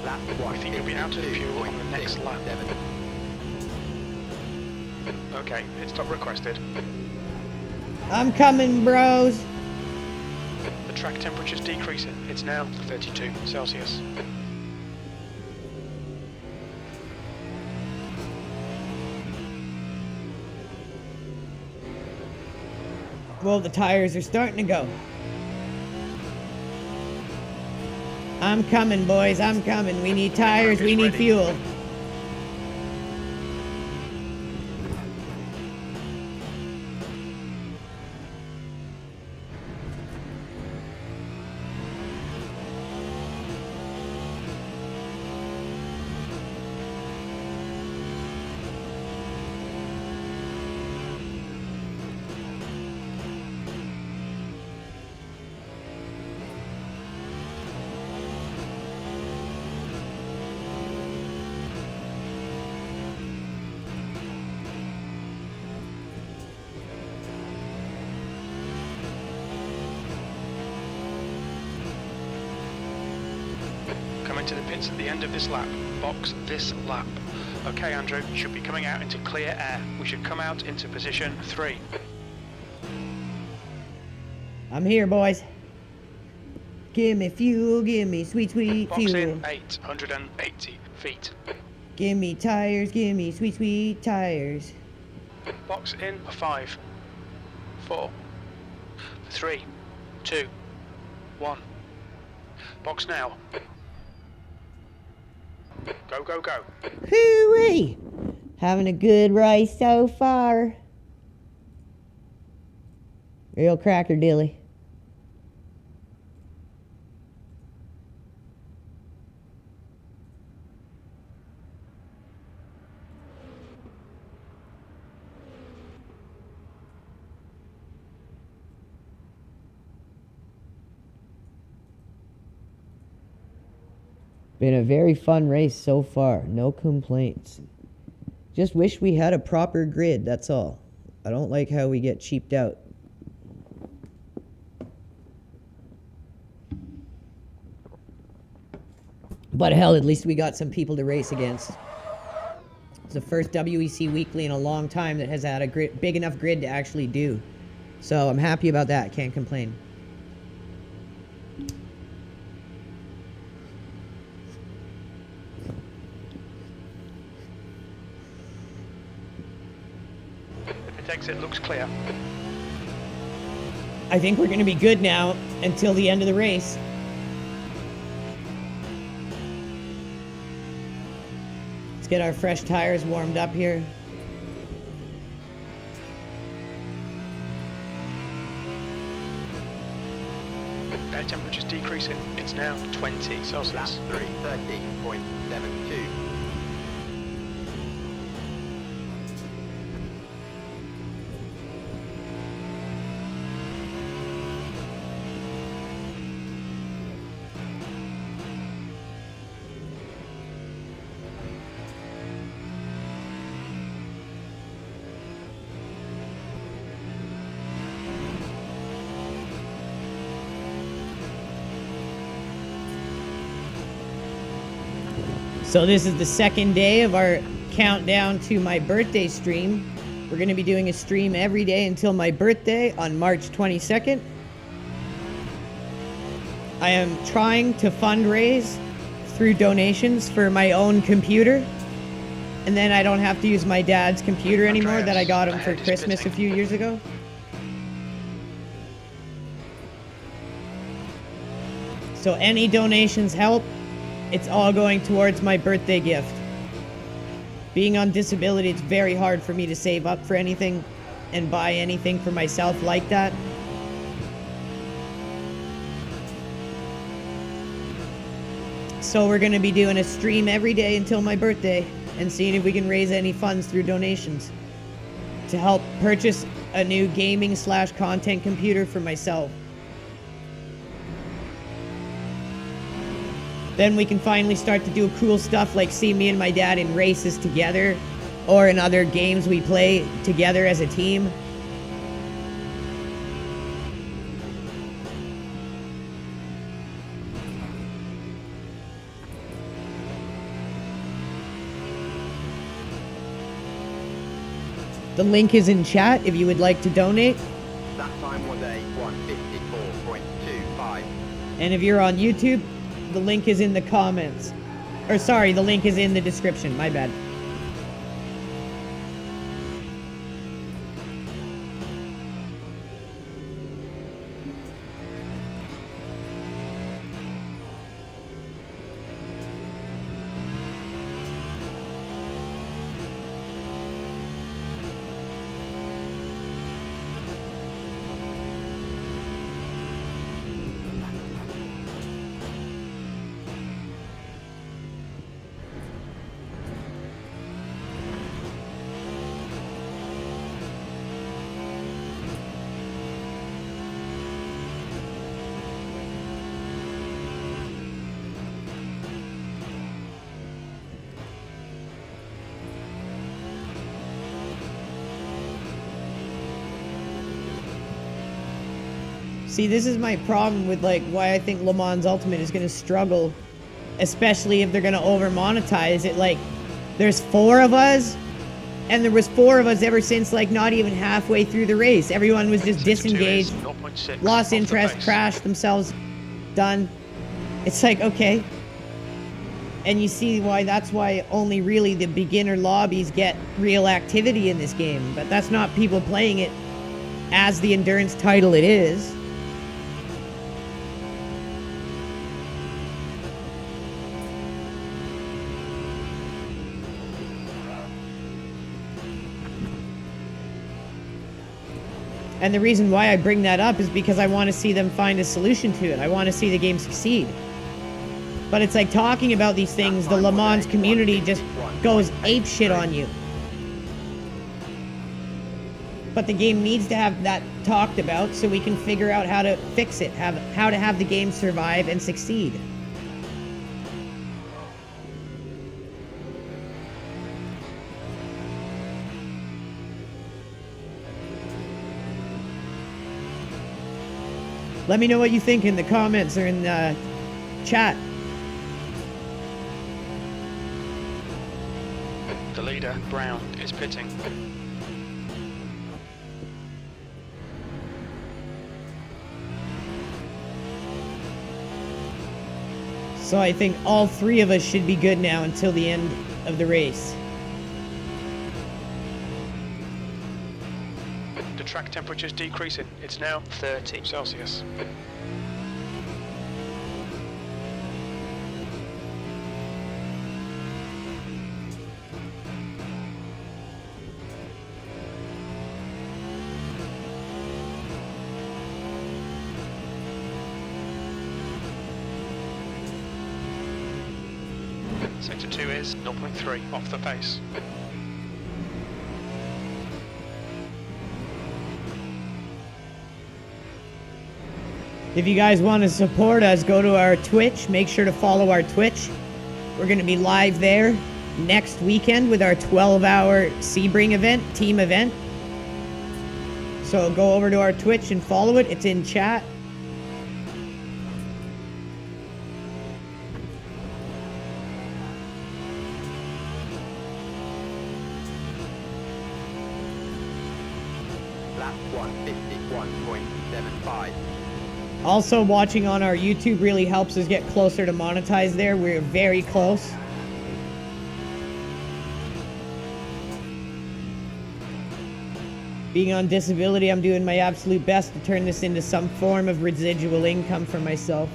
Lap I think you'll be out of fuel on the next lap. Okay, pit stop requested. I'm coming, bros. The track temperature's decreasing. It's now 32 Celsius. Well, the tires are starting to go. I'm coming, boys. I'm coming. We need tires. We need fuel. Coming to the pits at the end of this lap. Box this lap. Okay, Andrew, you should be coming out into clear air. We should come out into position 3. I'm here, boys. Give me fuel. Give me sweet, sweet Box fuel. in 880 feet. Give me tires. Give me sweet, sweet tires. Box in 5, 4, 3, 2, 1. Box now. Go, go, go. Hoo-wee! Having a good race so far. Real cracker dilly. Been a very fun race so far. No complaints. Just wish we had a proper grid, that's all. I don't like how we get cheaped out. But hell, at least we got some people to race against. It's the first WEC Weekly in a long time that has had a big enough grid to actually do. So I'm happy about that. Can't complain. Exit looks clear. I think we're going to be good now until the end of the race. Let's get our fresh tires warmed up here. Air temperature's decreasing. It's now 20 Lap Celsius. 3, 13.72. So this is the second day of our countdown to my birthday stream. We're going to be doing a stream every day until my birthday on March 22nd. I am trying to fundraise through donations for my own computer. And then I don't have to use my dad's computer anymore that I got him for Christmas a few years ago. So any donations help. It's all going towards my birthday gift. Being on disability, it's very hard for me to save up for anything and buy anything for myself like that. So we're going to be doing a stream every day until my birthday and seeing if we can raise any funds through donations to help purchase a new gaming / content computer for myself. Then we can finally start to do cool stuff like see me and my dad in races together or in other games we play together as a team. The link is in chat if you would like to donate. That time was a 154.25. And if you're on YouTube, the link is in the comments. Or sorry, the link is in the description. My bad. See, this is my problem with, like, why I think Le Mans Ultimate is going to struggle, especially if they're going to over-monetize it. Like, there's 4 of us, and there was 4 of us ever since, like, not even halfway through the race. Everyone was just disengaged, lost interest, crashed themselves, done. It's like, okay. And you see why that's why only really the beginner lobbies get real activity in this game. But that's not people playing it as the endurance title it is. And the reason why I bring that up is because I want to see them find a solution to it. I want to see the game succeed. But it's like talking about these things, the Le Mans community just goes apeshit on you. But the game needs to have that talked about so we can figure out how to fix it, how to have the game survive and succeed. Let me know what you think in the comments or in the chat. The leader, Brown, is pitting. So I think all 3 of us should be good now until the end of the race. The track temperature is decreasing. It's now 30 Celsius. Sector 2 is 0.3 off the pace. If you guys want to support us, go to our Twitch. Make sure to follow our Twitch. We're going to be live there next weekend with our 12-hour Sebring event, team event. So go over to our Twitch and follow it. It's in chat. Lap 151.75. Also, watching on our YouTube really helps us get closer to monetize there. We're very close. Being on disability, I'm doing my absolute best to turn this into some form of residual income for myself.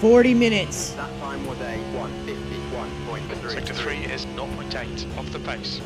40 minutes. That time was a 1:51.3. Sector 3 is 0.8 off the pace.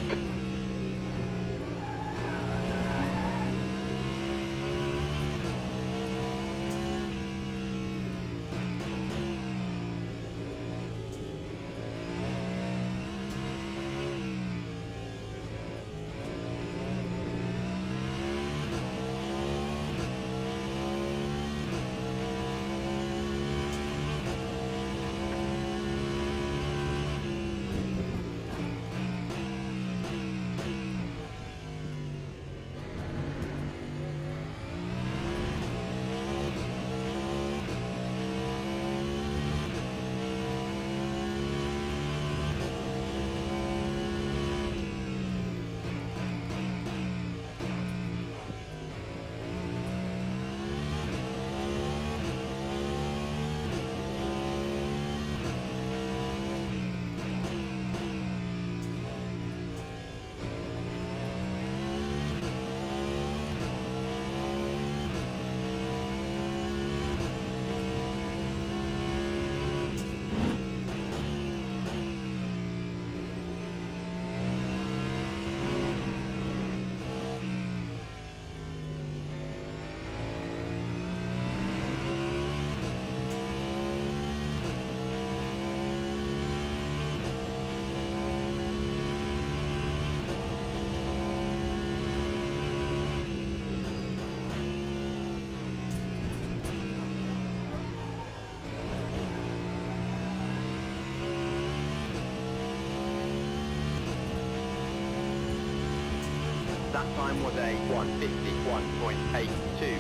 That time was a 1:51.82.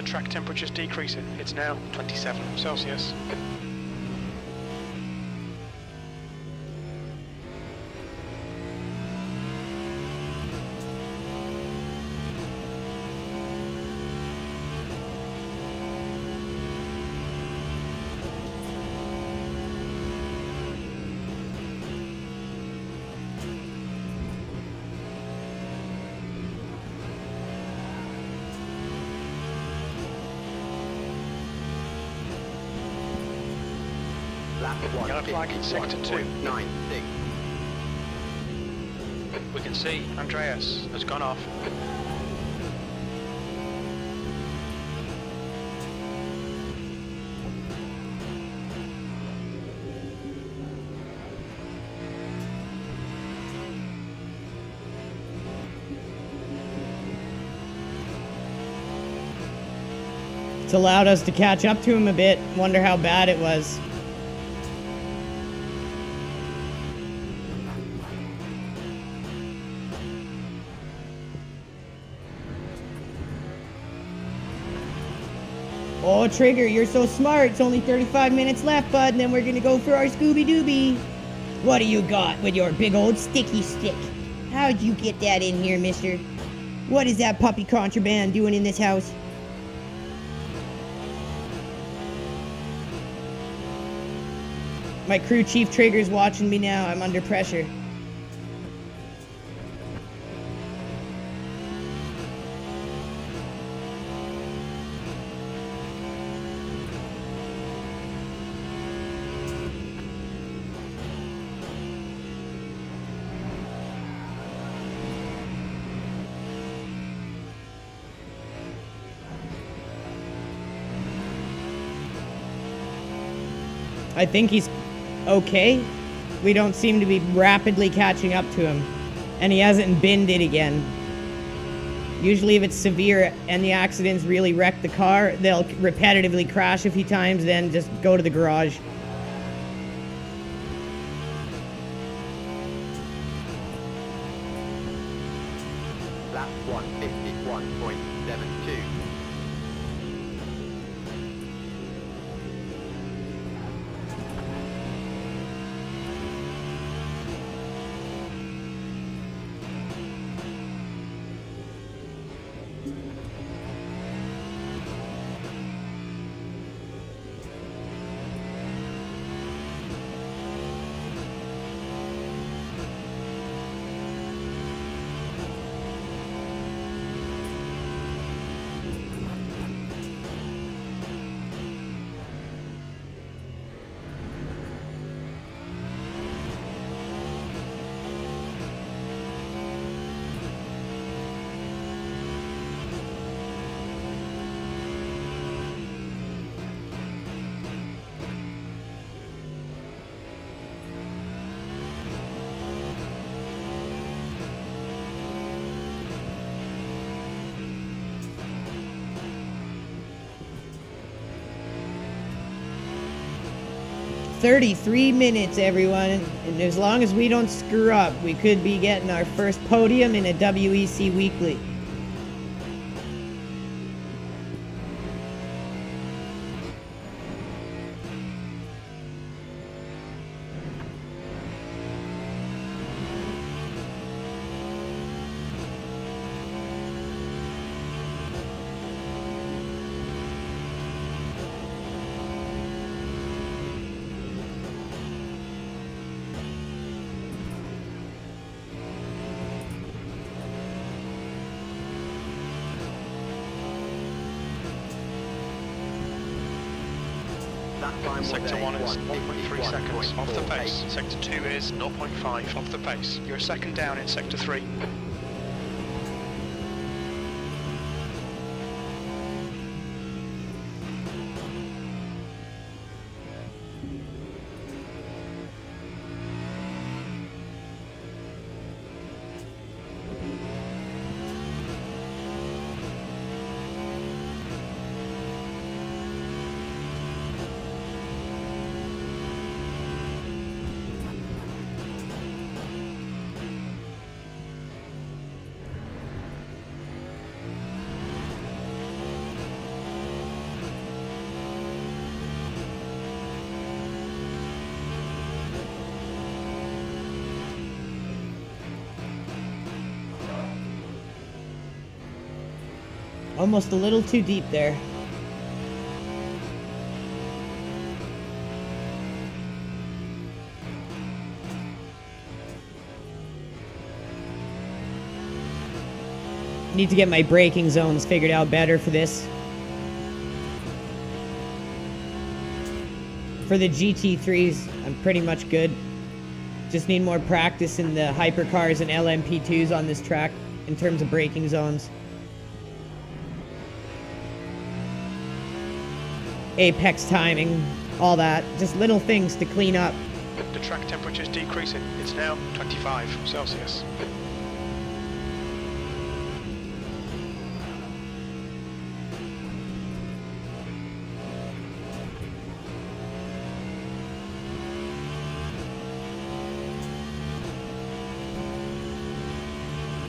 Track temperature's decreasing. It's now 27 Celsius. Yellow flag in sector 2. 1:51.96. We can see Andreas has gone off. It's allowed us to catch up to him a bit. Wonder how bad it was. Oh, Trigger, you're so smart. It's only 35 minutes left, bud, and then we're gonna go for our Scooby-Dooby. What do you got with your big old sticky stick? How'd you get that in here, mister? What is that puppy contraband doing in this house? My crew chief Trigger's watching me now. I'm under pressure. I think he's okay. We don't seem to be rapidly catching up to him. And he hasn't binned it again. Usually if it's severe and the accidents really wreck the car, they'll repetitively crash a few times, then just go to the garage. Lap 151.72. "33 minutes, everyone. And as long as we don't screw up, we could be getting our first podium in a WEC Weekly." That time was Sector a 1 is 1.3 seconds off the 151.48. pace. Sector 2 is 0.5 off the pace. You're a second down in Sector 3. Almost a little too deep there. Need to get my braking zones figured out better for this. For the GT3s, I'm pretty much good. Just need more practice in the hypercars and LMP2s on this track in terms of braking zones. Apex timing, all that. Just little things to clean up. The track temperature is decreasing. It's now 25 Celsius.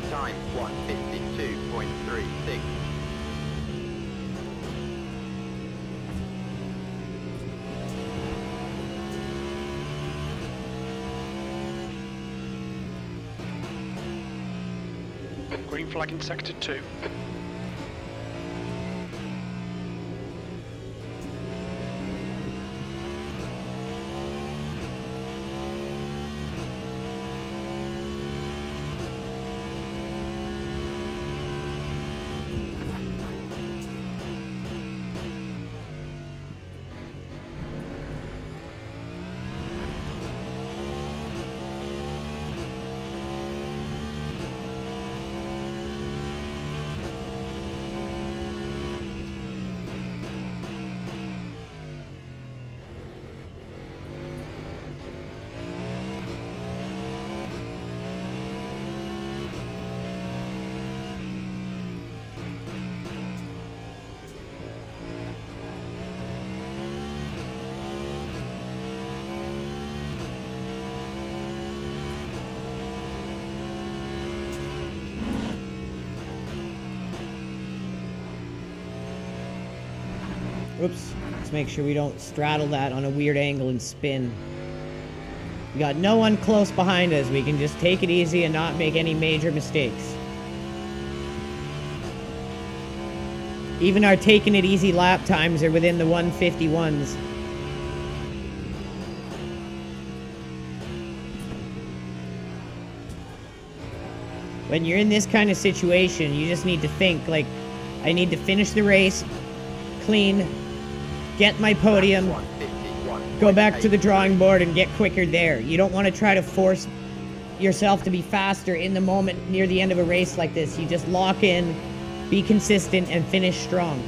Time 152.36. Green flag in Sector 2. Oops. Let's make sure we don't straddle that on a weird angle and spin. We got no one close behind us. We can just take it easy and not make any major mistakes. Even our taking it easy lap times are within the 151s. When you're in this kind of situation, you just need to think, like, I need to finish the race, clean, get my podium, go back to the drawing board and get quicker there. You don't want to try to force yourself to be faster in the moment near the end of a race like this. You just lock in, be consistent, and finish strong.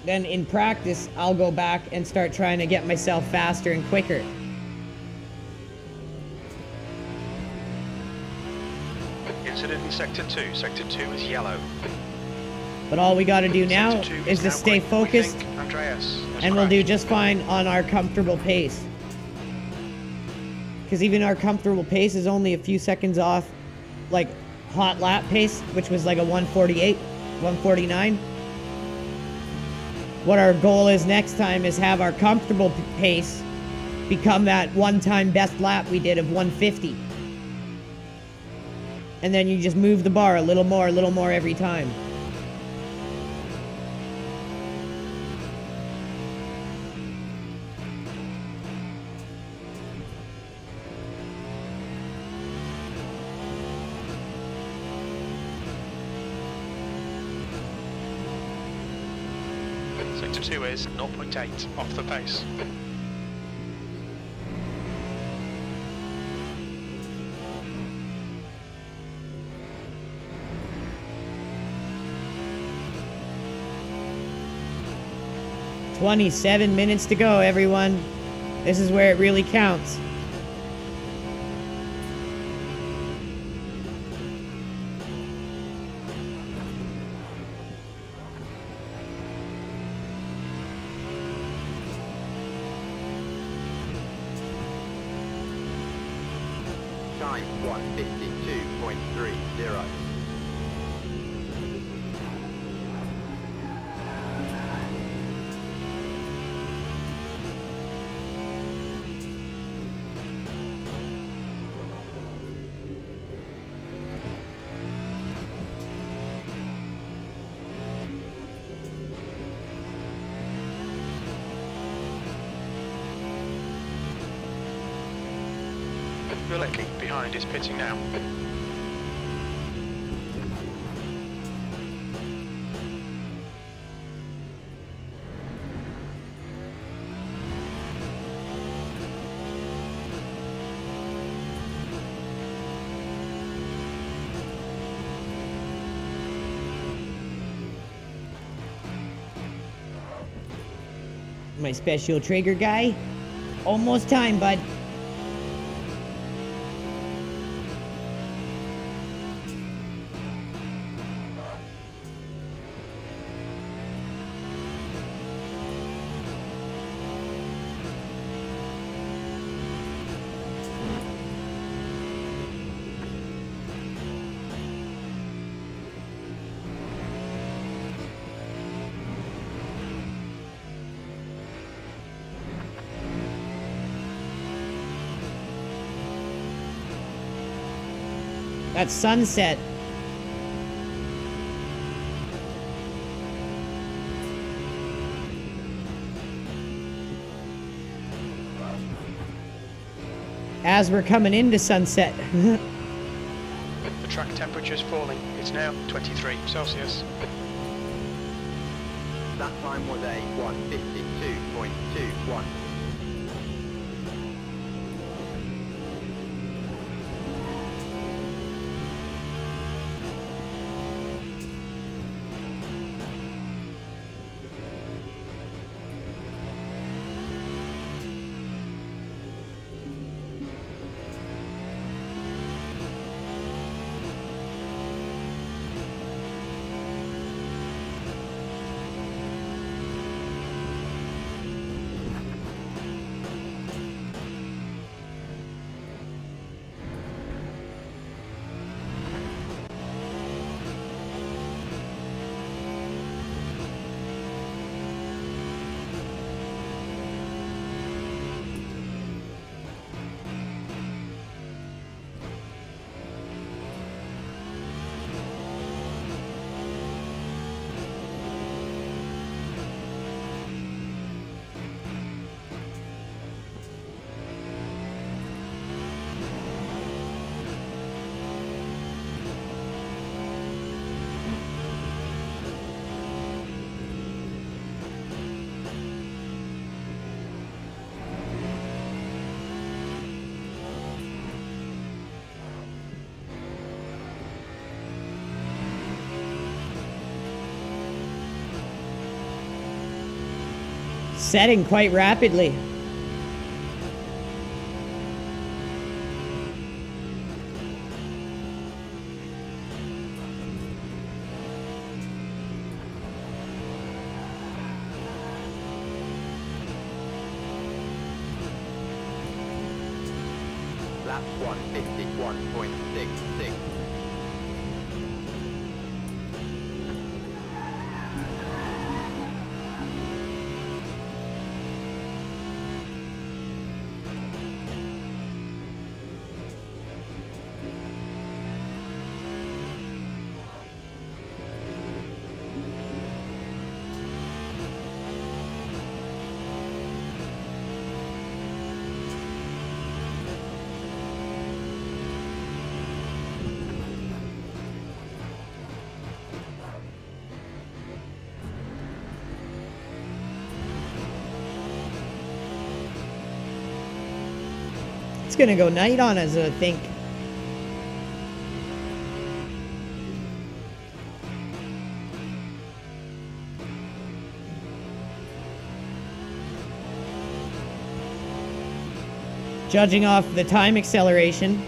Then in practice, I'll go back and start trying to get myself faster and quicker. Incident in Sector 2. Sector 2 is yellow. But all we gotta do now Sector 2 is to now stay white. We focused, think Andreas has and we'll do crashed. just fine on our comfortable pace. Because even our comfortable pace is only a few seconds off, like, hot lap pace, which was like a 148, 149. What our goal is next time is have our comfortable pace become that one-time best lap we did of 150. And then you just move the bar a little more every time. Sector 2 is 0.8 off the pace. "27 minutes to go, everyone. This is where it really counts." Time 152.30. Vilecki behind is pitting now. My special trigger guy. Almost time, bud. That's sunset. As we're coming into sunset. The track temperature is falling. It's now 23 Celsius. That time was a 152.21. setting quite rapidly. Lap 151.66. It's gonna go night on us, I think. Judging off the time acceleration.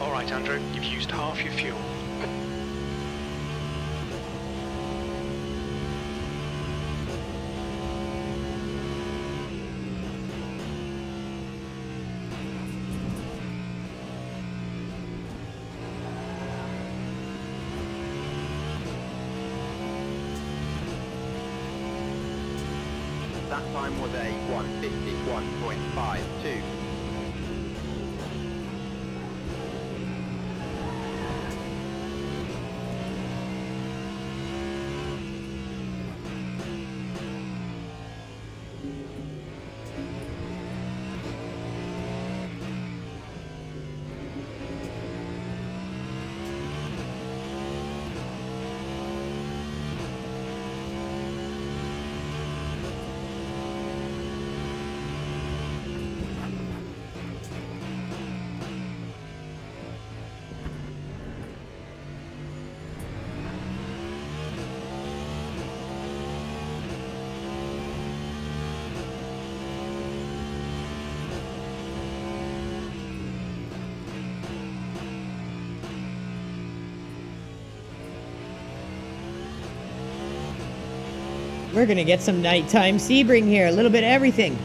All right, Andrew, you've used half your fuel. That time was a 151.52. We're gonna get some nighttime Sebring here, a little bit of everything.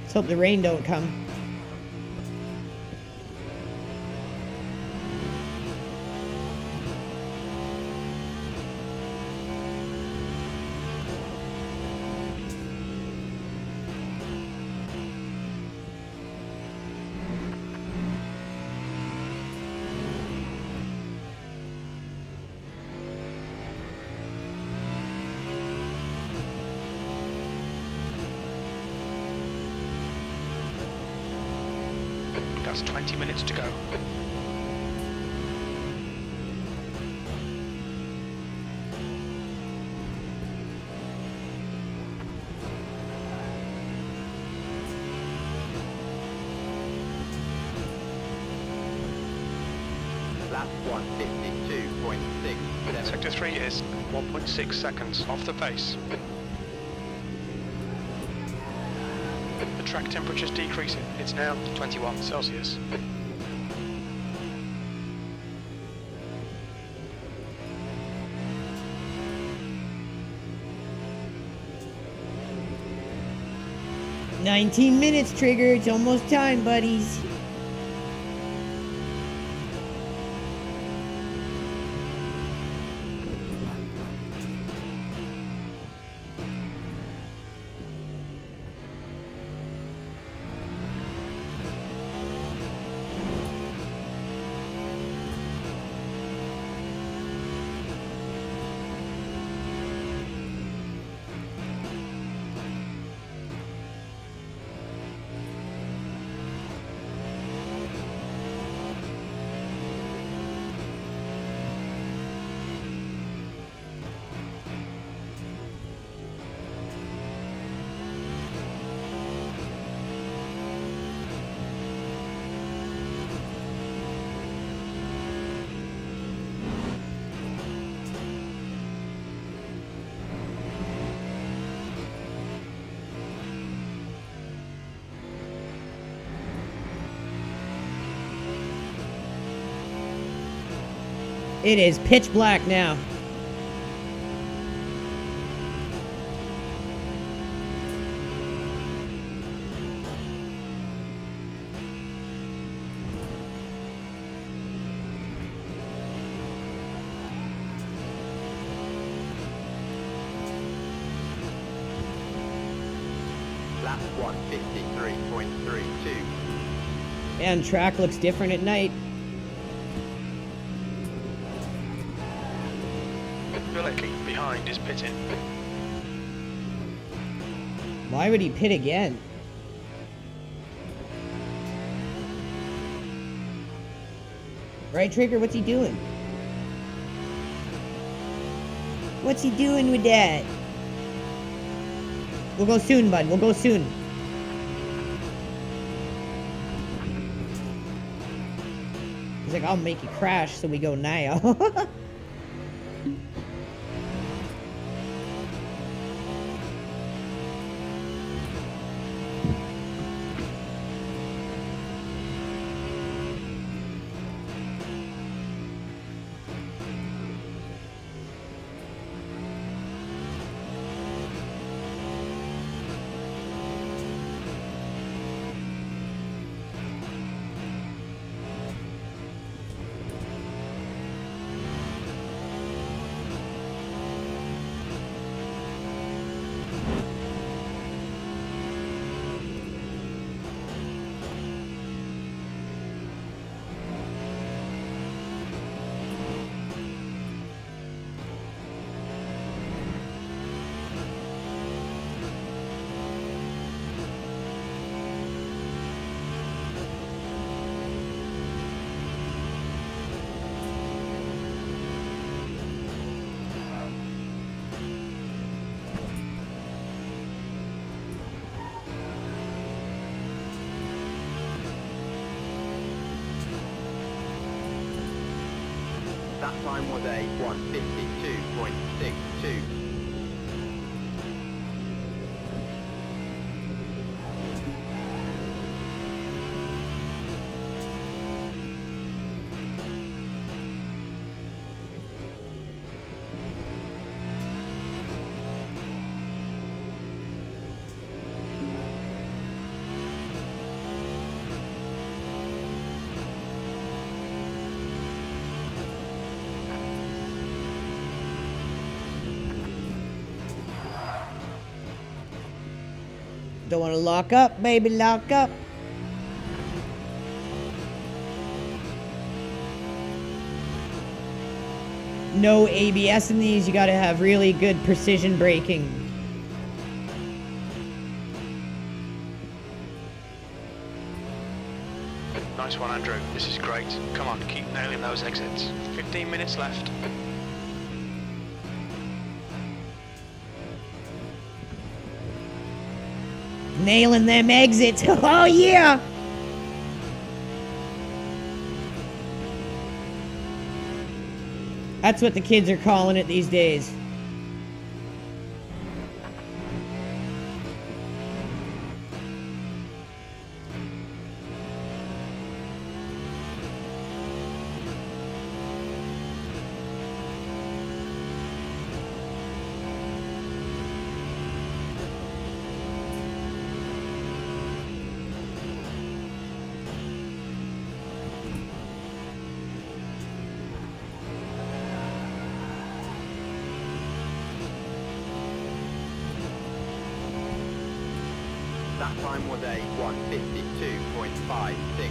Let's hope the rain don't come. That's 20 minutes to go. Lap 152.67. Sector 3 is 1.6 seconds off the pace. The track temperature's decreasing. It's now 21 Celsius. "19 minutes, Trigger. It's almost time, buddies." It is pitch black now. Lap 153.32. And track looks different at night. Directly behind is pitting. Why would he pit again? Right, Trigger? What's he doing? What's he doing with that? We'll go soon, bud. We'll go soon. He's like, I'll make you crash, so we go now. That time was a 152.62. Don't want to lock up, baby, lock up. No ABS in these, you gotta have really good precision braking. Nice one, Andrew. This is great. Come on, keep nailing those exits. 15 minutes left. Nailing them exits. Oh, yeah. That's what the kids are calling it these days. That time was a 152.56.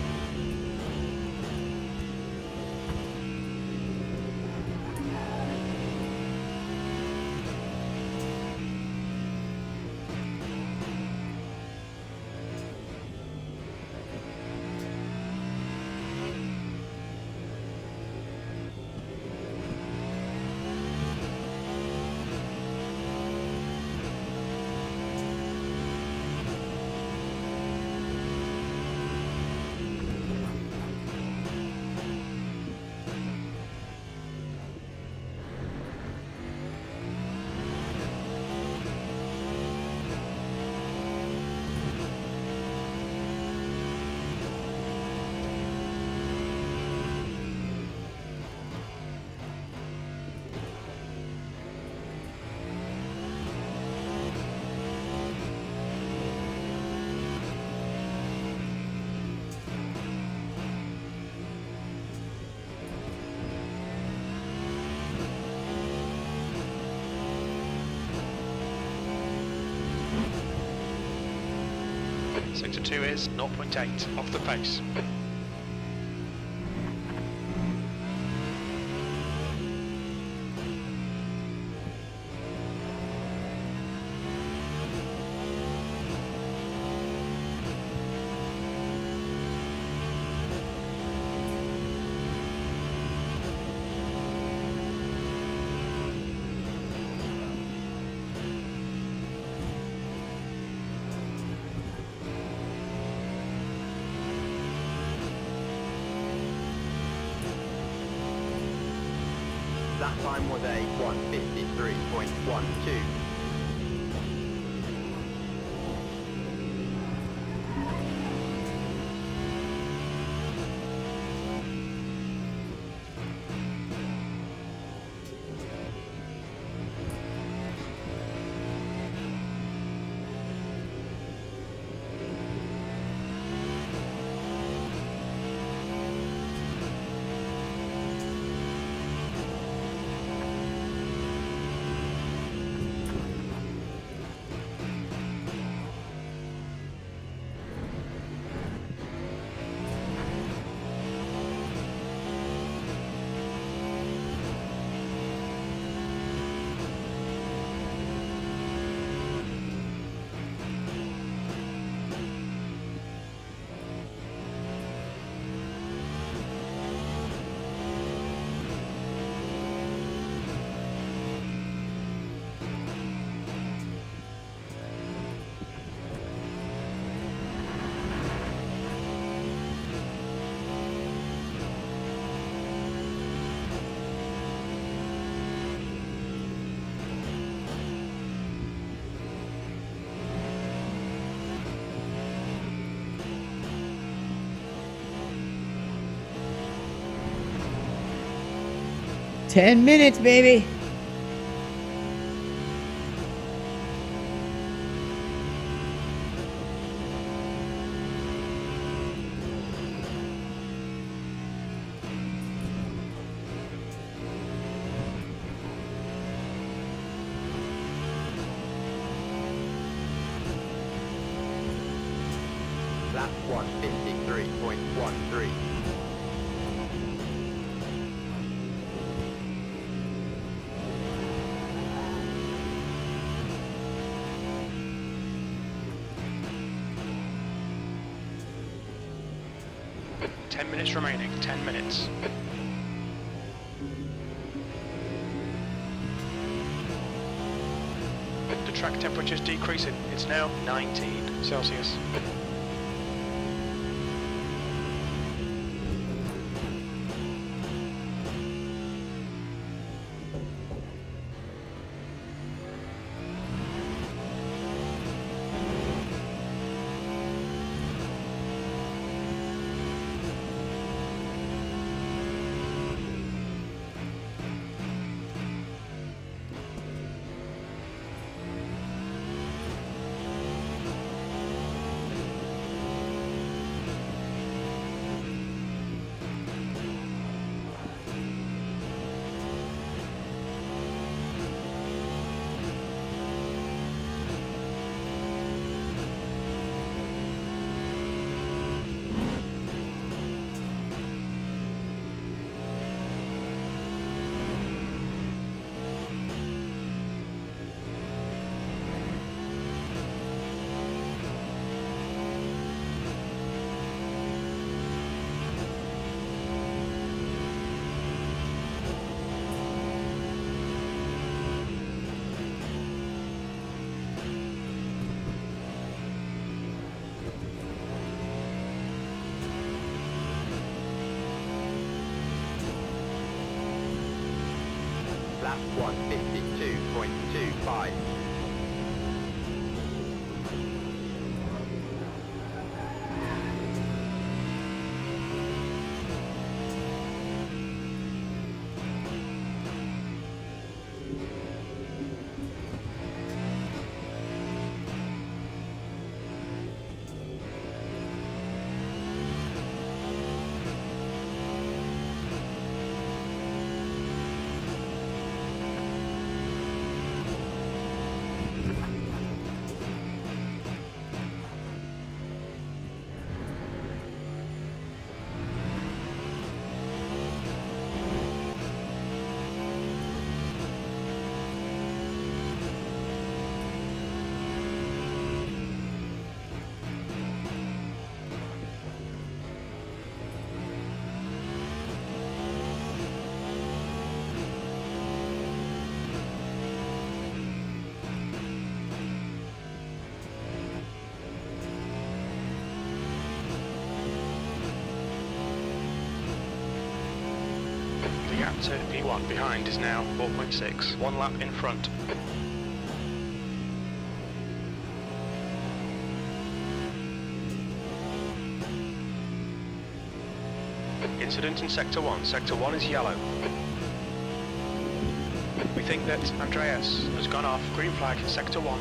Sector 2 is 0.8 off the pace. That time was a 1:53.12. Ten minutes, baby. Lap 1:53.13. Ten minutes remaining, 10 minutes. The track temperature's decreasing. It's now 19 Celsius. Lap 1:52.25. gap to P1 behind is now 4.6, 1 lap in front. Incident in Sector 1. Sector 1 is yellow. We think that Andreas has gone off. Green flag, Sector 1.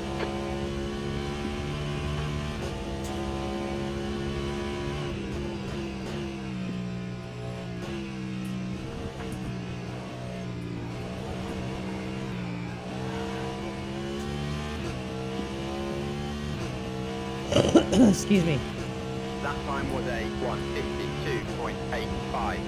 Excuse me. That time was a 1:52.85.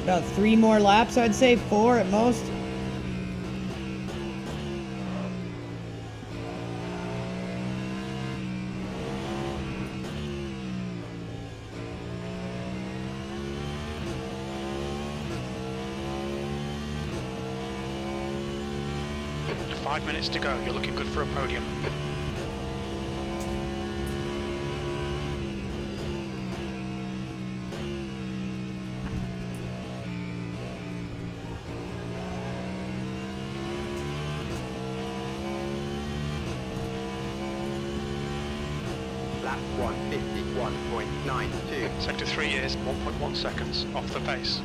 About 3 more laps, I'd say 4 at most. With 5 minutes to go, you're looking good for a podium. Lap 1:51.92. Sector 3 is 1.1 seconds off the pace.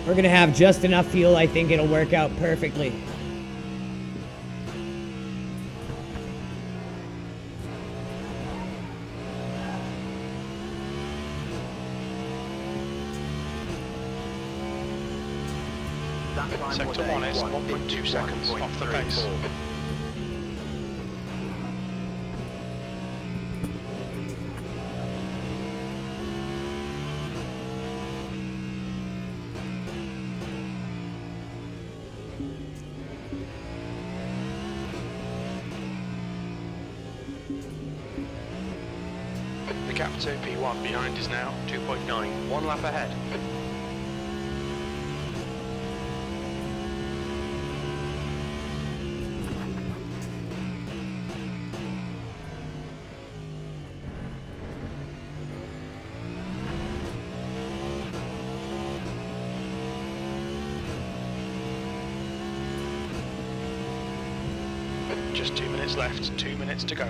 We're gonna have just enough fuel. I think it'll work out perfectly. That time was Sector 1 is a 1.2 seconds off the pace. 1:51.34. The gap to P1 behind is now 2.9, 1 lap ahead. Just 2 minutes left, 2 minutes to go.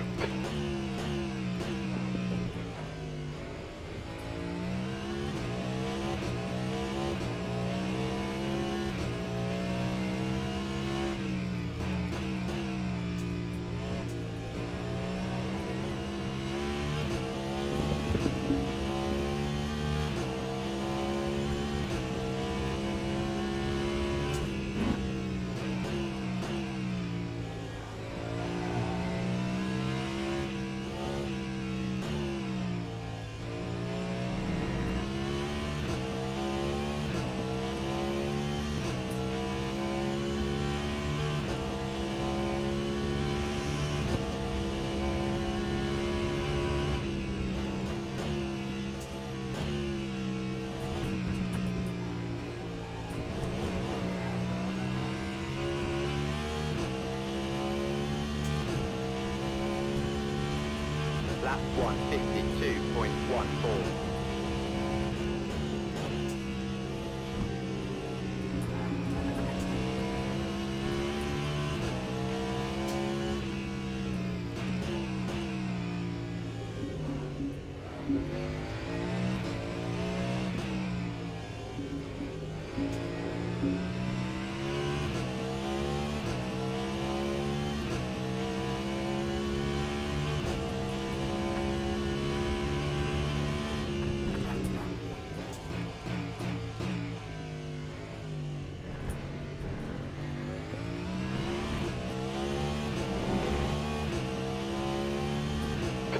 Lap 152.14.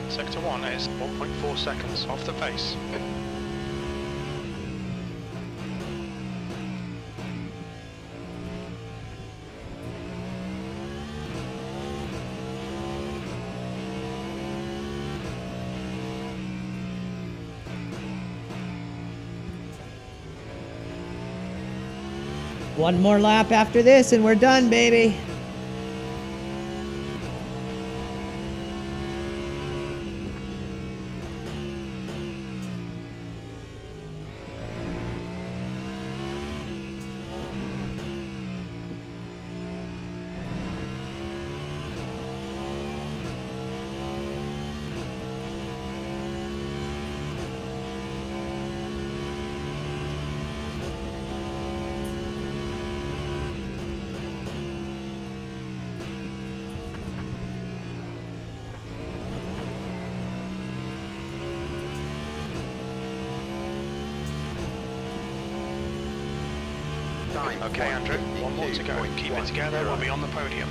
Sector 1 is 1.4 seconds off the pace. One more lap after this and we're done, baby. Time Okay, Andrew, one more to go. Keep it together, we'll be on the podium.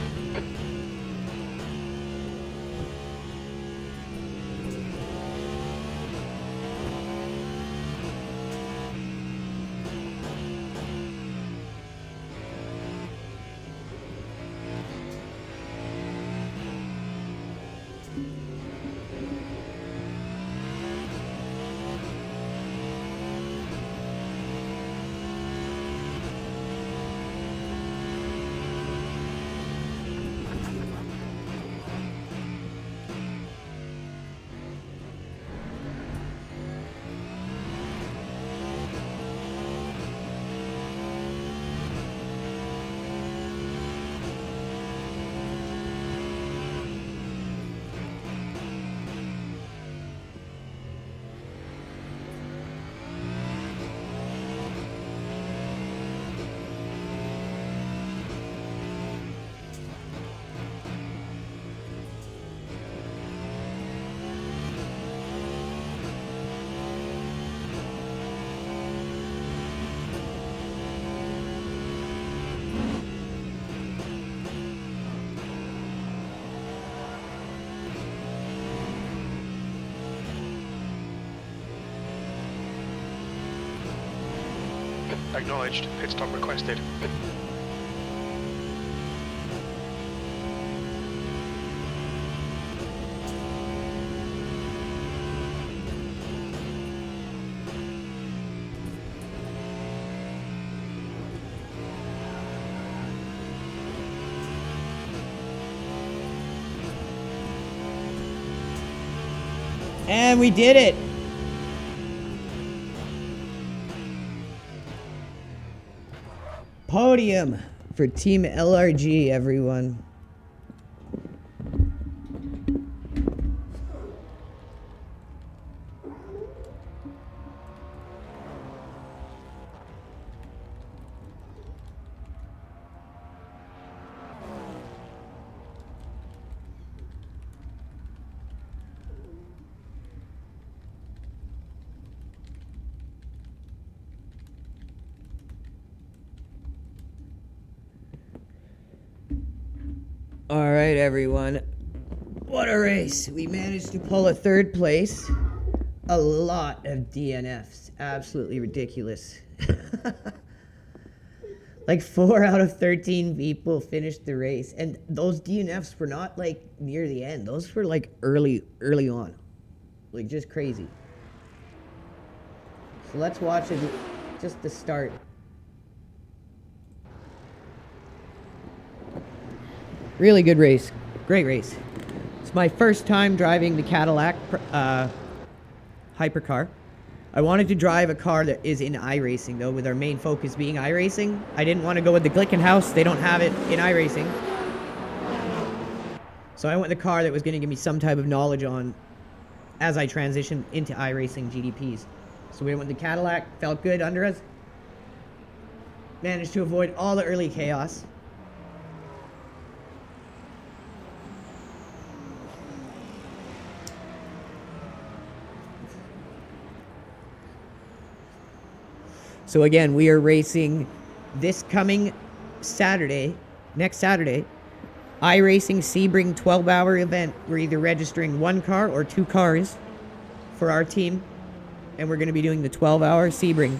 Acknowledged. Pit stop requested. And we did it. Podium for Team LRG, everyone. All right, everyone. What a race. We managed to pull a third place. A lot of DNFs. Absolutely ridiculous. Like 4 out of 13 people finished the race. And those DNFs were not like near the end. Those were like early on. Like just crazy. So let's watch it, just the start. Really good race. Great race. It's my first time driving the Cadillac HYPERCAR. I wanted to drive a car that is in iRacing, though, with our main focus being iRacing. I didn't want to go with the Glickenhaus. They don't have it in iRacing. So I went with a car that was going to give me some type of knowledge on as I transition into iRacing GDPs. So we went with the Cadillac. Felt good under us. Managed to avoid all the early chaos. So again, we are racing this coming Saturday, next Saturday, iRacing Sebring 12-hour event. We're either registering 1 car or 2 cars for our team, and we're going to be doing the 12-hour Sebring.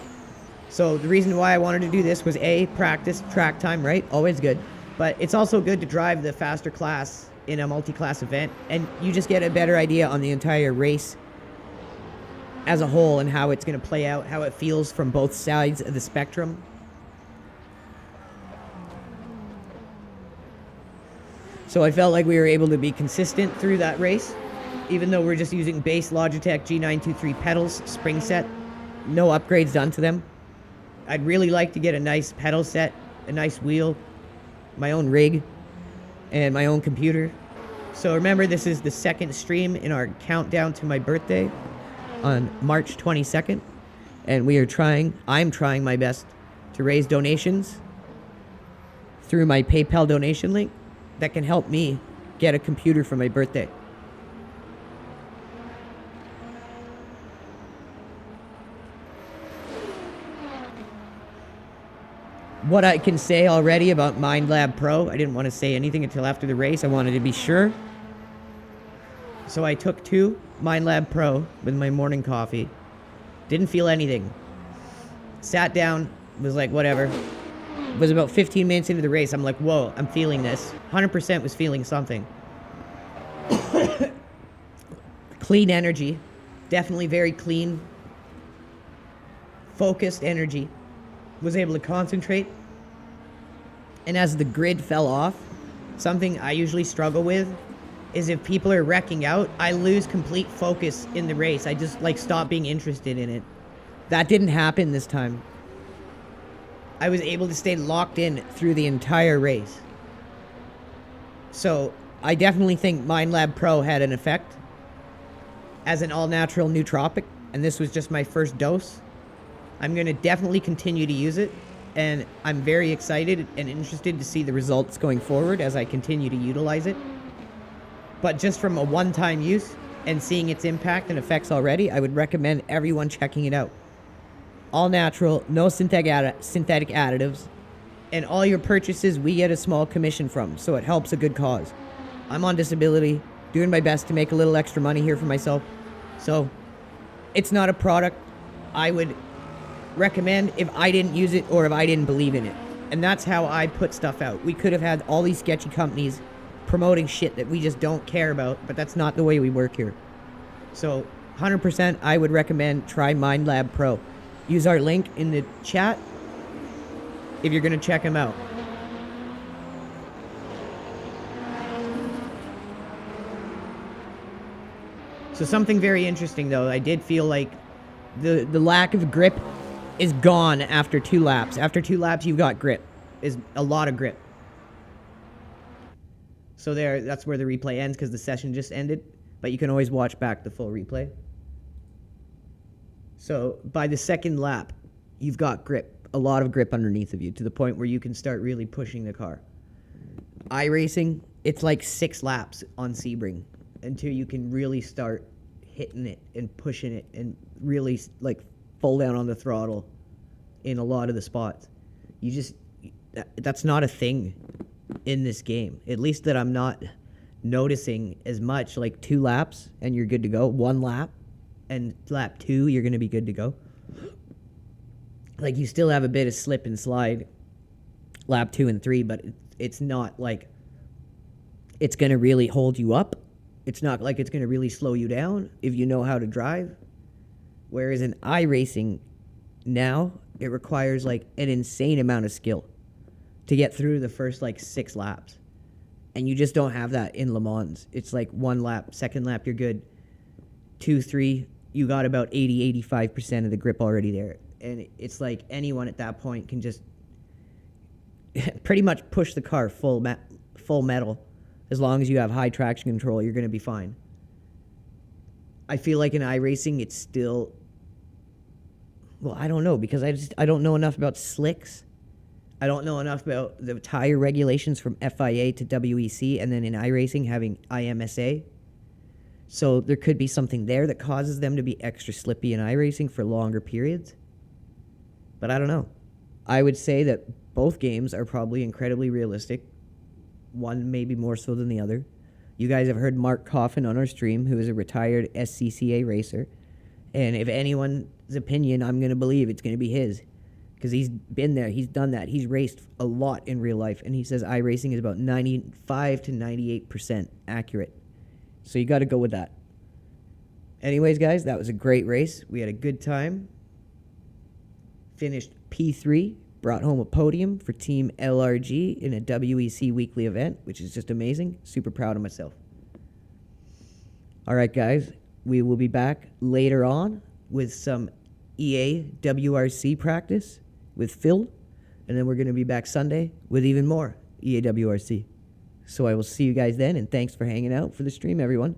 So the reason why I wanted to do this was A, practice track time, right? Always good. But it's also good to drive the faster class in a multi-class event, and you just get a better idea on the entire race as a whole and how it's going to play out, how it feels from both sides of the spectrum. So I felt like we were able to be consistent through that race, even though we're just using base Logitech G923 pedals, spring set, no upgrades done to them. I'd really like to get a nice pedal set, a nice wheel, my own rig, and my own computer. So remember, this is the second stream in our countdown to my birthday on March 22nd, and I'm trying my best to raise donations through my PayPal donation link that can help me get a computer for my birthday. What I can say already about MindLab Pro, I didn't want to say anything until after the race. I wanted to be sure. So I took 2 MindLab Pro with my morning coffee. Didn't feel anything. Sat down, was like, whatever. It was about 15 minutes into the race. I'm like, whoa, I'm feeling this. 100% was feeling something. Clean energy. Definitely very clean. Focused energy. Was able to concentrate. And as the grid fell off, something I usually struggle with is if people are wrecking out, I lose complete focus in the race. I just stop being interested in it. That didn't happen this time. I was able to stay locked in through the entire race. So I definitely think MindLab Pro had an effect as an all-natural nootropic, and this was just my first dose. I'm going to definitely continue to use it, and I'm very excited and interested to see the results going forward as I continue to utilize it. But just from a one-time use and seeing its impact and effects already, I would recommend everyone checking it out. All natural, no synthetic additives, and all your purchases we get a small commission from, so it helps a good cause. I'm on disability, doing my best to make a little extra money here for myself. So it's not a product I would recommend if I didn't use it or if I didn't believe in it. And that's how I put stuff out. We could have had all these sketchy companies promoting shit that we just don't care about, but that's not the way we work here. So 100% I would recommend try MindLab Pro. Use our link in the chat if you're going to check them out. So something very interesting though, I did feel like the lack of grip is gone after 2 laps. After 2 laps you've got grip. Is a lot of grip. So that's where the replay ends because the session just ended, but you can always watch back the full replay. So by the 2nd lap, you've got grip, a lot of grip underneath of you to the point where you can start really pushing the car. iRacing, it's like 6 laps on Sebring until you can really start hitting it and pushing it and really full down on the throttle in a lot of the spots. That's not a thing in this game. At least that I'm not noticing as much. Like 2 laps and you're good to go. 1 lap and lap 2 you're going to be good to go. Like you still have a bit of slip and slide lap 2 and 3, but it's not like it's going to really hold you up. It's not like it's going to really slow you down if you know how to drive. Whereas in iRacing now, it requires like an insane amount of skill to get through the first like 6 laps. And you just don't have that in Le Mans. It's like 1 lap, second lap, you're good. 2, 3, you got about 80-85% of the grip already there. And it's like anyone at that point can just pretty much push the car full metal. As long as you have high traction control, you're going to be fine. I feel like in iRacing, it's still... Well, I don't know, because I don't know enough about slicks. I don't know enough about the tire regulations from FIA to WEC, and then in iRacing having IMSA. So there could be something there that causes them to be extra slippy in iRacing for longer periods. But I don't know. I would say that both games are probably incredibly realistic. One maybe more so than the other. You guys have heard Mark Coffin on our stream, who is a retired SCCA racer. And if anyone's opinion, I'm going to believe it's going to be his. Because he's been there, he's done that. He's raced a lot in real life. And he says iRacing is about 95 to 98% accurate. So you got to go with that. Anyways, guys, that was a great race. We had a good time. Finished P3. Brought home a podium for Team LRG in a WEC weekly event, which is just amazing. Super proud of myself. All right, guys. We will be back later on with some EA WRC practice with Phil. And then we're going to be back Sunday with even more EA WRC. So I will see you guys then, and thanks for hanging out for the stream, everyone.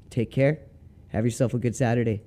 Take care. Have yourself a good Saturday.